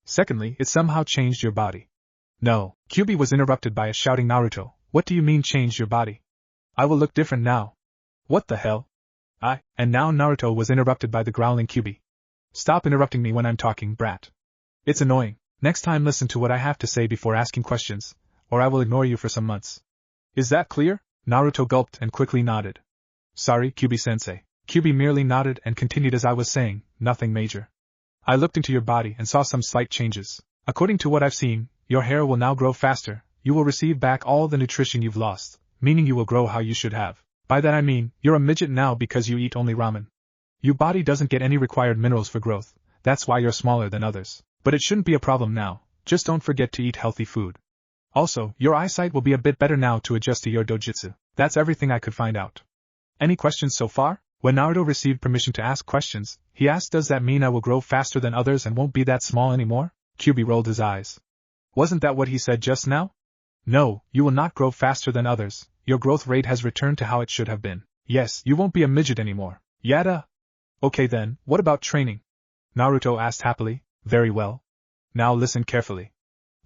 Secondly, it somehow changed your body. No, Kyuubi was interrupted by a shouting Naruto. What do you mean changed your body? I will look different now. What the hell? And now Naruto was interrupted by the growling Kyuubi. Stop interrupting me when I'm talking, brat. It's annoying. Next time listen to what I have to say before asking questions, or I will ignore you for some months. Is that clear? Naruto gulped and quickly nodded. Sorry, Kyuubi-sensei. Kyuubi merely nodded and continued as I was saying, nothing major. I looked into your body and saw some slight changes. According to what I've seen, your hair will now grow faster, you will receive back all the nutrition you've lost, meaning you will grow how you should have. By that I mean, you're a midget now because you eat only ramen. Your body doesn't get any required minerals for growth, that's why you're smaller than others. But it shouldn't be a problem now, just don't forget to eat healthy food. Also, your eyesight will be a bit better now to adjust to your dojutsu. That's everything I could find out. Any questions so far? When Naruto received permission to ask questions, he asked, does that mean I will grow faster than others and won't be that small anymore? Kyuubi rolled his eyes. Wasn't that what he said just now? No, you will not grow faster than others, your growth rate has returned to how it should have been. Yes, you won't be a midget anymore. Yada. Okay then, what about training? Naruto asked happily. Very well. Now listen carefully.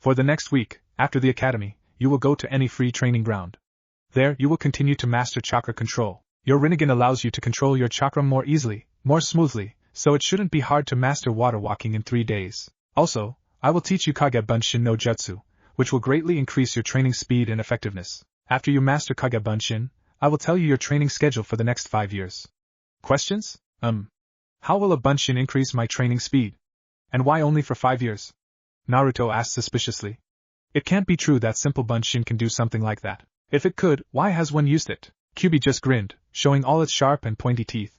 For the next week, after the academy, you will go to any free training ground. There, you will continue to master chakra control. Your Rinnegan allows you to control your chakra more easily, more smoothly, so it shouldn't be hard to master water walking in 3 days. Also, I will teach you Kage Bunshin no Jutsu, which will greatly increase your training speed and effectiveness. After you master Kage Bunshin, I will tell you your training schedule for the next 5 years. Questions? How will a Bunshin increase my training speed? And why only for 5 years? Naruto asked suspiciously. It can't be true that simple Bunshin can do something like that. If it could, why has one used it? Kyuubi just grinned, showing all its sharp and pointy teeth.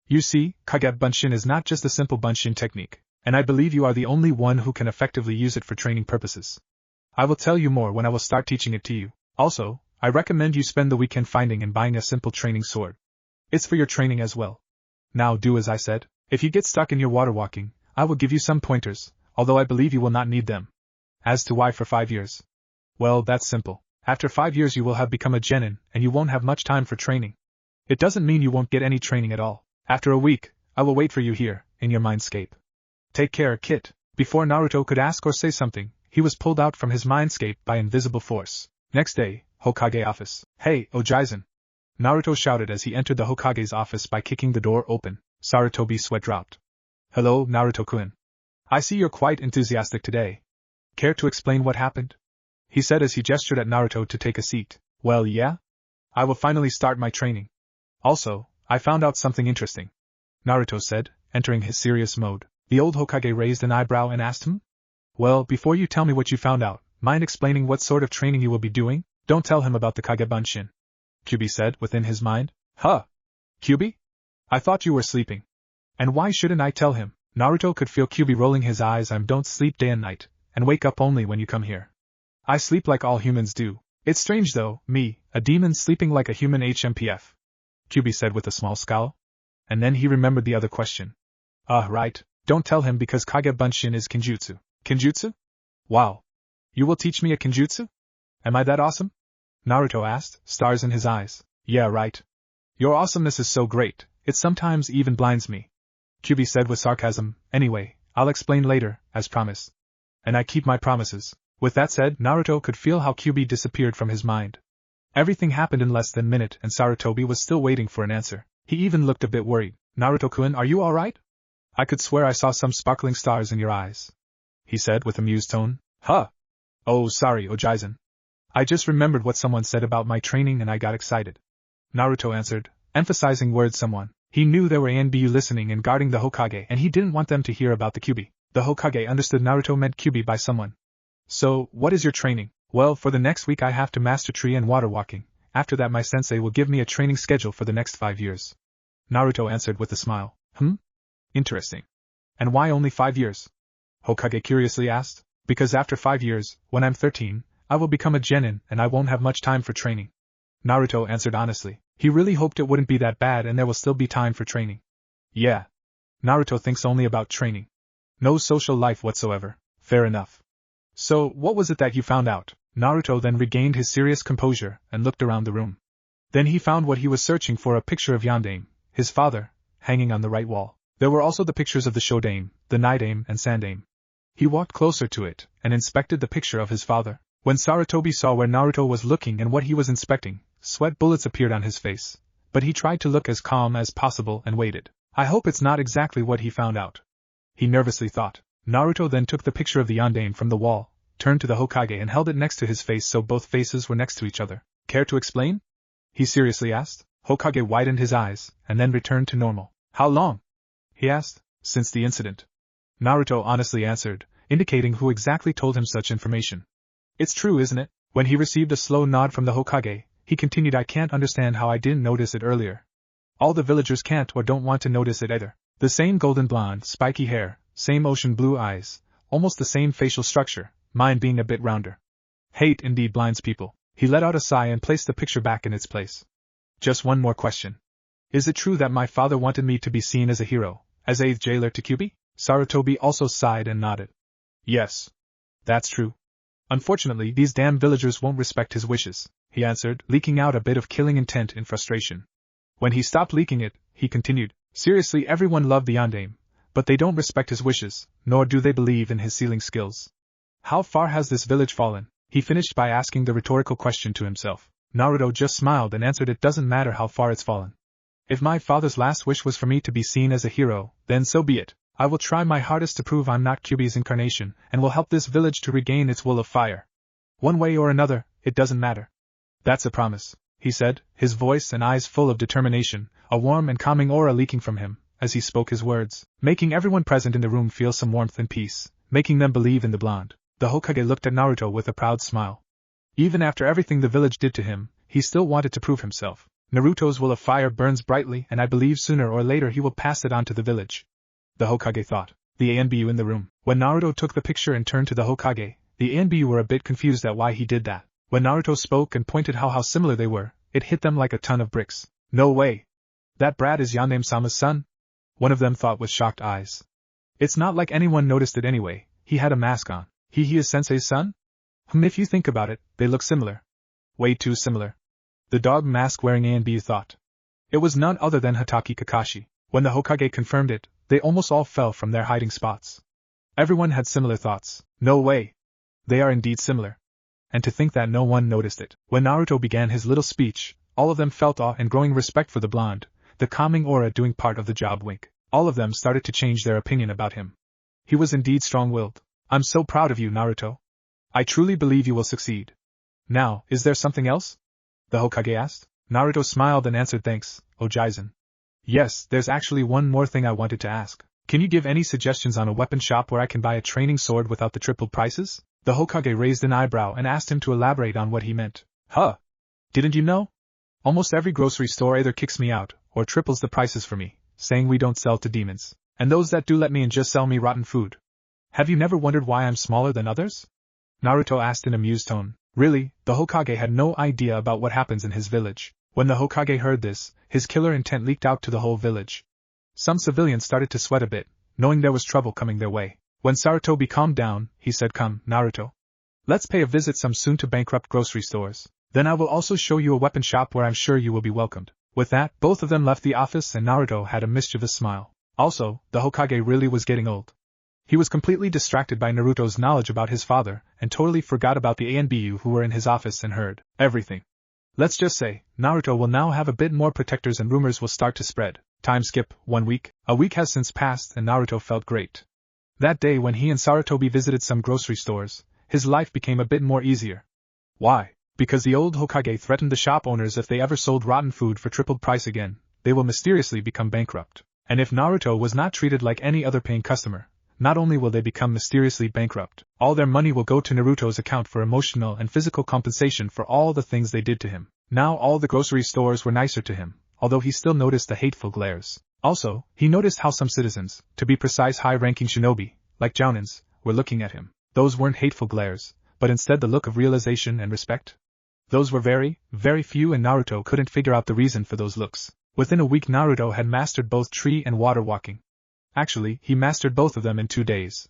You see, Kage Bunshin is not just a simple Bunshin technique, and I believe you are the only one who can effectively use it for training purposes. I will tell you more when I will start teaching it to you. Also, I recommend you spend the weekend finding and buying a simple training sword. It's for your training as well. Now do as I said. If you get stuck in your water walking, I will give you some pointers, although I believe you will not need them. As to why for 5 years? Well, that's simple. After 5 years you will have become a genin, and you won't have much time for training. It doesn't mean you won't get any training at all. After a week, I will wait for you here, in your mindscape. Take care, Kit. Before Naruto could ask or say something, he was pulled out from his mindscape by invisible force. Next day, Hokage office. Hey, Ojaizen! Naruto shouted as he entered the Hokage's office by kicking the door open. Sarutobi's sweat dropped. Hello, Naruto-kun. I see you're quite enthusiastic today. Care to explain what happened? he said as he gestured at Naruto to take a seat. Well, yeah? I will finally start my training. Also, I found out something interesting, Naruto said, entering his serious mode. The old Hokage raised an eyebrow and asked him, well, before you tell me what you found out, mind explaining what sort of training you will be doing? Don't tell him about the Kagebunshin, Kyubi said within his mind. Huh? Kyubi? I thought you were sleeping. And why shouldn't I tell him? Naruto could feel Kyubi rolling his eyes. I don't sleep day and night, and wake up only when you come here. I sleep like all humans do. It's strange though, me, a demon sleeping like a human HMPF, Kyubi said with a small scowl. And then he remembered the other question. Right, don't tell him because Kagebunshin is Kenjutsu. Kenjutsu? Wow. You will teach me a Kenjutsu? Am I that awesome? Naruto asked, stars in his eyes. Yeah, right. Your awesomeness is so great, it sometimes even blinds me, Kyubi said with sarcasm. Anyway, I'll explain later, as promised. And I keep my promises. With that said, Naruto could feel how Kyubi disappeared from his mind. Everything happened in less than a minute and Sarutobi was still waiting for an answer. He even looked a bit worried. Naruto-kun, are you alright? I could swear I saw some sparkling stars in your eyes, he said with amused tone. Huh? Oh, sorry, Ojizen. I just remembered what someone said about my training and I got excited. Naruto answered, emphasizing words someone. He knew there were ANBU listening and guarding the Hokage and he didn't want them to hear about the Kyubi. The Hokage understood Naruto meant Kyubi by someone. So, what is your training? Well, for the next week I have to master tree and water walking. After that my sensei will give me a training schedule for the next 5 years. Naruto answered with a smile. Interesting. And why only 5 years? Hokage curiously asked. Because after 5 years, when I'm 13, I will become a genin and I won't have much time for training. Naruto answered honestly. He really hoped it wouldn't be that bad and there will still be time for training. Yeah. Naruto thinks only about training. No social life whatsoever. Fair enough. So, what was it that you found out? Naruto then regained his serious composure and looked around the room. Then he found what he was searching for, a picture of Yondaime, his father, hanging on the right wall. There were also the pictures of the Shodaime, the Nidaime and Sandaime. He walked closer to it and inspected the picture of his father. When Sarutobi saw where Naruto was looking and what he was inspecting, sweat bullets appeared on his face. But he tried to look as calm as possible and waited. I hope it's not exactly what he found out, he nervously thought. Naruto then took the picture of the Yondaime from the wall, turned to the Hokage and held it next to his face so both faces were next to each other. Care to explain? He seriously asked. Hokage widened his eyes, and then returned to normal. How long? He asked. Since the incident. Naruto honestly answered, indicating who exactly told him such information. It's true, isn't it? When he received a slow nod from the Hokage, he continued, I can't understand how I didn't notice it earlier. All the villagers can't or don't want to notice it either. The same golden blonde, spiky hair, same ocean blue eyes, almost the same facial structure, mine being a bit rounder. Hate indeed blinds people. He let out a sigh and placed the picture back in its place. Just one more question. Is it true that my father wanted me to be seen as a hero, as eighth jailer to Kyubi? Sarutobi also sighed and nodded. Yes. That's true. Unfortunately, these damn villagers won't respect his wishes, he answered, leaking out a bit of killing intent in frustration. When he stopped leaking it, he continued, seriously, everyone loved the Yondaime, but they don't respect his wishes, nor do they believe in his sealing skills. How far has this village fallen? He finished by asking the rhetorical question to himself. Naruto just smiled and answered, it doesn't matter how far it's fallen. If my father's last wish was for me to be seen as a hero, then so be it. I will try my hardest to prove I'm not Kyubi's incarnation, and will help this village to regain its will of fire. One way or another, it doesn't matter. That's a promise, he said, his voice and eyes full of determination, a warm and calming aura leaking from him, as he spoke his words, making everyone present in the room feel some warmth and peace, making them believe in the blonde. The Hokage looked at Naruto with a proud smile. Even after everything the village did to him, he still wanted to prove himself. Naruto's will of fire burns brightly and I believe sooner or later he will pass it on to the village. The Hokage thought. The ANBU in the room. When Naruto took the picture and turned to the Hokage, the ANBU were a bit confused at why he did that. When Naruto spoke and pointed how similar they were, it hit them like a ton of bricks. No way. That brat is Yondaime-sama's son? One of them thought with shocked eyes. It's not like anyone noticed it anyway, he had a mask on. He is Sensei's son? If you think about it, they look similar. Way too similar. The dog mask-wearing ANBU thought. It was none other than Hatake Kakashi. When the Hokage confirmed it, they almost all fell from their hiding spots. Everyone had similar thoughts. No way. They are indeed similar. And to think that no one noticed it. When Naruto began his little speech, all of them felt awe and growing respect for the blonde, the calming aura doing part of the job. Wink. All of them started to change their opinion about him. He was indeed strong-willed. I'm so proud of you, Naruto. I truly believe you will succeed. Now, is there something else? The Hokage asked. Naruto smiled and answered, thanks, Ojizen. Yes, there's actually one more thing I wanted to ask. Can you give any suggestions on a weapon shop where I can buy a training sword without the triple prices? The Hokage raised an eyebrow and asked him to elaborate on what he meant. Huh? Didn't you know? Almost every grocery store either kicks me out, or triples the prices for me, saying we don't sell to demons, and those that do let me in just sell me rotten food. Have you never wondered why I'm smaller than others? Naruto asked in amused tone. Really, the Hokage had no idea about what happens in his village. When the Hokage heard this, his killer intent leaked out to the whole village. Some civilians started to sweat a bit, knowing there was trouble coming their way. When Sarutobi calmed down, he said, "Come, Naruto. Let's pay a visit some soon-to-bankrupt grocery stores. Then I will also show you a weapon shop where I'm sure you will be welcomed." With that, both of them left the office and Naruto had a mischievous smile. Also, the Hokage really was getting old. He was completely distracted by Naruto's knowledge about his father, and totally forgot about the ANBU who were in his office and heard everything. Let's just say, Naruto will now have a bit more protectors and rumors will start to spread. Time skip, 1 week. A week has since passed and Naruto felt great. That day when he and Sarutobi visited some grocery stores, his life became a bit more easier. Why? Because the old Hokage threatened the shop owners if they ever sold rotten food for tripled price again, they will mysteriously become bankrupt. And if Naruto was not treated like any other paying customer, not only will they become mysteriously bankrupt, all their money will go to Naruto's account for emotional and physical compensation for all the things they did to him. Now all the grocery stores were nicer to him, although he still noticed the hateful glares. Also, he noticed how some citizens, to be precise high-ranking shinobi, like Jounins, were looking at him. Those weren't hateful glares, but instead the look of realization and respect. Those were very, very few and Naruto couldn't figure out the reason for those looks. Within a week Naruto had mastered both tree and water walking. Actually, he mastered both of them in 2 days.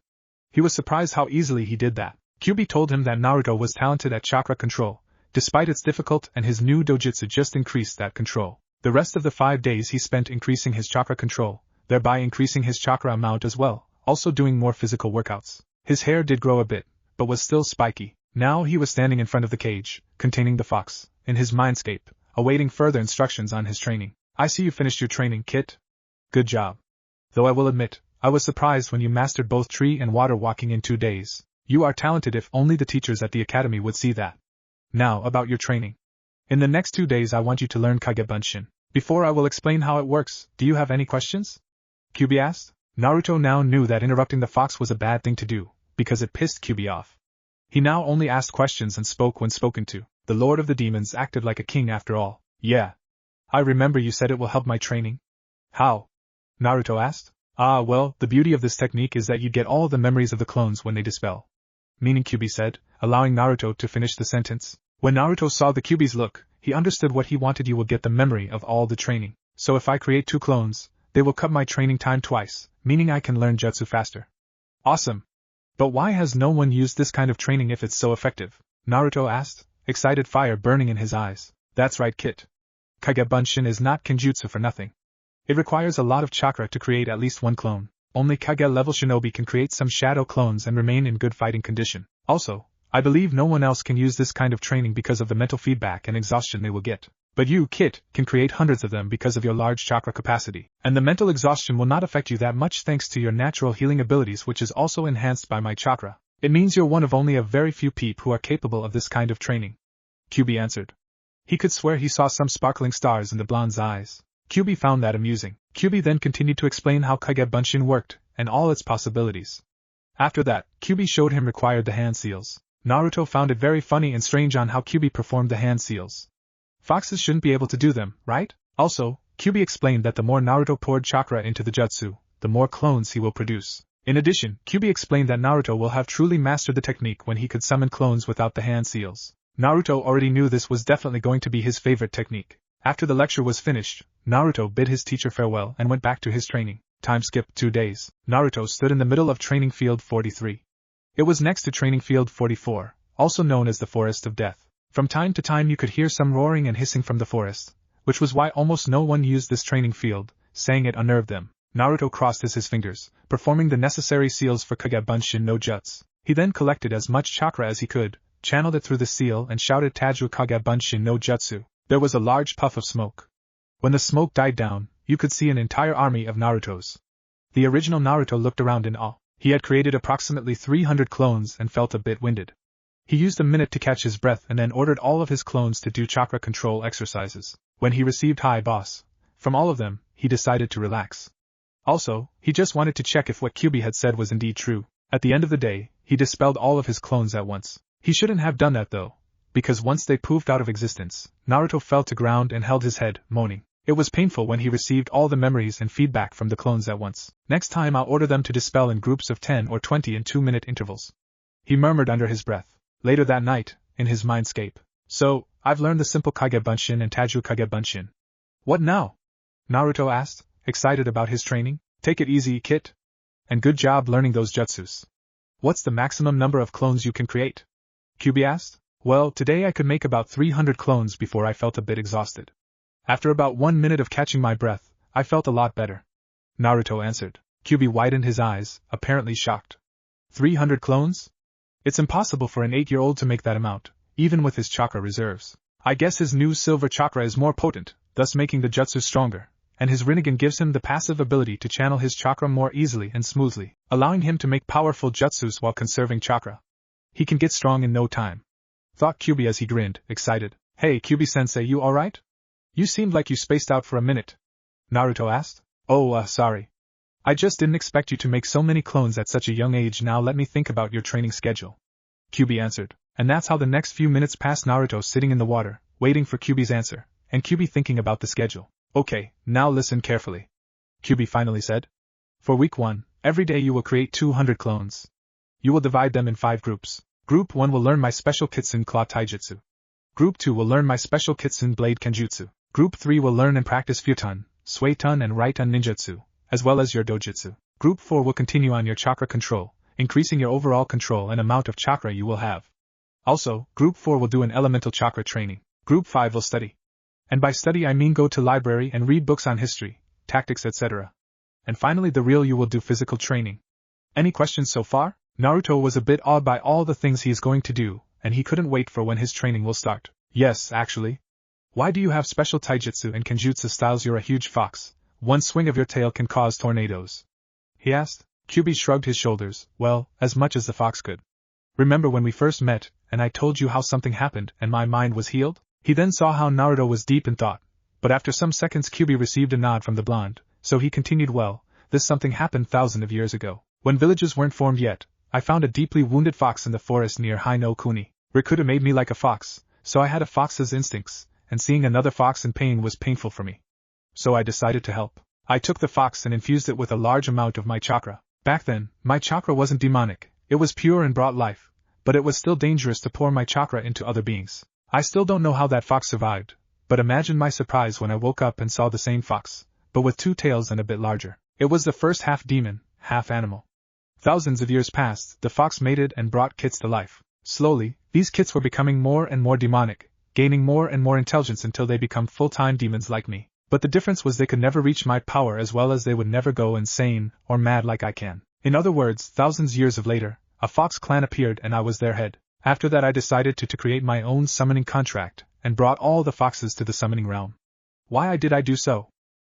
He was surprised how easily he did that. Kyuubi told him that Naruto was talented at chakra control, despite its difficult and his new dojutsu just increased that control. The rest of the 5 days he spent increasing his chakra control, thereby increasing his chakra amount as well, also doing more physical workouts. His hair did grow a bit, but was still spiky. Now he was standing in front of the cage, containing the fox, in his mindscape, awaiting further instructions on his training. I see you finished your training, Kit. Good job. Though I will admit, I was surprised when you mastered both tree and water walking in 2 days. You are talented if only the teachers at the academy would see that. Now about your training. In the next 2 days I want you to learn Kage Bunshin. Before I will explain how it works, do you have any questions? Kyuubi asked. Naruto now knew that interrupting the fox was a bad thing to do, because it pissed Kyuubi off. He now only asked questions and spoke when spoken to. The Lord of the Demons acted like a king after all. Yeah. I remember you said it will help my training. How? Naruto asked. Ah well, the beauty of this technique is that you get all the memories of the clones when they dispel. Meaning, Kyuubi said, allowing Naruto to finish the sentence. When Naruto saw the Kyuubi's look, he understood what he wanted. You will get the memory of all the training. So if I create 2 clones, they will cut my training time twice, meaning I can learn jutsu faster. Awesome. But why has no one used this kind of training if it's so effective? Naruto asked, excited fire burning in his eyes. That's right, Kit. Kage Bunshin is not kenjutsu for nothing. It requires a lot of chakra to create at least 1 clone. Only Kage-level shinobi can create some shadow clones and remain in good fighting condition. Also, I believe no one else can use this kind of training because of the mental feedback and exhaustion they will get. But you, Kit, can create hundreds of them because of your large chakra capacity. And the mental exhaustion will not affect you that much thanks to your natural healing abilities, which is also enhanced by my chakra. It means you're one of only a very few people who are capable of this kind of training. Kyuubi answered. He could swear he saw some sparkling stars in the blonde's eyes. Kyuubi found that amusing. Kyuubi then continued to explain how Kage Bunshin worked, and all its possibilities. After that, Kyuubi showed him required the hand seals. Naruto found it very funny and strange on how Kyuubi performed the hand seals. Foxes shouldn't be able to do them, right? Also, Kyuubi explained that the more Naruto poured chakra into the jutsu, the more clones he will produce. In addition, Kyuubi explained that Naruto will have truly mastered the technique when he could summon clones without the hand seals. Naruto already knew this was definitely going to be his favorite technique. After the lecture was finished, Naruto bid his teacher farewell and went back to his training. Time skip 2 days. Naruto stood in the middle of training field 43. It was next to training field 44, also known as the Forest of Death. From time to time you could hear some roaring and hissing from the forest, which was why almost no one used this training field, saying it unnerved them. Naruto crossed his fingers, performing the necessary seals for Kage Bunshin no Jutsu. He then collected as much chakra as he could, channeled it through the seal and shouted Tajuu Kage Bunshin no Jutsu. There was a large puff of smoke. When the smoke died down, you could see an entire army of Narutos. The original Naruto looked around in awe. He had created approximately 300 clones and felt a bit winded. He used a minute to catch his breath and then ordered all of his clones to do chakra control exercises. When he received "Hi, boss" from all of them, he decided to relax. Also, he just wanted to check if what QB had said was indeed true. At the end of the day, he dispelled all of his clones at once. He shouldn't have done that though, because once they poofed out of existence, Naruto fell to ground and held his head, moaning. It was painful when he received all the memories and feedback from the clones at once. Next time I'll order them to dispel in groups of 10 or 20 in 2-minute intervals. He murmured under his breath. Later that night, in his mindscape. So, I've learned the simple Kage Bunshin and Taju Kage Bunshin. What now? Naruto asked, excited about his training. Take it easy, kid. And good job learning those jutsus. What's the maximum number of clones you can create? QB asked. Well, today I could make about 300 clones before I felt a bit exhausted. After about 1 minute of catching my breath, I felt a lot better. Naruto answered. QB widened his eyes, apparently shocked. 300 clones? It's impossible for an 8-year-old to make that amount, even with his chakra reserves. I guess his new silver chakra is more potent, thus making the jutsu stronger, and his Rinnegan gives him the passive ability to channel his chakra more easily and smoothly, allowing him to make powerful jutsus while conserving chakra. He can get strong in no time. Thought QB as he grinned, excited. Hey QB-sensei, you alright? You seemed like you spaced out for a minute. Naruto asked. Oh, sorry. I just didn't expect you to make so many clones at such a young age. Now let me think about your training schedule. QB answered. And that's how the next few minutes passed. Naruto sitting in the water, waiting for QB's answer, and QB thinking about the schedule. Okay, now listen carefully. QB finally said. For week 1, every day you will create 200 clones. You will divide them in 5 groups. Group 1 will learn my special Kitsun Claw Taijutsu. Group 2 will learn my special Kitsun Blade Kenjutsu. Group 3 will learn and practice Futon, Suiton and Right-on Ninjutsu, as well as your Dojutsu. Group 4 will continue on your chakra control, increasing your overall control and amount of chakra you will have. Also, Group 4 will do an elemental chakra training. Group 5 will study. And by study I mean go to library and read books on history, tactics, etc. And finally the real you will do physical training. Any questions so far? Naruto was a bit awed by all the things he is going to do, and he couldn't wait for when his training will start. Yes, actually. Why do you have special taijutsu and kenjutsu styles? You're a huge fox. One swing of your tail can cause tornadoes. He asked. QB shrugged his shoulders. Well, as much as the fox could. Remember when we first met, and I told you how something happened and my mind was healed? He then saw how Naruto was deep in thought, but after some seconds QB received a nod from the blonde, so he continued. Well, this something happened thousands of years ago. When villages weren't formed yet, I found a deeply wounded fox in the forest near Haino Kuni. Rikuta made me like a fox, so I had a fox's instincts, and seeing another fox in pain was painful for me. So I decided to help. I took the fox and infused it with a large amount of my chakra. Back then, my chakra wasn't demonic, it was pure and brought life, but it was still dangerous to pour my chakra into other beings. I still don't know how that fox survived, but imagine my surprise when I woke up and saw the same fox, but with 2 tails and a bit larger. It was the first half demon, half animal. Thousands of years passed, the fox mated and brought kits to life. Slowly, these kits were becoming more and more demonic, gaining more and more intelligence until they become full-time demons like me. But the difference was they could never reach my power, as well as they would never go insane or mad like I can. In other words, thousands years of later, a fox clan appeared and I was their head. After that I decided to create my own summoning contract, and brought all the foxes to the summoning realm. Why did I do so?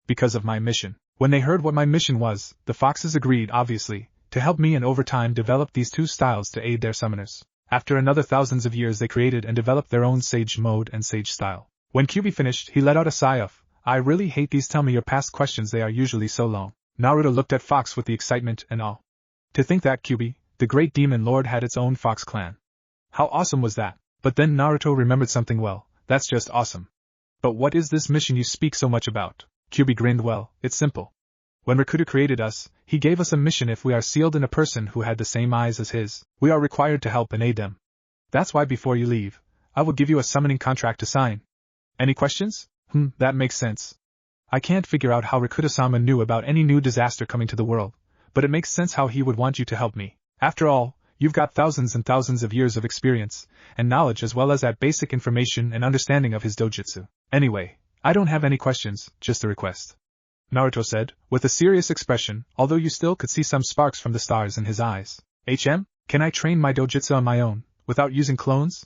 Because of my mission. When they heard what my mission was, the foxes agreed, obviously, to help me and over time develop these 2 styles to aid their summoners. After another thousands of years they created and developed their own sage mode and sage style. When QB finished, he let out a sigh of, I really hate these tell me your past questions, they are usually so long. Naruto looked at Fox with the excitement and awe. To think that QB, the great demon lord, had its own fox clan. How awesome was that? But then Naruto remembered something. Well, that's just awesome. But what is this mission you speak so much about? QB grinned. Well, it's simple. When Rikuta created us, he gave us a mission. If we are sealed in a person who had the same eyes as his, we are required to help and aid them. That's why before you leave, I will give you a summoning contract to sign. Any questions? That makes sense. I can't figure out how Rikuta-sama knew about any new disaster coming to the world, but it makes sense how he would want you to help me. After all, you've got thousands and thousands of years of experience and knowledge, as well as that basic information and understanding of his dojutsu. Anyway, I don't have any questions, just a request. Naruto said, with a serious expression, although you still could see some sparks from the stars in his eyes. Can I train my dojutsu on my own, without using clones?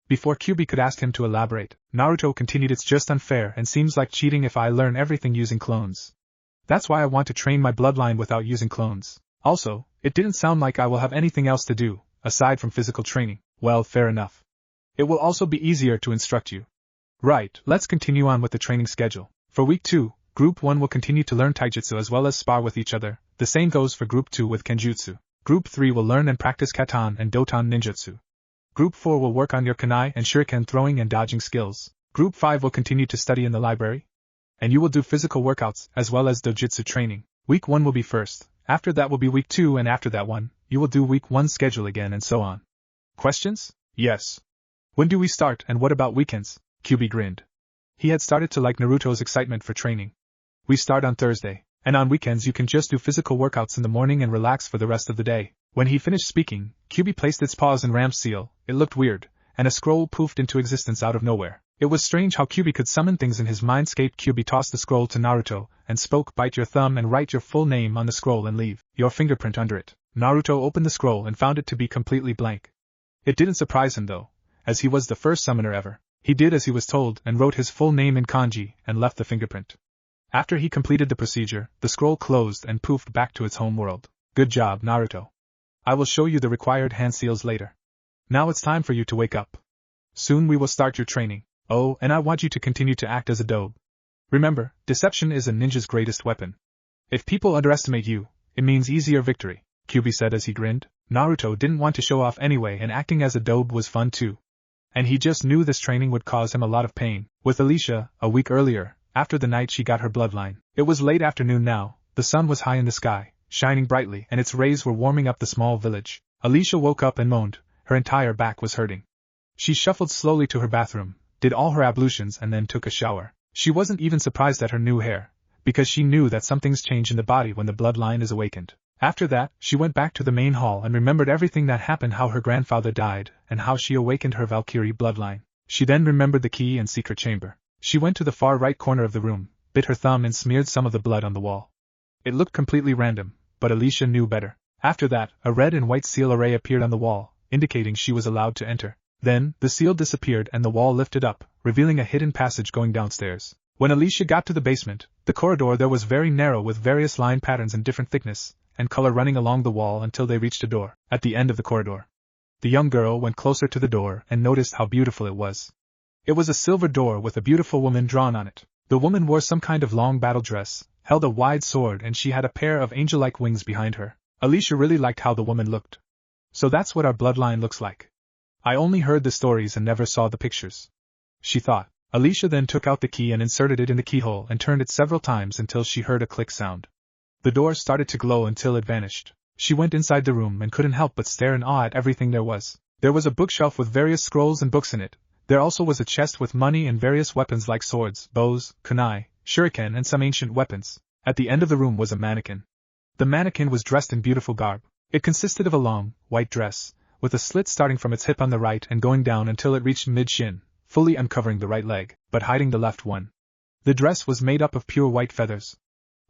Before QB could ask him to elaborate, Naruto continued, it's just unfair and seems like cheating if I learn everything using clones. That's why I want to train my bloodline without using clones. Also, it didn't sound like I will have anything else to do, aside from physical training. Well, fair enough. It will also be easier to instruct you. Right, let's continue on with the training schedule. For week 2, Group 1 will continue to learn taijutsu as well as spar with each other. The same goes for Group 2 with kenjutsu. Group 3 will learn and practice katan and doton ninjutsu. Group 4 will work on your kunai and shuriken throwing and dodging skills. Group 5 will continue to study in the library. And you will do physical workouts as well as dojutsu training. Week 1 will be first, after that will be week 2, and after that one, you will do week 1 schedule again and so on. Questions? Yes. When do we start, and what about weekends? QB grinned. He had started to like Naruto's excitement for training. We start on Thursday, and on weekends you can just do physical workouts in the morning and relax for the rest of the day. When he finished speaking, QB placed its paws in Ram's seal. It looked weird, and a scroll poofed into existence out of nowhere. It was strange how QB could summon things in his mindscape. QB tossed the scroll to Naruto, and spoke, "Bite your thumb and write your full name on the scroll and leave your fingerprint under it." Naruto opened the scroll and found it to be completely blank. It didn't surprise him though, as he was the first summoner ever. He did as he was told and wrote his full name in kanji and left the fingerprint. After he completed the procedure, the scroll closed and poofed back to its home world. Good job, Naruto. I will show you the required hand seals later. Now it's time for you to wake up. Soon we will start your training. Oh, and I want you to continue to act as a dobe. Remember, deception is a ninja's greatest weapon. If people underestimate you, it means easier victory, QB said as he grinned. Naruto didn't want to show off anyway, and acting as a dobe was fun too. And he just knew this training would cause him a lot of pain. With Alicia, a week earlier, after the night she got her bloodline. It was late afternoon now, the sun was high in the sky, shining brightly, and its rays were warming up the small village. Alicia woke up and moaned, her entire back was hurting. She shuffled slowly to her bathroom, did all her ablutions and then took a shower. She wasn't even surprised at her new hair, because she knew that something's changed in the body when the bloodline is awakened. After that, she went back to the main hall and remembered everything that happened, how her grandfather died, and how she awakened her Valkyrie bloodline. She then remembered the key and secret chamber. She went to the far right corner of the room, bit her thumb and smeared some of the blood on the wall. It looked completely random, but Alicia knew better. After that, a red and white seal array appeared on the wall, indicating she was allowed to enter. Then, the seal disappeared and the wall lifted up, revealing a hidden passage going downstairs. When Alicia got to the basement, the corridor there was very narrow with various line patterns in different thickness and color running along the wall until they reached a door at the end of the corridor. The young girl went closer to the door and noticed how beautiful it was. It was a silver door with a beautiful woman drawn on it. The woman wore some kind of long battle dress, held a wide sword, and she had a pair of angel-like wings behind her. Alicia really liked how the woman looked. So that's what our bloodline looks like. I only heard the stories and never saw the pictures, she thought. Alicia then took out the key and inserted it in the keyhole and turned it several times until she heard a click sound. The door started to glow until it vanished. She went inside the room and couldn't help but stare in awe at everything there was. There was a bookshelf with various scrolls and books in it. There also was a chest with money and various weapons like swords, bows, kunai, shuriken, and some ancient weapons. At the end of the room was a mannequin. The mannequin was dressed in beautiful garb. It consisted of a long, white dress, with a slit starting from its hip on the right and going down until it reached mid-shin, fully uncovering the right leg, but hiding the left one. The dress was made up of pure white feathers.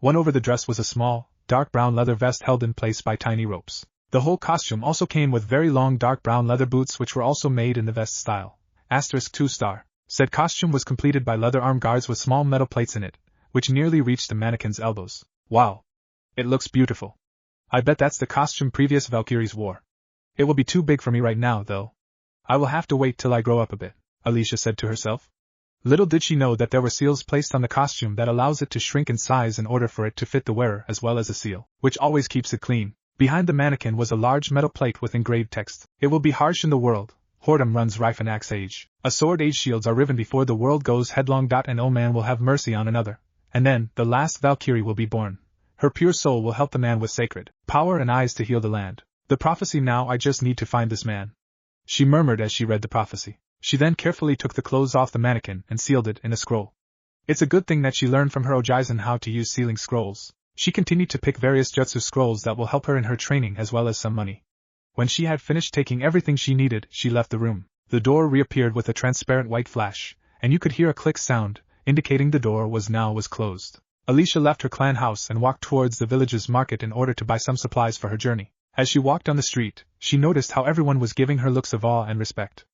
One over the dress was a small, dark brown leather vest held in place by tiny ropes. The whole costume also came with very long dark brown leather boots which were also made in the vest style. *2 star. Said costume was completed by leather arm guards with small metal plates in it, which nearly reached the mannequin's elbows. Wow! It looks beautiful. I bet that's the costume previous Valkyries wore. It will be too big for me right now, though. I will have to wait till I grow up a bit, Alicia said to herself. Little did she know that there were seals placed on the costume that allows it to shrink in size in order for it to fit the wearer, as well as a seal, which always keeps it clean. Behind the mannequin was a large metal plate with engraved text. It will be harsh in the world. Whoredom runs rife in axe age. A sword age shields are riven before the world goes headlong. And oh man will have mercy on another. And then, the last Valkyrie will be born. Her pure soul will help the man with sacred power and eyes to heal the land. The prophecy now, I just need to find this man, she murmured as she read the prophecy. She then carefully took the clothes off the mannequin and sealed it in a scroll. It's a good thing that she learned from her Ojizen how to use sealing scrolls. She continued to pick various jutsu scrolls that will help her in her training as well as some money. When she had finished taking everything she needed, she left the room. The door reappeared with a transparent white flash, and you could hear a click sound, indicating the door was closed. Alicia left her clan house and walked towards the village's market in order to buy some supplies for her journey. As she walked down the street, she noticed how everyone was giving her looks of awe and respect.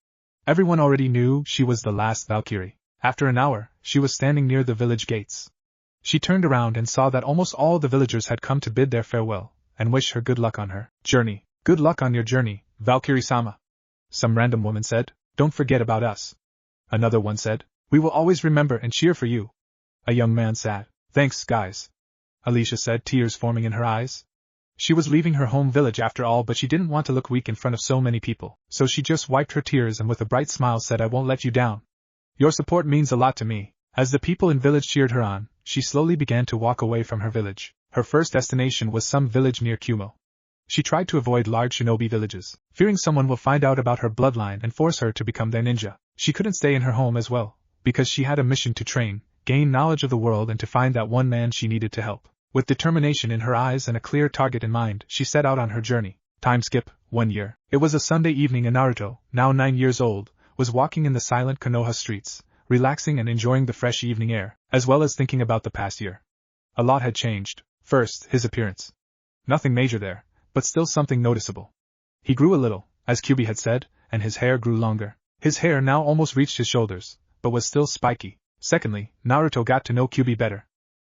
Everyone already knew she was the last Valkyrie. After an hour, she was standing near the village gates. She turned around and saw that almost all the villagers had come to bid their farewell, and wish her good luck on her journey. Good luck on your journey, Valkyrie-sama. Some random woman said, "Don't forget about us." Another one said, "We will always remember and cheer for you." A young man said, "Thanks, guys." Alicia said, tears forming in her eyes. She was leaving her home village after all, but she didn't want to look weak in front of so many people, so she just wiped her tears and with a bright smile said, "I won't let you down. Your support means a lot to me." As the people in village cheered her on, she slowly began to walk away from her village. Her first destination was some village near Kumo. She tried to avoid large shinobi villages, fearing someone will find out about her bloodline and force her to become their ninja. She couldn't stay in her home as well, because she had a mission to train, gain knowledge of the world and to find that one man she needed to help. With determination in her eyes and a clear target in mind, she set out on her journey. Time skip, 1 year. It was a Sunday evening and Naruto, now 9 years old, was walking in the silent Konoha streets, relaxing and enjoying the fresh evening air, as well as thinking about the past year. A lot had changed. First, his appearance. Nothing major there, but still something noticeable. He grew a little, as Kyubi had said, and his hair grew longer. His hair now almost reached his shoulders, but was still spiky. Secondly, Naruto got to know Kyubi better.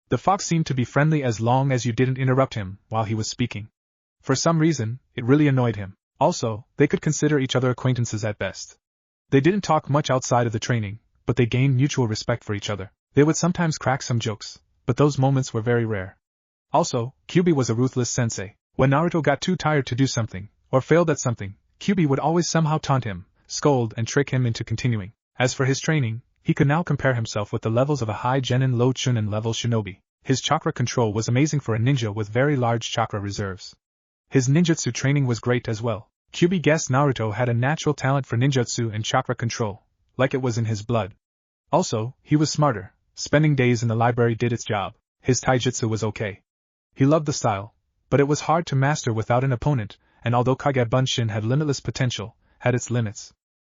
The fox seemed to be friendly as long as you didn't interrupt him while he was speaking. For some reason, it really annoyed him. Also, they could consider each other acquaintances at best. They didn't talk much outside of the training, but they gained mutual respect for each other. They would sometimes crack some jokes, but those moments were very rare. Also, Kyubi was a ruthless sensei. When Naruto got too tired to do something, or failed at something, Kyubi would always somehow taunt him, scold and trick him into continuing. As for his training, he could now compare himself with the levels of a high genin low chunin level shinobi. His chakra control was amazing for a ninja with very large chakra reserves. His ninjutsu training was great as well. Kyubi guessed Naruto had a natural talent for ninjutsu and chakra control, like it was in his blood. Also, he was smarter. Spending days in the library did its job. His taijutsu was okay. He loved the style, but it was hard to master without an opponent, and although Kage Bunshin had limitless potential, had its limits.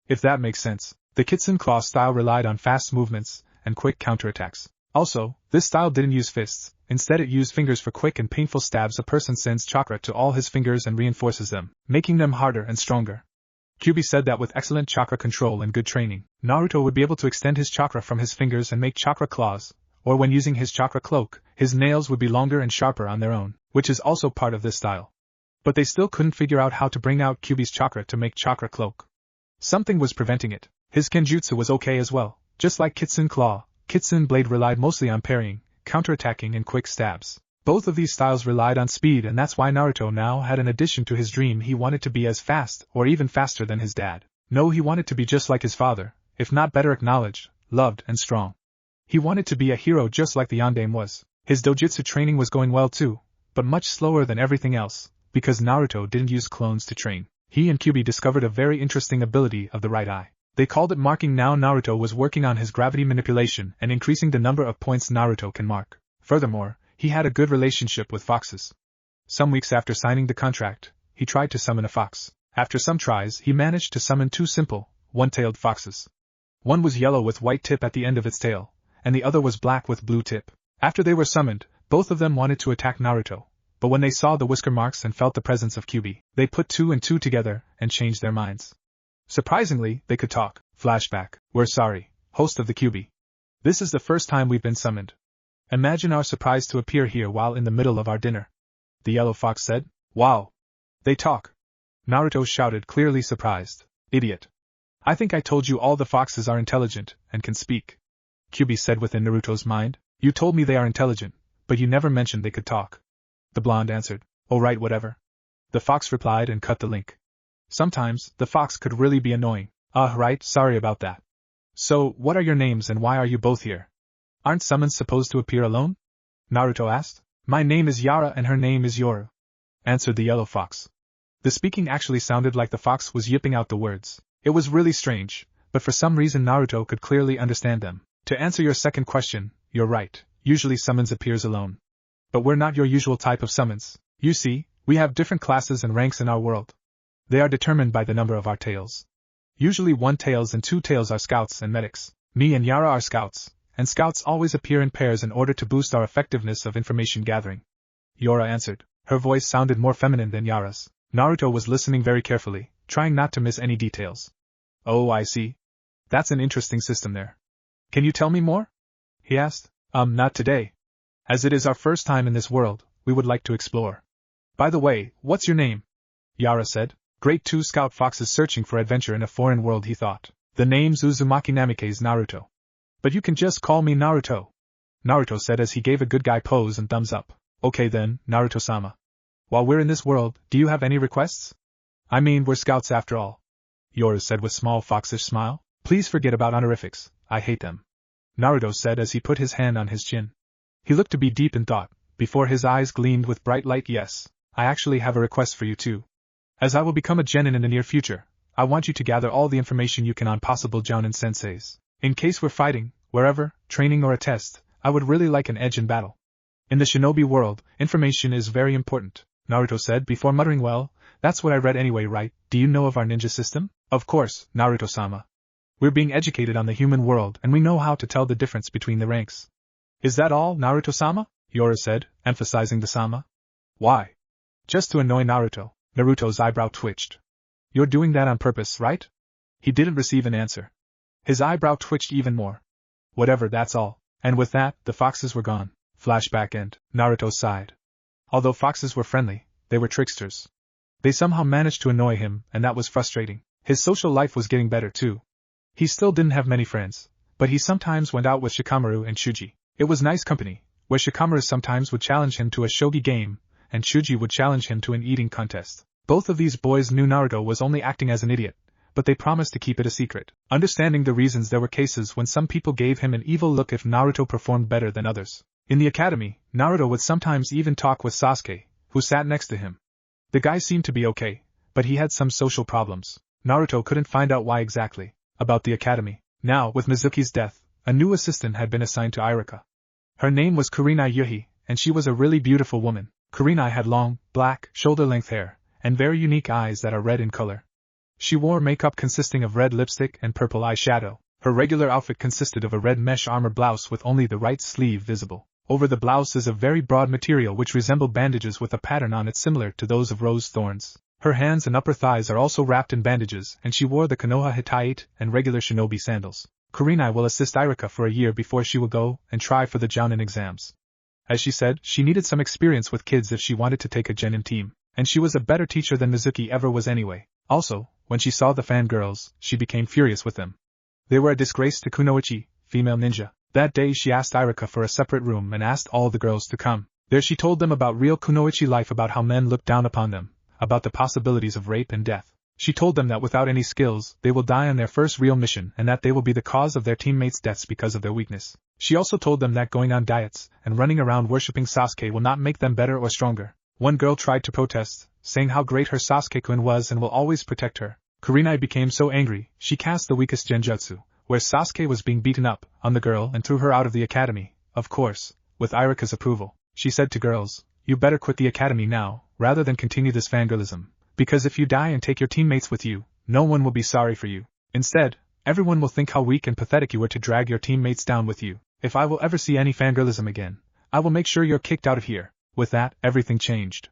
If that makes sense, the Kitsun Claw style relied on fast movements and quick counterattacks. Also, this style didn't use fists, instead it used fingers for quick and painful stabs. A person sends chakra to all his fingers and reinforces them, making them harder and stronger. Kyubi said that with excellent chakra control and good training, Naruto would be able to extend his chakra from his fingers and make chakra claws, or when using his chakra cloak, his nails would be longer and sharper on their own, which is also part of this style. But they still couldn't figure out how to bring out Kyubi's chakra to make chakra cloak. Something was preventing it. His kenjutsu was okay as well, just like Kitsun Claw. Kitsun Blade relied mostly on parrying, counterattacking and quick stabs. Both of these styles relied on speed, and that's why Naruto now had an addition to his dream. He wanted to be as fast, or even faster than his dad. No, he wanted to be just like his father, if not better acknowledged, loved and strong. He wanted to be a hero just like the Yondaime was. His dojutsu training was going well too, but much slower than everything else, because Naruto didn't use clones to train. He and Kyubi discovered a very interesting ability of the right eye. They called it marking. Now Naruto was working on his gravity manipulation and increasing the number of points Naruto can mark. Furthermore, he had a good relationship with foxes. Some weeks after signing the contract, he tried to summon a fox. After some tries, he managed to summon two simple, one-tailed foxes. One was yellow with white tip at the end of its tail, and the other was black with blue tip. After they were summoned, both of them wanted to attack Naruto, but when they saw the whisker marks and felt the presence of Kyubi, they put two and two together and changed their minds. Surprisingly, they could talk. Flashback. We're sorry, host of the Kyubi. This is the first time we've been summoned. Imagine our surprise to appear here while in the middle of our dinner. The yellow fox said. Wow. They talk. Naruto shouted, clearly surprised. Idiot. I think I told you all the foxes are intelligent and can speak. Kyubi said within Naruto's mind. You told me they are intelligent, but you never mentioned they could talk. The blonde answered. Oh right, whatever. The fox replied and cut the link. Sometimes, the fox could really be annoying. Right, sorry about that. So, what are your names and why are you both here? Aren't summons supposed to appear alone? Naruto asked. My name is Yara and her name is Yoru, answered the yellow fox. The speaking actually sounded like the fox was yipping out the words. It was really strange, but for some reason Naruto could clearly understand them. To answer your second question, you're right, usually summons appears alone. But we're not your usual type of summons. You see, we have different classes and ranks in our world. They are determined by the number of our tails. Usually 1 tails and 2 tails are scouts and medics. Me and Yara are scouts, and scouts always appear in pairs in order to boost our effectiveness of information gathering. Yora answered. Her voice sounded more feminine than Yara's. Naruto was listening very carefully, trying not to miss any details. Oh, I see. That's an interesting system there. Can you tell me more? He asked. Not today. As it is our first time in this world, we would like to explore. By the way, what's your name? Yara said. Great, 2 scout foxes searching for adventure in a foreign world, he thought. The name's Uzumaki Namikaze Naruto. But you can just call me Naruto, Naruto said as he gave a good guy pose and thumbs up. Okay then, Naruto-sama. While we're in this world, do you have any requests? I mean, we're scouts after all. Yoru said with small foxish smile. Please forget about honorifics, I hate them. Naruto said as he put his hand on his chin. He looked to be deep in thought, before his eyes gleamed with bright light. Yes, I actually have a request for you too. As I will become a genin in the near future, I want you to gather all the information you can on possible jounin senseis. In case we're fighting, wherever, training or a test, I would really like an edge in battle. In the shinobi world, information is very important, Naruto said before muttering, well, that's what I read anyway, right? Do you know of our ninja system? Of course, Naruto-sama. We're being educated on the human world and we know how to tell the difference between the ranks. Is that all, Naruto-sama? Yoru said, emphasizing the sama. Why? Just to annoy Naruto. Naruto's eyebrow twitched. You're doing that on purpose, right? He didn't receive an answer. His eyebrow twitched even more. Whatever, that's all. And with that, the foxes were gone. Flashback end. Naruto sighed. Although foxes were friendly, they were tricksters. They somehow managed to annoy him, and that was frustrating. His social life was getting better too. He still didn't have many friends, but he sometimes went out with Shikamaru and Shuji. It was nice company, where Shikamaru sometimes would challenge him to a shogi game, and Shuji would challenge him to an eating contest. Both of these boys knew Naruto was only acting as an idiot, but they promised to keep it a secret. Understanding the reasons, there were cases when some people gave him an evil look if Naruto performed better than others. In the academy, Naruto would sometimes even talk with Sasuke, who sat next to him. The guy seemed to be okay, but he had some social problems. Naruto couldn't find out why exactly. About the academy. Now, with Mizuki's death, a new assistant had been assigned to Iruka. Her name was Kurenai Yuhi, and she was a really beautiful woman. Kurenai had long, black, shoulder-length hair, and very unique eyes that are red in color. She wore makeup consisting of red lipstick and purple eyeshadow. Her regular outfit consisted of a red mesh armor blouse with only the right sleeve visible. Over the blouse is a very broad material which resembled bandages with a pattern on it similar to those of rose thorns. Her hands and upper thighs are also wrapped in bandages, and she wore the Konoha Hittite and regular shinobi sandals. Kurenai will assist Iruka for a year before she will go and try for the jounin exams. As she said, she needed some experience with kids if she wanted to take a genin team, and she was a better teacher than Mizuki ever was anyway. Also, when she saw the fangirls, she became furious with them. They were a disgrace to Kunoichi, female ninja. That day she asked Iruka for a separate room and asked all the girls to come. There she told them about real Kunoichi life, about how men look down upon them, about the possibilities of rape and death. She told them that without any skills, they will die on their first real mission and that they will be the cause of their teammates' deaths because of their weakness. She also told them that going on diets and running around worshipping Sasuke will not make them better or stronger. One girl tried to protest, saying how great her Sasuke-kun was and will always protect her. Kurenai became so angry, she cast the weakest genjutsu, where Sasuke was being beaten up, on the girl and threw her out of the academy. Of course, with Iruka's approval, she said to girls, you better quit the academy now, rather than continue this fangirlism, because if you die and take your teammates with you, no one will be sorry for you. Instead, everyone will think how weak and pathetic you were to drag your teammates down with you. If I will ever see any fangirlism again, I will make sure you're kicked out of here. With that, everything changed.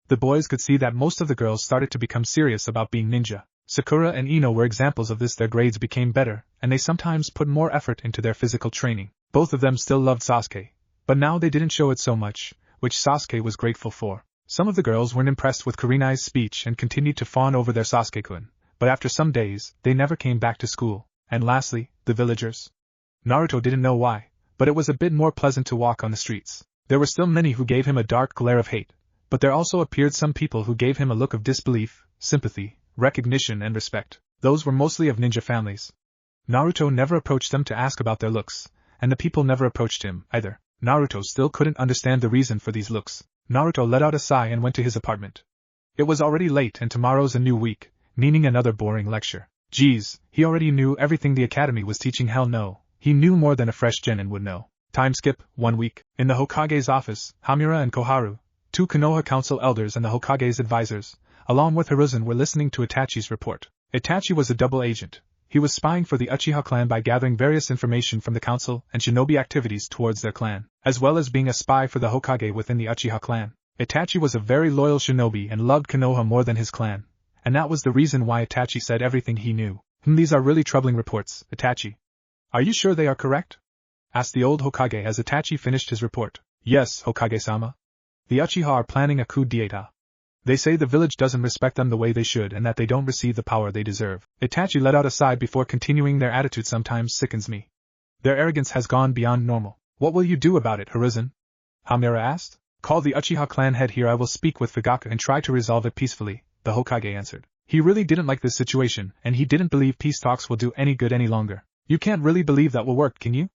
The boys could see that most of the girls started to become serious about being ninja. Sakura and Ino were examples of this. Their grades became better, and they sometimes put more effort into their physical training. Both of them still loved Sasuke, but now they didn't show it so much, which Sasuke was grateful for. Some of the girls weren't impressed with Kurenai's speech and continued to fawn over their Sasuke-kun, but after some days, they never came back to school. And lastly, the villagers. Naruto didn't know why, but it was a bit more pleasant to walk on the streets. There were still many who gave him a dark glare of hate, but there also appeared some people who gave him a look of disbelief, sympathy, recognition and respect. Those were mostly of ninja families. Naruto never approached them to ask about their looks, and the people never approached him, either. Naruto still couldn't understand the reason for these looks. Naruto let out a sigh and went to his apartment. It was already late and tomorrow's a new week, meaning another boring lecture. Geez, he already knew everything the academy was teaching. Hell no, he knew more than a fresh genin would know. Time skip, 1 week. In the Hokage's office, Hamura and Koharu, 2 Konoha council elders and the Hokage's advisors, along with Hiruzen, were listening to Itachi's report. Itachi was a double agent. He was spying for the Uchiha clan by gathering various information from the council and shinobi activities towards their clan, as well as being a spy for the Hokage within the Uchiha clan. Itachi was a very loyal shinobi and loved Konoha more than his clan, and that was the reason why Itachi said everything he knew. These are really troubling reports, Itachi. Are you sure they are correct? Asked the old Hokage as Itachi finished his report. Yes, Hokage-sama. The Uchiha are planning a coup d'etat. They say the village doesn't respect them the way they should and that they don't receive the power they deserve. Itachi let out a sigh before continuing. Their attitude sometimes sickens me. Their arrogance has gone beyond normal. What will you do about it, Hiruzen? Hamura asked. Call the Uchiha clan head here. I will speak with Fugaku and try to resolve it peacefully, the Hokage answered. He really didn't like this situation, and he didn't believe peace talks will do any good any longer. You can't really believe that will work, can you?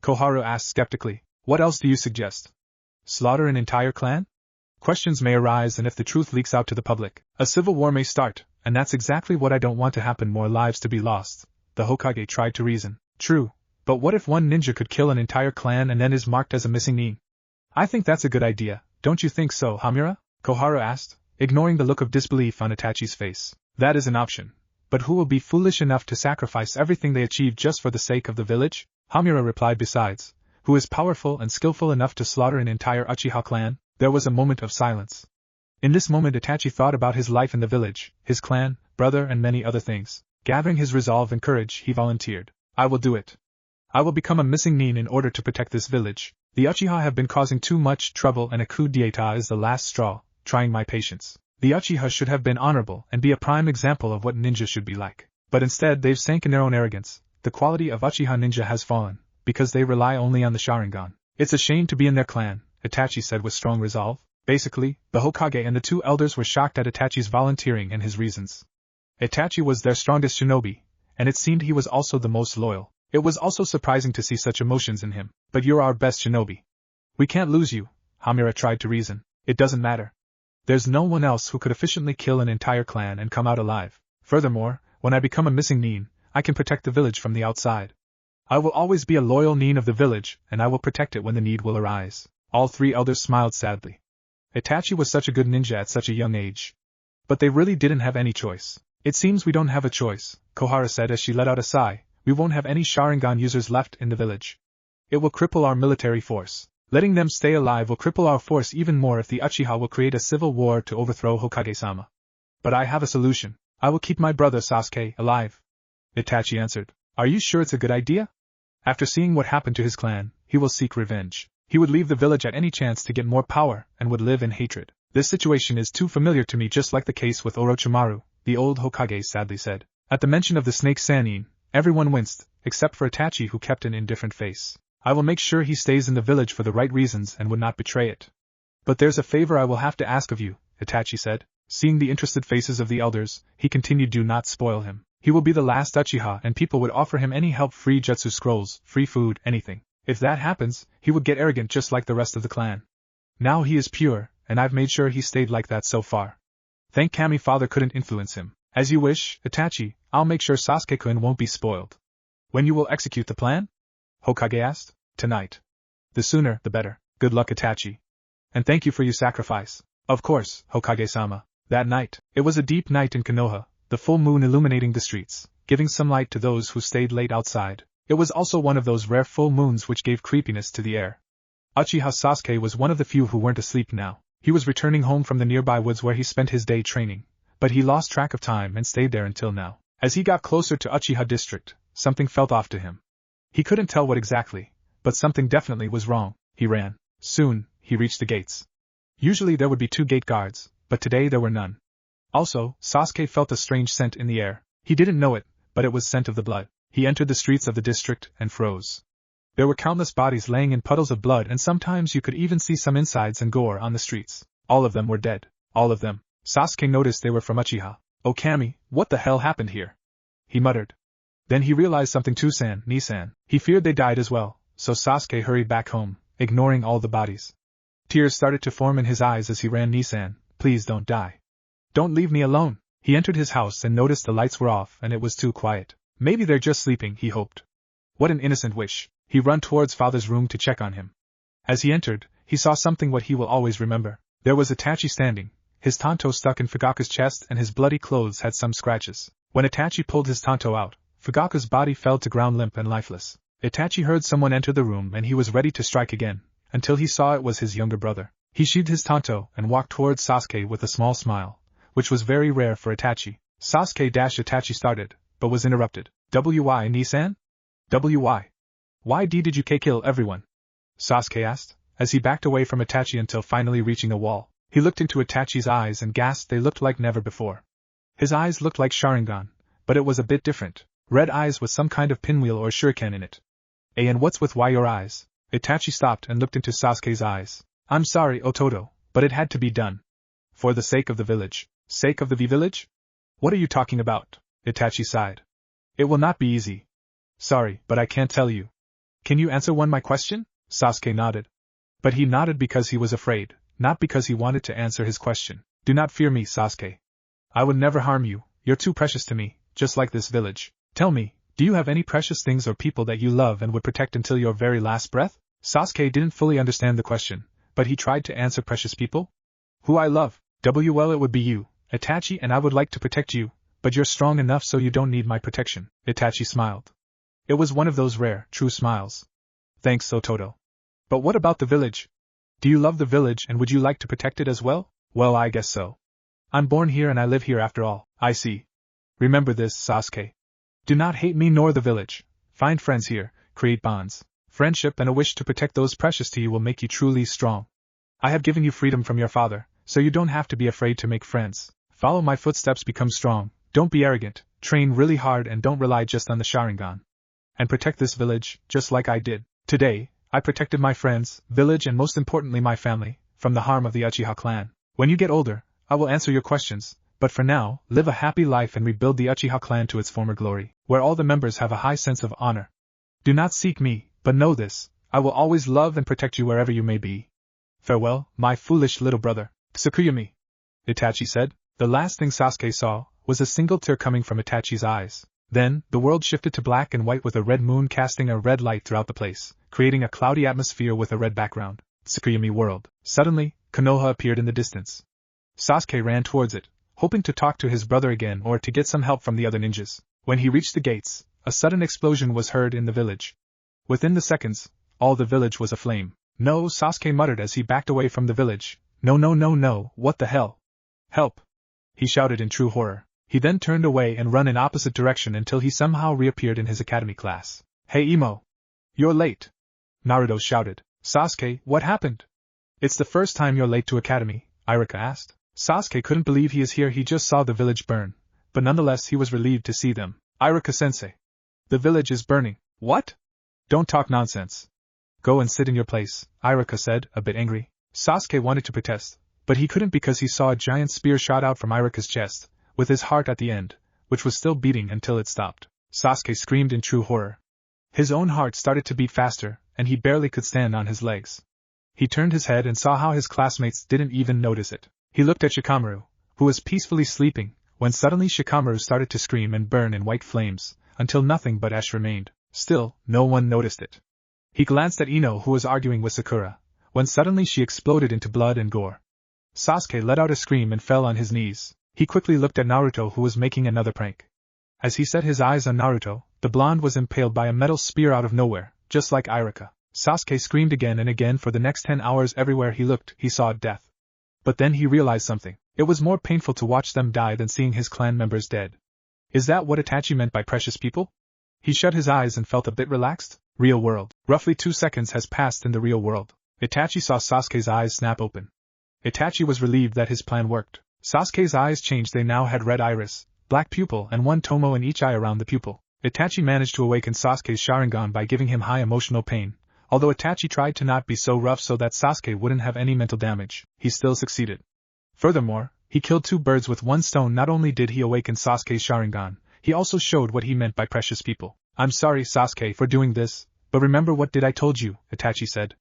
Koharu asked skeptically. What else do you suggest? Slaughter an entire clan? Questions may arise, and if the truth leaks out to the public, a civil war may start, and that's exactly what I don't want to happen. More lives to be lost, the Hokage tried to reason. True, but what if one ninja could kill an entire clan and then is marked as a missing nin? I think that's a good idea, don't you think so, Hamura? Koharu asked, ignoring the look of disbelief on Itachi's face. That is an option, but who will be foolish enough to sacrifice everything they achieved just for the sake of the village? Hamura replied. Besides, who is powerful and skillful enough to slaughter an entire Uchiha clan? There was a moment of silence. In this moment Itachi thought about his life in the village, his clan, brother and many other things. Gathering his resolve and courage, he volunteered. I will do it. I will become a missing nin in order to protect this village. The Uchiha have been causing too much trouble and a coup d'etat is the last straw, trying my patience. The Uchiha should have been honorable and be a prime example of what ninja should be like. But instead they've sank in their own arrogance. The quality of Uchiha ninja has fallen, because they rely only on the Sharingan. It's a shame to be in their clan, Itachi said with strong resolve. Basically, the Hokage and the two elders were shocked at Itachi's volunteering and his reasons. Itachi was their strongest shinobi, and it seemed he was also the most loyal. It was also surprising to see such emotions in him. But you're our best shinobi. We can't lose you, Hamura tried to reason. It doesn't matter. There's no one else who could efficiently kill an entire clan and come out alive. Furthermore, when I become a missing nin, I can protect the village from the outside. I will always be a loyal nin of the village, and I will protect it when the need will arise. All three elders smiled sadly. Itachi was such a good ninja at such a young age. But they really didn't have any choice. It seems we don't have a choice, Koharu said as she let out a sigh. We won't have any Sharingan users left in the village. It will cripple our military force. Letting them stay alive will cripple our force even more if the Uchiha will create a civil war to overthrow Hokage-sama. But I have a solution. I will keep my brother Sasuke alive. Itachi answered. Are you sure it's a good idea? After seeing what happened to his clan, he will seek revenge. He would leave the village at any chance to get more power, and would live in hatred. This situation is too familiar to me, just like the case with Orochimaru, the old Hokage sadly said. At the mention of the snake Sannin, everyone winced, except for Itachi, who kept an indifferent face. I will make sure he stays in the village for the right reasons and would not betray it. But there's a favor I will have to ask of you, Itachi said. Seeing the interested faces of the elders, he continued, do not spoil him. He will be the last Uchiha and people would offer him any help, free jutsu scrolls, free food, anything. If that happens, he would get arrogant just like the rest of the clan. Now he is pure, and I've made sure he stayed like that so far. Thank Kami father couldn't influence him. As you wish, Itachi, I'll make sure Sasuke-kun won't be spoiled. When you will execute the plan? Hokage asked. Tonight. The sooner, the better. Good luck, Itachi. And thank you for your sacrifice. Of course, Hokage-sama. That night, it was a deep night in Konoha, the full moon illuminating the streets, giving some light to those who stayed late outside. It was also one of those rare full moons which gave creepiness to the air. Uchiha Sasuke was one of the few who weren't asleep now. He was returning home from the nearby woods where he spent his day training, but he lost track of time and stayed there until now. As he got closer to Uchiha district, something felt off to him. He couldn't tell what exactly, but something definitely was wrong. He ran. Soon, he reached the gates. Usually there would be 2 gate guards, but today there were none. Also, Sasuke felt a strange scent in the air. He didn't know it, but it was scent of the blood. He entered the streets of the district and froze. There were countless bodies laying in puddles of blood, and sometimes you could even see some insides and gore on the streets. All of them were dead. All of them. Sasuke noticed they were from Uchiha. Oh Kami, what the hell happened here? He muttered. Then he realized something too, Nisan. He feared they died as well, so Sasuke hurried back home, ignoring all the bodies. Tears started to form in his eyes as he ran. Nisan, please don't die. Don't leave me alone. He entered his house and noticed the lights were off and it was too quiet. Maybe they're just sleeping, he hoped. What an innocent wish. He ran towards father's room to check on him. As he entered, he saw something what he will always remember. There was Itachi standing, his tanto stuck in Fugaku's chest and his bloody clothes had some scratches. When Itachi pulled his tanto out, Fugaku's body fell to ground limp and lifeless. Itachi heard someone enter the room and he was ready to strike again, until he saw it was his younger brother. He sheathed his tanto and walked towards Sasuke with a small smile, which was very rare for Itachi. Itachi started, but was interrupted. Why, Nisan? Why did you kill everyone? Sasuke asked, as he backed away from Itachi until finally reaching a wall. He looked into Itachi's eyes and gasped. They looked like never before. His eyes looked like Sharingan, but it was a bit different. Red eyes with some kind of pinwheel or shuriken in it. And what's with why your eyes? Itachi stopped and looked into Sasuke's eyes. I'm sorry, Ototo, but it had to be done. For the sake of the village. Sake of the village? What are you talking about? Itachi sighed. It will not be easy. Sorry, but I can't tell you. Can you answer my question? Sasuke nodded. But he nodded because he was afraid, not because he wanted to answer his question. Do not fear me, Sasuke. I would never harm you. You're too precious to me, just like this village. Tell me, do you have any precious things or people that you love and would protect until your very last breath? Sasuke didn't fully understand the question, but he tried to answer. Precious people? Who I love? Well, it would be you, Itachi, and I would like to protect you, but you're strong enough so you don't need my protection. Itachi smiled. It was one of those rare, true smiles. Thanks, Ototo. But what about the village? Do you love the village and would you like to protect it as well? Well, I guess so. I'm born here and I live here after all. I see. Remember this, Sasuke. Do not hate me nor the village. Find friends here, create bonds. Friendship and a wish to protect those precious to you will make you truly strong. I have given you freedom from your father, so you don't have to be afraid to make friends. Follow my footsteps, become strong, don't be arrogant, train really hard and don't rely just on the Sharingan. And protect this village, just like I did. Today, I protected my friends, village and most importantly my family, from the harm of the Uchiha clan. When you get older, I will answer your questions, but for now, live a happy life and rebuild the Uchiha clan to its former glory, where all the members have a high sense of honor. Do not seek me, but know this, I will always love and protect you wherever you may be. Farewell, my foolish little brother. Tsukuyami, Itachi said. The last thing Sasuke saw was a single tear coming from Itachi's eyes. Then, the world shifted to black and white with a red moon casting a red light throughout the place, creating a cloudy atmosphere with a red background. Tsukuyami world. Suddenly, Konoha appeared in the distance. Sasuke ran towards it, hoping to talk to his brother again or to get some help from the other ninjas. When he reached the gates, a sudden explosion was heard in the village. Within the seconds, all the village was aflame. No, Sasuke muttered as he backed away from the village. No, what the hell? Help! He shouted in true horror. He then turned away and ran in opposite direction until he somehow reappeared in his academy class. Hey Emo! You're late! Naruto shouted. Sasuke, what happened? It's the first time you're late to academy, Iruka asked. Sasuke couldn't believe he is here. He just saw the village burn, but nonetheless he was relieved to see them. Iruka-sensei. The village is burning. What? Don't talk nonsense. Go and sit in your place, Iruka said, a bit angry. Sasuke wanted to protest, but he couldn't because he saw a giant spear shot out from Iruka's chest, with his heart at the end, which was still beating until it stopped. Sasuke screamed in true horror. His own heart started to beat faster, and he barely could stand on his legs. He turned his head and saw how his classmates didn't even notice it. He looked at Shikamaru, who was peacefully sleeping, when suddenly Shikamaru started to scream and burn in white flames, until nothing but ash remained. Still, no one noticed it. He glanced at Ino, who was arguing with Sakura, when suddenly she exploded into blood and gore. Sasuke let out a scream and fell on his knees. He quickly looked at Naruto, who was making another prank. As he set his eyes on Naruto, the blonde was impaled by a metal spear out of nowhere, just like Iruka. Sasuke screamed again and again. For the next 10 hours everywhere he looked, he saw death. But then he realized something. It was more painful to watch them die than seeing his clan members dead. Is that what Itachi meant by precious people? He shut his eyes and felt a bit relaxed. Real world. Roughly 2 seconds has passed in the real world. Itachi saw Sasuke's eyes snap open. Itachi was relieved that his plan worked. Sasuke's eyes changed. They now had red iris, black pupil and 1 tomo in each eye around the pupil. Itachi managed to awaken Sasuke's Sharingan by giving him high emotional pain. Although Itachi tried to not be so rough so that Sasuke wouldn't have any mental damage, he still succeeded. Furthermore, he killed 2 birds with 1 stone. Not only did he awaken Sasuke's Sharingan, he also showed what he meant by precious people. I'm sorry, Sasuke, for doing this, but remember what did I told you, Itachi said.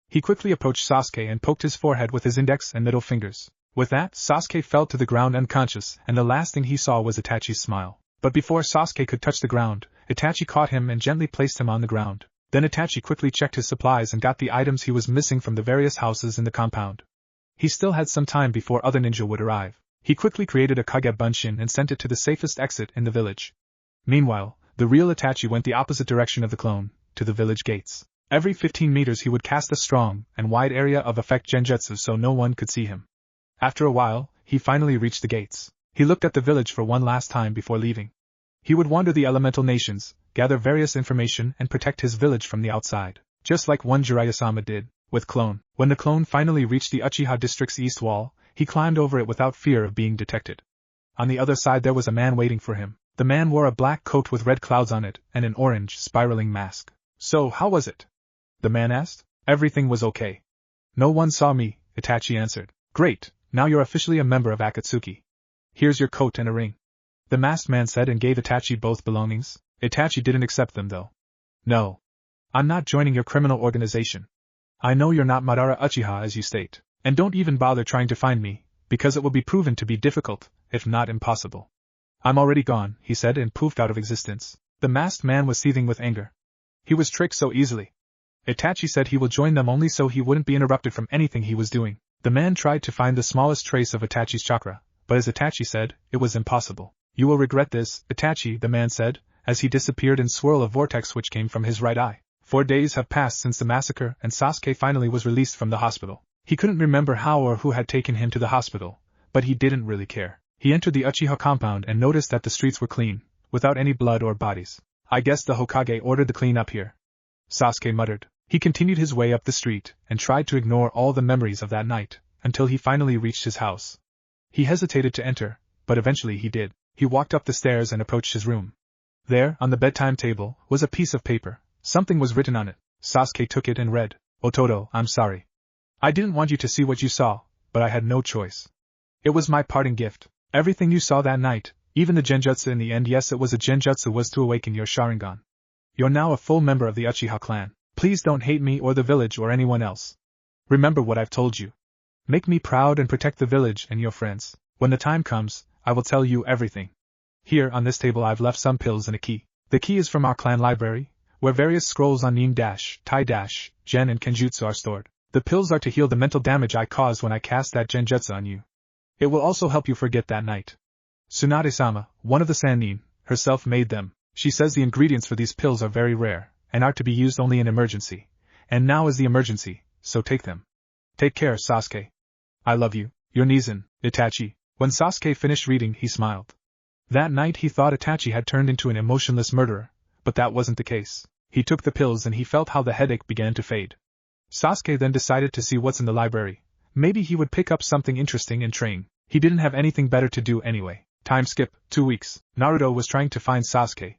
He quickly approached Sasuke and poked his forehead with his index and middle fingers. With that, Sasuke fell to the ground unconscious, and the last thing he saw was Itachi's smile. But before Sasuke could touch the ground, Itachi caught him and gently placed him on the ground. Then Itachi quickly checked his supplies and got the items he was missing from the various houses in the compound. He still had some time before other ninja would arrive. He quickly created a Kage Bunshin and sent it to the safest exit in the village. Meanwhile, the real Itachi went the opposite direction of the clone, to the village gates. Every 15 meters he would cast a strong and wide area of effect genjutsu so no one could see him. After a while, he finally reached the gates. He looked at the village for one last time before leaving. He would wander the elemental nations, gather various information and protect his village from the outside, just like one Jiraiya-sama did with Clone. When the clone finally reached the Uchiha district's east wall, he climbed over it without fear of being detected. On the other side there was a man waiting for him. The man wore a black coat with red clouds on it and an orange, spiraling mask. "So, how was it?" the man asked. "Everything was okay. No one saw me," Itachi answered. "Great, now you're officially a member of Akatsuki. Here's your coat and a ring," the masked man said and gave Itachi both belongings. Itachi didn't accept them though. "No. I'm not joining your criminal organization. I know you're not Madara Uchiha as you state. And don't even bother trying to find me, because it will be proven to be difficult, if not impossible. I'm already gone," he said and poofed out of existence. The masked man was seething with anger. He was tricked so easily. Itachi said he will join them only so he wouldn't be interrupted from anything he was doing. The man tried to find the smallest trace of Itachi's chakra, but as Itachi said, it was impossible. "You will regret this, Itachi," the man said, as he disappeared in swirl of vortex which came from his right eye. 4 days have passed since the massacre and Sasuke finally was released from the hospital. He couldn't remember how or who had taken him to the hospital, but he didn't really care. He entered the Uchiha compound and noticed that the streets were clean, without any blood or bodies. "I guess the Hokage ordered the clean up here," Sasuke muttered. He continued his way up the street and tried to ignore all the memories of that night, until he finally reached his house. He hesitated to enter, but eventually he did. He walked up the stairs and approached his room. There, on the bedtime table, was a piece of paper. Something was written on it. Sasuke took it and read, "Ototo, I'm sorry. I didn't want you to see what you saw, but I had no choice. It was my parting gift. Everything you saw that night, even the genjutsu in the end, yes, it was a genjutsu, was to awaken your Sharingan. You're now a full member of the Uchiha clan. Please don't hate me or the village or anyone else. Remember what I've told you. Make me proud and protect the village and your friends. When the time comes, I will tell you everything. Here on this table I've left some pills and a key. The key is from our clan library, where various scrolls on nin dash, tai dash, gen and kenjutsu are stored. The pills are to heal the mental damage I caused when I cast that genjutsu on you. It will also help you forget that night. Tsunade-sama, one of the Sannin, herself made them. She says the ingredients for these pills are very rare, and are to be used only in emergency. And now is the emergency, so take them. Take care, Sasuke. I love you, your Nizan, Itachi." When Sasuke finished reading, he smiled. That night he thought Itachi had turned into an emotionless murderer, but that wasn't the case. He took the pills and he felt how the headache began to fade. Sasuke then decided to see what's in the library. Maybe he would pick up something interesting and train. He didn't have anything better to do anyway. Time skip, 2 weeks. Naruto was trying to find Sasuke.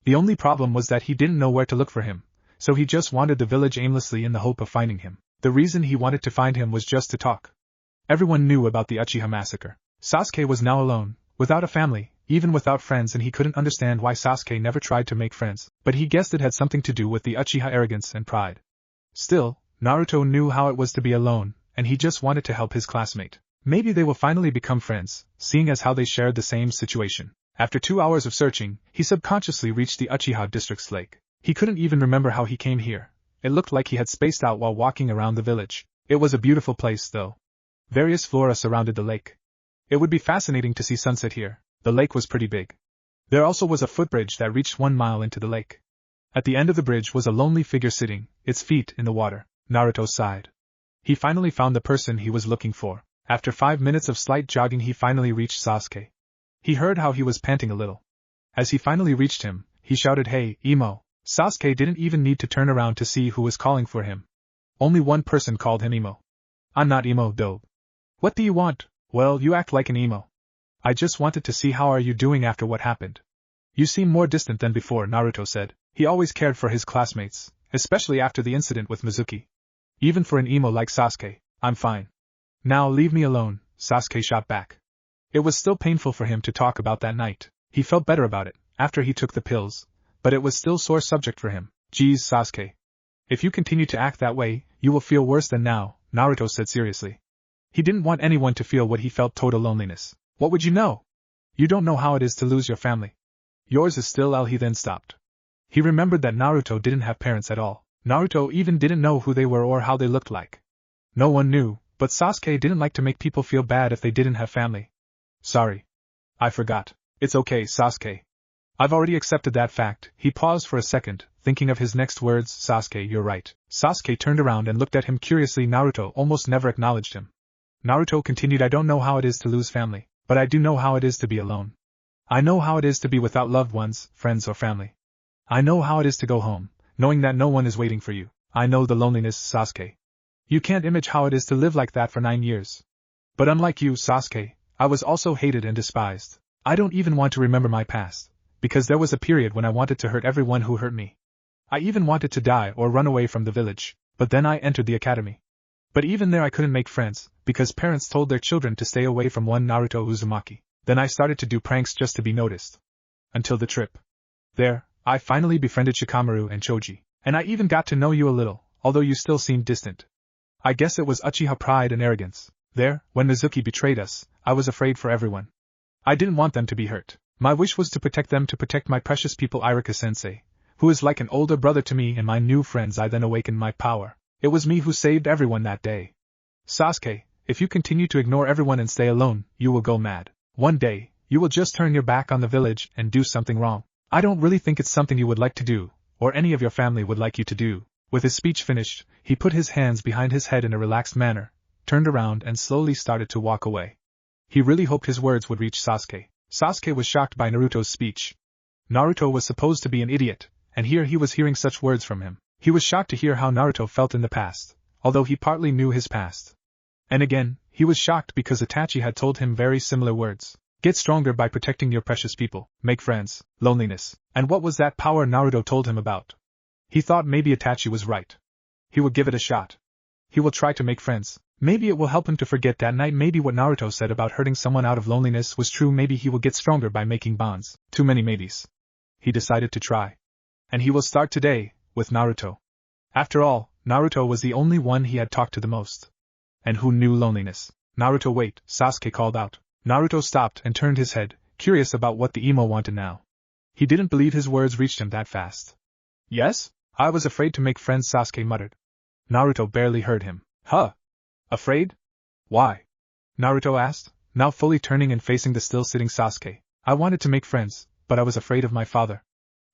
The only problem was that he didn't know where to look for him, so he just wandered the village aimlessly in the hope of finding him. The reason he wanted to find him was just to talk. Everyone knew about the Uchiha massacre. Sasuke was now alone, without a family, even without friends, and he couldn't understand why Sasuke never tried to make friends, but he guessed it had something to do with the Uchiha arrogance and pride. Still, Naruto knew how it was to be alone, and he just wanted to help his classmate. Maybe they will finally become friends, seeing as how they shared the same situation. After 2 hours of searching, he subconsciously reached the Uchiha district's lake. He couldn't even remember how he came here. It looked like he had spaced out while walking around the village. It was a beautiful place, though. Various flora surrounded the lake. It would be fascinating to see sunset here. The lake was pretty big. There also was a footbridge that reached 1 mile into the lake. At the end of the bridge was a lonely figure sitting, its feet in the water. Naruto sighed. He finally found the person he was looking for. After 5 minutes of slight jogging, he finally reached Sasuke. He heard how he was panting a little. As he finally reached him, he shouted, "Hey, Emo." Sasuke didn't even need to turn around to see who was calling for him. Only one person called him Emo. "I'm not Emo, though." "What do you want?" "Well, you act like an emo." "I just wanted to see how are you doing after what happened." "You seem more distant than before," Naruto said. He always cared for his classmates, especially after the incident with Mizuki. Even for an emo like Sasuke, "I'm fine." "Now leave me alone," Sasuke shot back. It was still painful for him to talk about that night. He felt better about it, after he took the pills, but it was still sore subject for him. "Geez, Sasuke. If you continue to act that way, you will feel worse than now," Naruto said seriously. He didn't want anyone to feel what he felt, total loneliness. "What would you know? You don't know how it is to lose your family. Yours is still L." He then stopped. He remembered that Naruto didn't have parents at all. Naruto even didn't know who they were or how they looked like. No one knew, but Sasuke didn't like to make people feel bad if they didn't have family. "Sorry. I forgot." "It's okay, Sasuke. I've already accepted that fact." He paused for a second, thinking of his next words. "Sasuke, you're right." Sasuke turned around and looked at him curiously. Naruto almost never acknowledged him. Naruto continued, "I don't know how it is to lose family, but I do know how it is to be alone. I know how it is to be without loved ones, friends or family. I know how it is to go home, knowing that no one is waiting for you. I know the loneliness, Sasuke. You can't imagine how it is to live like that for 9 years. But unlike you, Sasuke, I was also hated and despised. I don't even want to remember my past, because there was a period when I wanted to hurt everyone who hurt me. I even wanted to die or run away from the village, but then I entered the academy. But even there I couldn't make friends, because parents told their children to stay away from one Naruto Uzumaki. Then I started to do pranks just to be noticed. Until the trip. There, I finally befriended Shikamaru and Choji, and I even got to know you a little, although you still seemed distant. I guess it was Uchiha pride and arrogance. There, when Mizuki betrayed us, I was afraid for everyone. I didn't want them to be hurt. My wish was to protect them, to protect my precious people. Iruka-sensei, who is like an older brother to me, and my new friends. I then awakened my power. It was me who saved everyone that day. Sasuke, if you continue to ignore everyone and stay alone, you will go mad. One day, you will just turn your back on the village and do something wrong. I don't really think it's something you would like to do, or any of your family would like you to do. With his speech finished, he put his hands behind his head in a relaxed manner, turned around and slowly started to walk away. He really hoped his words would reach Sasuke. Sasuke was shocked by Naruto's speech. Naruto was supposed to be an idiot, and here he was hearing such words from him. He was shocked to hear how Naruto felt in the past, although he partly knew his past. And again, he was shocked because Itachi had told him very similar words. Get stronger by protecting your precious people, make friends, loneliness. And what was that power Naruto told him about? He thought maybe Itachi was right. He will give it a shot. He will try to make friends. Maybe it will help him to forget that night. Maybe what Naruto said about hurting someone out of loneliness was true. Maybe he will get stronger by making bonds. Too many maybes. He decided to try. And he will start today, with Naruto. After all, Naruto was the only one he had talked to the most. And who knew loneliness? Naruto, wait, Sasuke called out. Naruto stopped and turned his head, curious about what the emo wanted now. He didn't believe his words reached him that fast. Yes? I was afraid to make friends, Sasuke muttered. Naruto barely heard him. Huh? Afraid? Why? Naruto asked, now fully turning and facing the still-sitting Sasuke. I wanted to make friends, but I was afraid of my father.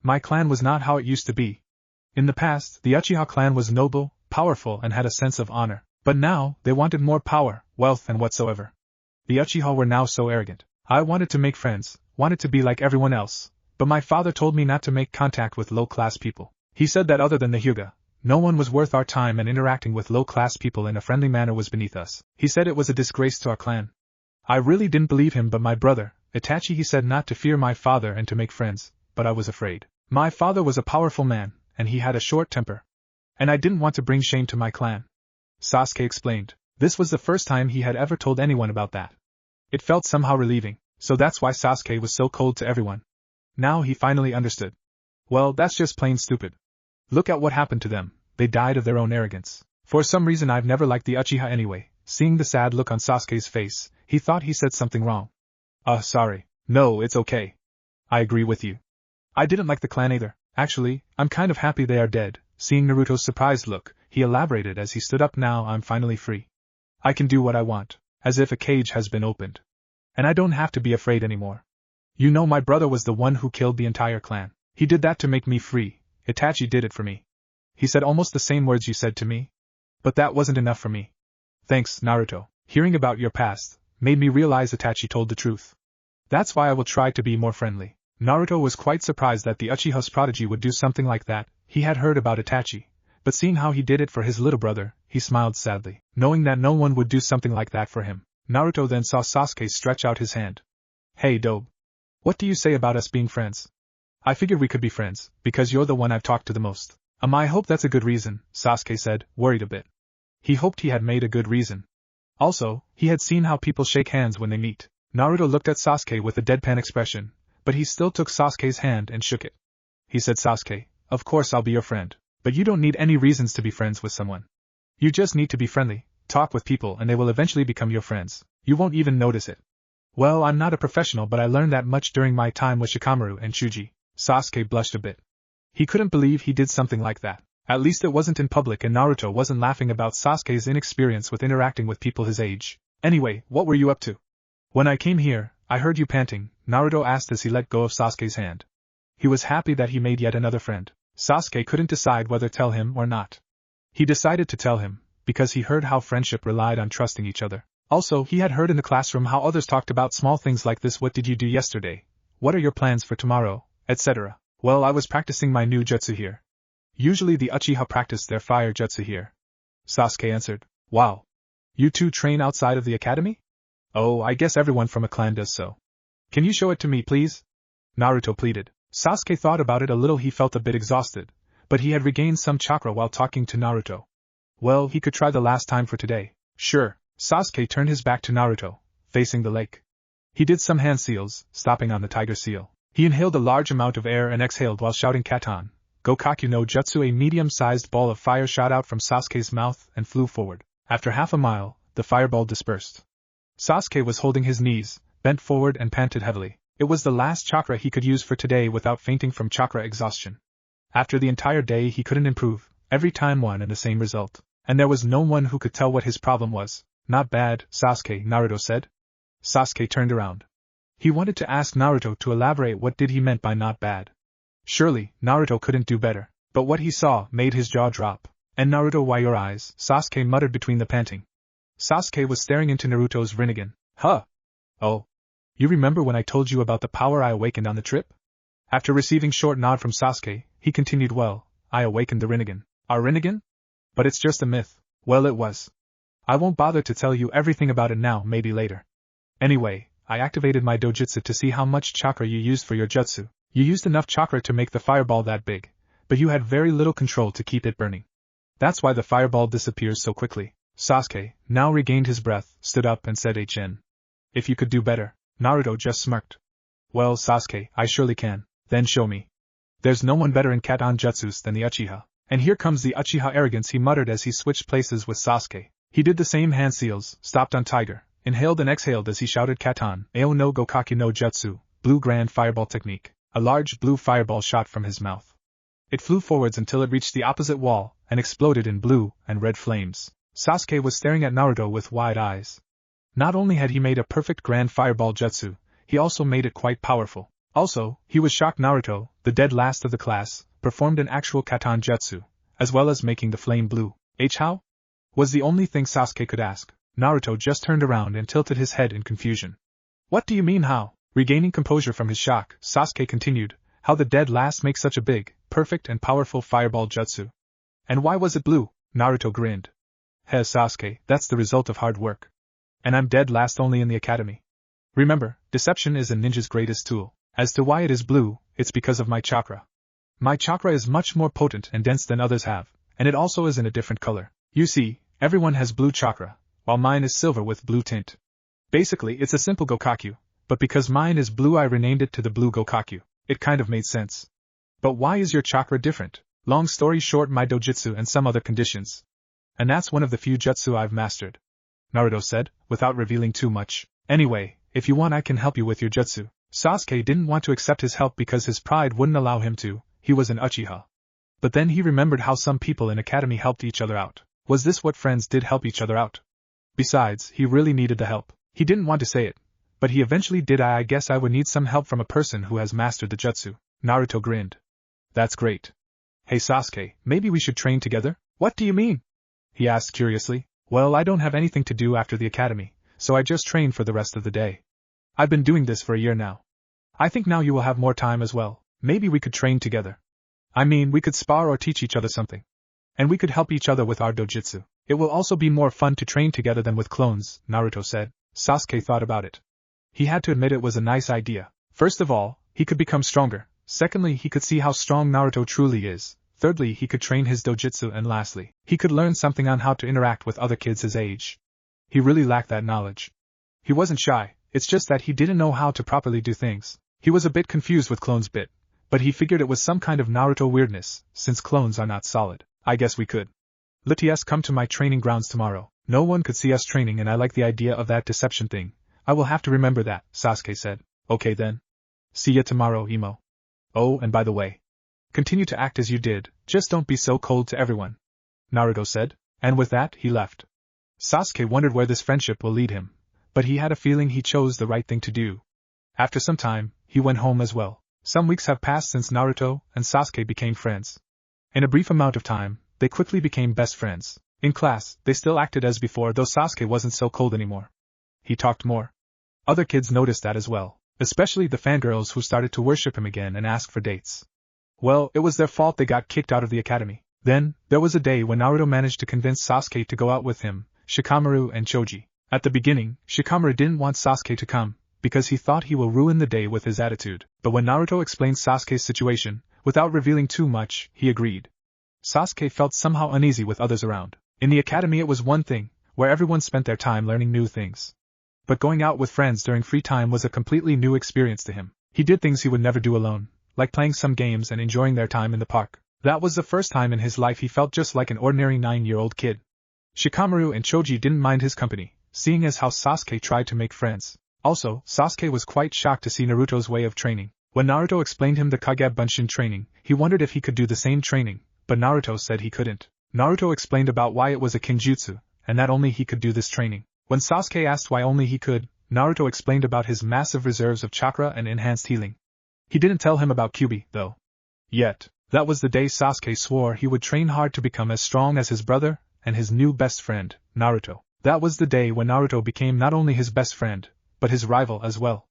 My clan was not how it used to be. In the past, the Uchiha clan was noble, powerful, and had a sense of honor. But now, they wanted more power, wealth, and whatsoever. The Uchiha were now so arrogant. I wanted to make friends, wanted to be like everyone else, but my father told me not to make contact with low-class people. He said that other than the Hyuga, no one was worth our time, and interacting with low-class people in a friendly manner was beneath us. He said it was a disgrace to our clan. I really didn't believe him, but my brother, Itachi, he said not to fear my father and to make friends, but I was afraid. My father was a powerful man, and he had a short temper. And I didn't want to bring shame to my clan. Sasuke explained. This was the first time he had ever told anyone about that. It felt somehow relieving, so that's why Sasuke was so cold to everyone. Now he finally understood. Well, that's just plain stupid. Look at what happened to them, they died of their own arrogance. For some reason I've never liked the Uchiha anyway. Seeing the sad look on Sasuke's face, he thought he said something wrong. Sorry. No, it's okay. I agree with you. I didn't like the clan either. Actually, I'm kind of happy they are dead. Seeing Naruto's surprised look, he elaborated as he stood up. Now I'm finally free. I can do what I want, as if a cage has been opened. And I don't have to be afraid anymore. You know, my brother was the one who killed the entire clan. He did that to make me free. Itachi did it for me. He said almost the same words you said to me. But that wasn't enough for me. Thanks, Naruto. Hearing about your past made me realize Itachi told the truth. That's why I will try to be more friendly. Naruto was quite surprised that the Uchiha's prodigy would do something like that. He had heard about Itachi, but seeing how he did it for his little brother, he smiled sadly, knowing that no one would do something like that for him. Naruto then saw Sasuke stretch out his hand. Hey Dobe. What do you say about us being friends? I figured we could be friends, because you're the one I've talked to the most. I hope that's a good reason, Sasuke said, worried a bit. He hoped he had made a good reason. Also, he had seen how people shake hands when they meet. Naruto looked at Sasuke with a deadpan expression, but he still took Sasuke's hand and shook it. He said, Sasuke, of course I'll be your friend, but you don't need any reasons to be friends with someone. You just need to be friendly, talk with people, and they will eventually become your friends. You won't even notice it. Well, I'm not a professional, but I learned that much during my time with Shikamaru and Chuji. Sasuke blushed a bit. He couldn't believe he did something like that. At least it wasn't in public, and Naruto wasn't laughing about Sasuke's inexperience with interacting with people his age. Anyway, what were you up to? When I came here, I heard you panting, Naruto asked as he let go of Sasuke's hand. He was happy that he made yet another friend. Sasuke couldn't decide whether to tell him or not. He decided to tell him, because he heard how friendship relied on trusting each other. Also, he had heard in the classroom how others talked about small things like this. What did you do yesterday? What are your plans for tomorrow? Etc. Well, I was practicing my new jutsu here. Usually the Uchiha practice their fire jutsu here. Sasuke answered. Wow. You two train outside of the academy? Oh, I guess everyone from a clan does so. Can you show it to me, please? Naruto pleaded. Sasuke thought about it a little. He felt a bit exhausted, but he had regained some chakra while talking to Naruto. Well, he could try the last time for today. Sure. Sasuke turned his back to Naruto, facing the lake. He did some hand seals, stopping on the tiger seal. He inhaled a large amount of air and exhaled while shouting Katan. Gokaku no Jutsu. A medium-sized ball of fire shot out from Sasuke's mouth and flew forward. After half a mile, the fireball dispersed. Sasuke was holding his knees, bent forward and panted heavily. It was the last chakra he could use for today without fainting from chakra exhaustion. After the entire day he couldn't improve, every time one and the same result. And there was no one who could tell what his problem was. Not bad, Sasuke, Naruto said. Sasuke turned around. He wanted to ask Naruto to elaborate what did he meant by not bad. Surely, Naruto couldn't do better. But what he saw made his jaw drop. And Naruto, why your eyes? Sasuke muttered between the panting. Sasuke was staring into Naruto's Rinnegan. Huh? Oh. You remember when I told you about the power I awakened on the trip? After receiving short nod from Sasuke, he continued, well, I awakened the Rinnegan. Our Rinnegan? But it's just a myth. Well, it was. I won't bother to tell you everything about it now, maybe later. Anyway, I activated my Dojutsu to see how much chakra you used for your jutsu. You used enough chakra to make the fireball that big, but you had very little control to keep it burning. That's why the fireball disappears so quickly. Sasuke, now regained his breath, stood up and said HN. If you could do better. Naruto just smirked. Well, Sasuke, I surely can. Then show me. There's no one better in Katan jutsus than the Uchiha. And here comes the Uchiha arrogance, he muttered as he switched places with Sasuke. He did the same hand seals, stopped on Tiger, inhaled and exhaled as he shouted Katan, Ao no Gokaku no Jutsu, blue grand fireball technique. A large blue fireball shot from his mouth. It flew forwards until it reached the opposite wall, and exploded in blue and red flames. Sasuke was staring at Naruto with wide eyes. Not only had he made a perfect grand fireball jutsu, he also made it quite powerful. Also, he was shocked Naruto, the dead last of the class, performed an actual Katan jutsu, as well as making the flame blue. How? Was the only thing Sasuke could ask. Naruto just turned around and tilted his head in confusion. What do you mean how? Regaining composure from his shock, Sasuke continued, how the dead last make such a big, perfect and powerful fireball jutsu. And why was it blue? Naruto grinned. Hey Sasuke, that's the result of hard work. And I'm dead last only in the academy. Remember, deception is a ninja's greatest tool. As to why it is blue, it's because of my chakra. My chakra is much more potent and dense than others have, and it also is in a different color. You see, everyone has blue chakra, while mine is silver with blue tint. Basically, it's a simple Gokaku. But because mine is blue I renamed it to the Blue Gokaku. It kind of made sense. But why is your chakra different? Long story short, my dojutsu and some other conditions. And that's one of the few jutsu I've mastered. Naruto said, without revealing too much. Anyway, if you want I can help you with your jutsu. Sasuke didn't want to accept his help because his pride wouldn't allow him to. He was an Uchiha. But then he remembered how some people in academy helped each other out. Was this what friends did, help each other out? Besides, he really needed the help. He didn't want to say it. But he eventually did. I guess I would need some help from a person who has mastered the jutsu. Naruto grinned. That's great. Hey Sasuke, maybe we should train together? What do you mean? He asked curiously. Well, I don't have anything to do after the academy, so I just train for the rest of the day. I've been doing this for a year now. I think now you will have more time as well. Maybe we could train together. I mean, we could spar or teach each other something. And we could help each other with our dojutsu. It will also be more fun to train together than with clones, Naruto said. Sasuke thought about it. He had to admit it was a nice idea. First of all, he could become stronger. Secondly, he could see how strong Naruto truly is. Thirdly, he could train his dojutsu, and lastly, he could learn something on how to interact with other kids his age. He really lacked that knowledge. He wasn't shy, it's just that he didn't know how to properly do things. He was a bit confused with clones bit, but he figured it was some kind of Naruto weirdness, since clones are not solid. I guess we could. Let's come to my training grounds tomorrow. No one could see us training and I like the idea of that deception thing. I will have to remember that, Sasuke said. Okay then. See ya tomorrow, Emo. Oh, and by the way. Continue to act as you did, just don't be so cold to everyone. Naruto said, and with that, he left. Sasuke wondered where this friendship will lead him, but he had a feeling he chose the right thing to do. After some time, he went home as well. Some weeks have passed since Naruto and Sasuke became friends. In a brief amount of time, they quickly became best friends. In class, they still acted as before, though Sasuke wasn't so cold anymore. He talked more. Other kids noticed that as well, especially the fangirls who started to worship him again and ask for dates. Well, it was their fault they got kicked out of the academy. Then, there was a day when Naruto managed to convince Sasuke to go out with him, Shikamaru and Choji. At the beginning, Shikamaru didn't want Sasuke to come, because he thought he will ruin the day with his attitude. But when Naruto explained Sasuke's situation, without revealing too much, he agreed. Sasuke felt somehow uneasy with others around. In the academy it was one thing, where everyone spent their time learning new things. But going out with friends during free time was a completely new experience to him. He did things he would never do alone, like playing some games and enjoying their time in the park. That was the first time in his life he felt just like an ordinary 9-year-old kid. Shikamaru and Choji didn't mind his company, seeing as how Sasuke tried to make friends. Also, Sasuke was quite shocked to see Naruto's way of training. When Naruto explained him the Kage Bunshin training, he wondered if he could do the same training, but Naruto said he couldn't. Naruto explained about why it was a kinjutsu, and that only he could do this training. When Sasuke asked why only he could, Naruto explained about his massive reserves of chakra and enhanced healing. He didn't tell him about Kyuubi, though. Yet, that was the day Sasuke swore he would train hard to become as strong as his brother, and his new best friend, Naruto. That was the day when Naruto became not only his best friend, but his rival as well.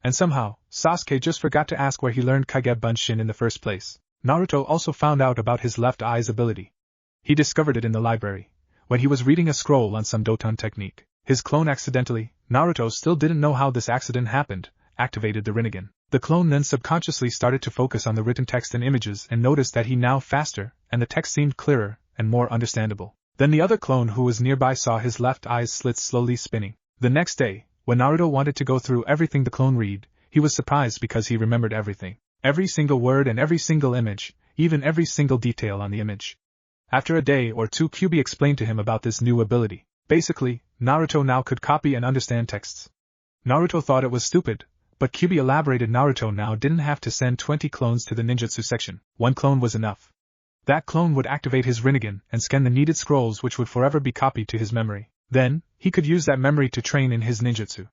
And somehow, Sasuke just forgot to ask where he learned Kage Bunshin in the first place. Naruto also found out about his left eye's ability. He discovered it in the library, when he was reading a scroll on some Doton technique. His clone accidentally, Naruto still didn't know how this accident happened, activated the Rinnegan. The clone then subconsciously started to focus on the written text and images and noticed that he now faster, and the text seemed clearer and more understandable. Then the other clone who was nearby saw his left eye's slits slowly spinning. The next day, when Naruto wanted to go through everything the clone read, he was surprised because he remembered everything. Every single word and every single image, even every single detail on the image. After a day or two, Kyuubi explained to him about this new ability. Basically, Naruto now could copy and understand texts. Naruto thought it was stupid, but Kyuubi elaborated Naruto now didn't have to send 20 clones to the ninjutsu section. One clone was enough. That clone would activate his Rinnegan and scan the needed scrolls which would forever be copied to his memory. Then, he could use that memory to train in his ninjutsu.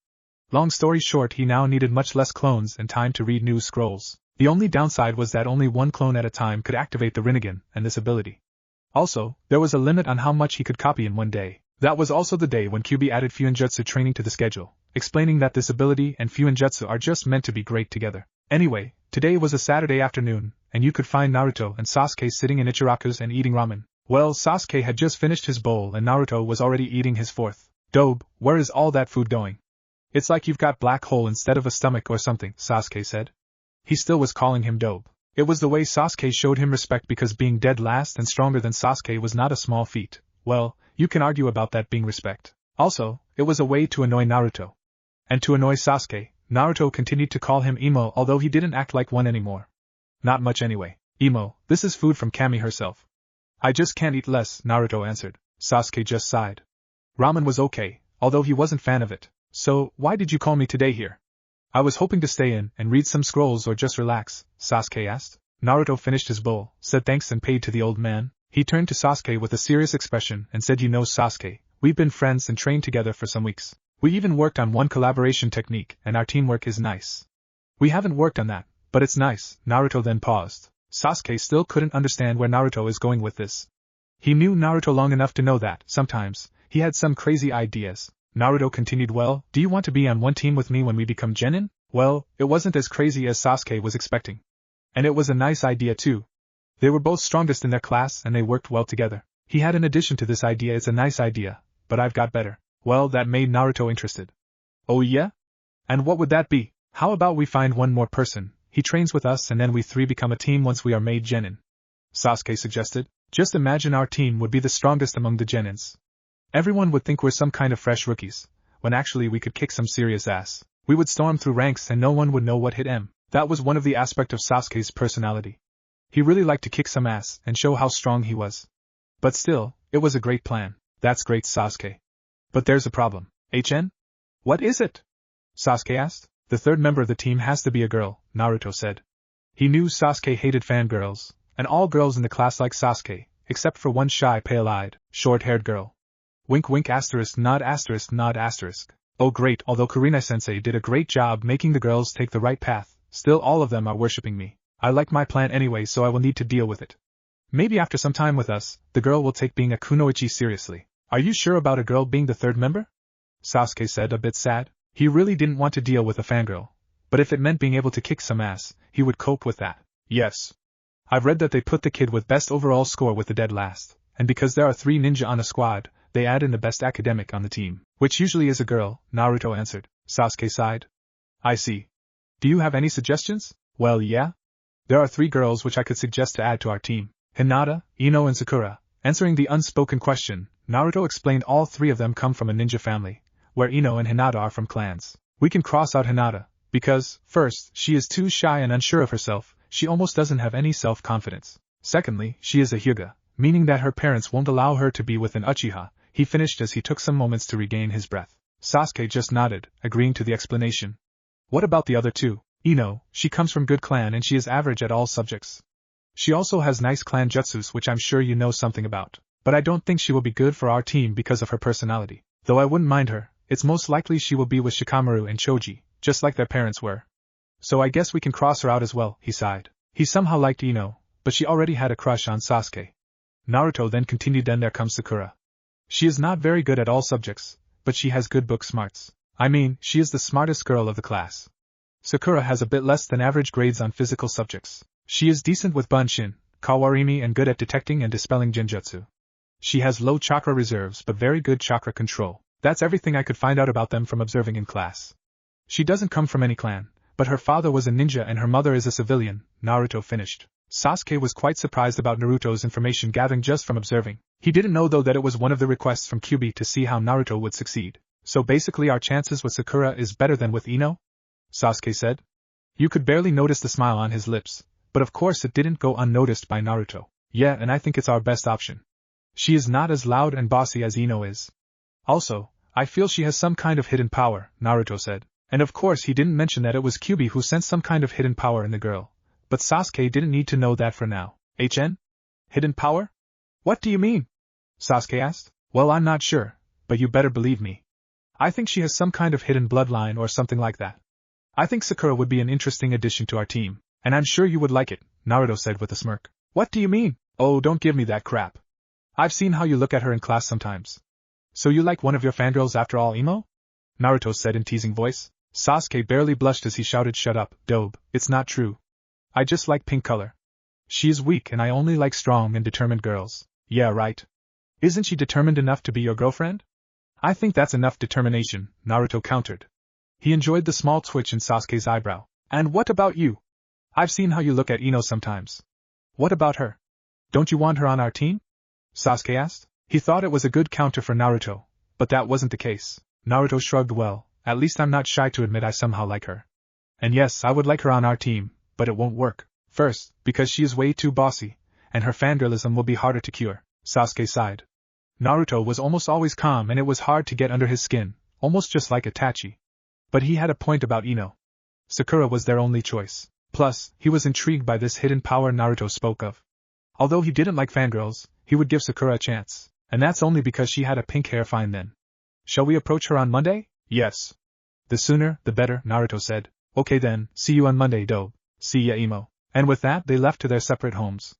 Long story short, he now needed much less clones and time to read new scrolls. The only downside was that only one clone at a time could activate the Rinnegan and this ability. Also, there was a limit on how much he could copy in one day. That was also the day when Kyuubi added Fuinjutsu training to the schedule, explaining that this ability and Fuinjutsu are just meant to be great together. Anyway, today was a Saturday afternoon, and you could find Naruto and Sasuke sitting in Ichiraku's and eating ramen. Well, Sasuke had just finished his bowl and Naruto was already eating his fourth. Dobe, where is all that food going? It's like you've got black hole instead of a stomach or something, Sasuke said. He still was calling him Dobe. It was the way Sasuke showed him respect because being dead last and stronger than Sasuke was not a small feat. Well, you can argue about that being respect. Also, it was a way to annoy Naruto. And to annoy Sasuke, Naruto continued to call him Emo although he didn't act like one anymore. Not much anyway. Emo, this is food from Kami herself. I just can't eat less, Naruto answered. Sasuke just sighed. Ramen was okay, although he wasn't fan of it. So, why did you call me today here? I was hoping to stay in and read some scrolls or just relax, Sasuke asked. Naruto finished his bowl, said thanks and paid to the old man. He turned to Sasuke with a serious expression and said, you know Sasuke, we've been friends and trained together for some weeks. We even worked on one collaboration technique and our teamwork is nice. We haven't worked on that, but it's nice. Naruto then paused. Sasuke still couldn't understand where Naruto is going with this. He knew Naruto long enough to know that, sometimes, he had some crazy ideas. Naruto continued, well, do you want to be on one team with me when we become genin? Well, it wasn't as crazy as Sasuke was expecting. And it was a nice idea too. They were both strongest in their class and they worked well together. He had an addition to this idea, it's a nice idea, but I've got better. Well, that made Naruto interested. Oh yeah? And what would that be? How about we find one more person, he trains with us and then we three become a team once we are made genin? Sasuke suggested. Just imagine our team would be the strongest among the genins. Everyone would think we're some kind of fresh rookies, when actually we could kick some serious ass. We would storm through ranks and no one would know what hit him. That was one of the aspects of Sasuke's personality. He really liked to kick some ass and show how strong he was. But still, it was a great plan. That's great, Sasuke. But there's a problem. HN? What is it? Sasuke asked. The third member of the team has to be a girl, Naruto said. He knew Sasuke hated fangirls, and all girls in the class like Sasuke, except for one shy, pale-eyed, short-haired girl. Wink wink asterisk nod asterisk nod asterisk. Oh great, although Kurenai-sensei did a great job making the girls take the right path, still all of them are worshipping me. I like my plan anyway, so I will need to deal with it. Maybe after some time with us, the girl will take being a kunoichi seriously. Are you sure about a girl being the third member? Sasuke said, a bit sad. He really didn't want to deal with a fangirl, but if it meant being able to kick some ass, he would cope with that. Yes. I've read that they put the kid with best overall score with the dead last, and because there are 3 ninja on a squad, they add in the best academic on the team, which usually is a girl, Naruto answered. Sasuke sighed. I see. Do you have any suggestions? Well, yeah. There are 3 girls which I could suggest to add to our team. Hinata, Ino and Sakura. Answering the unspoken question, Naruto explained all 3 of them come from a ninja family, where Ino and Hinata are from clans. We can cross out Hinata, because, first, she is too shy and unsure of herself, she almost doesn't have any self-confidence. Secondly, she is a Hyuga, meaning that her parents won't allow her to be with an Uchiha, he finished as he took some moments to regain his breath. Sasuke just nodded, agreeing to the explanation. What about the other 2? Ino, she comes from good clan and she is average at all subjects. She also has nice clan jutsus which I'm sure you know something about, but I don't think she will be good for our team because of her personality. Though I wouldn't mind her, it's most likely she will be with Shikamaru and Choji, just like their parents were. So I guess we can cross her out as well, he sighed. He somehow liked Ino, but she already had a crush on Sasuke. Naruto then continued. Then there comes Sakura. She is not very good at all subjects, but she has good book smarts. I mean, she is the smartest girl of the class. Sakura has a bit less than average grades on physical subjects. She is decent with Bunshin, Kawarimi and good at detecting and dispelling genjutsu. She has low chakra reserves but very good chakra control. That's everything I could find out about them from observing in class. She doesn't come from any clan, but her father was a ninja and her mother is a civilian, Naruto finished. Sasuke was quite surprised about Naruto's information gathering just from observing. He didn't know though that it was one of the requests from Kyuubi to see how Naruto would succeed. So basically our chances with Sakura is better than with Ino? Sasuke said. You could barely notice the smile on his lips, but of course it didn't go unnoticed by Naruto. Yeah, and I think it's our best option. She is not as loud and bossy as Ino is. Also, I feel she has some kind of hidden power, Naruto said. And of course he didn't mention that it was Kyuubi who sensed some kind of hidden power in the girl. But Sasuke didn't need to know that for now. HN? Hidden power? What do you mean? Sasuke asked. Well, I'm not sure, but you better believe me. I think she has some kind of hidden bloodline or something like that. I think Sakura would be an interesting addition to our team, and I'm sure you would like it, Naruto said with a smirk. What do you mean? Oh, don't give me that crap. I've seen how you look at her in class sometimes. So you like one of your fangirls after all, Imo? Naruto said in teasing voice. Sasuke barely blushed as he shouted, Shut up, Dobe, it's not true. I just like pink color. She is weak and I only like strong and determined girls. Yeah, right. Isn't she determined enough to be your girlfriend? I think that's enough determination, Naruto countered. He enjoyed the small twitch in Sasuke's eyebrow. And what about you? I've seen how you look at Ino sometimes. What about her? Don't you want her on our team? Sasuke asked. He thought it was a good counter for Naruto, but that wasn't the case. Naruto shrugged. Well, at least I'm not shy to admit I somehow like her. And yes, I would like her on our team, but it won't work. First, because she is way too bossy, and her fangirlism will be harder to cure. Sasuke sighed. Naruto was almost always calm and it was hard to get under his skin, almost just like Itachi. But he had a point about Ino. Sakura was their only choice. Plus, he was intrigued by this hidden power Naruto spoke of. Although he didn't like fangirls, he would give Sakura a chance, and that's only because she had a pink hair fine then. Shall we approach her on Monday? Yes. The sooner, the better, Naruto said. Okay then, see you on Monday, Dobe. See ya, Imo. And with that they left to their separate homes.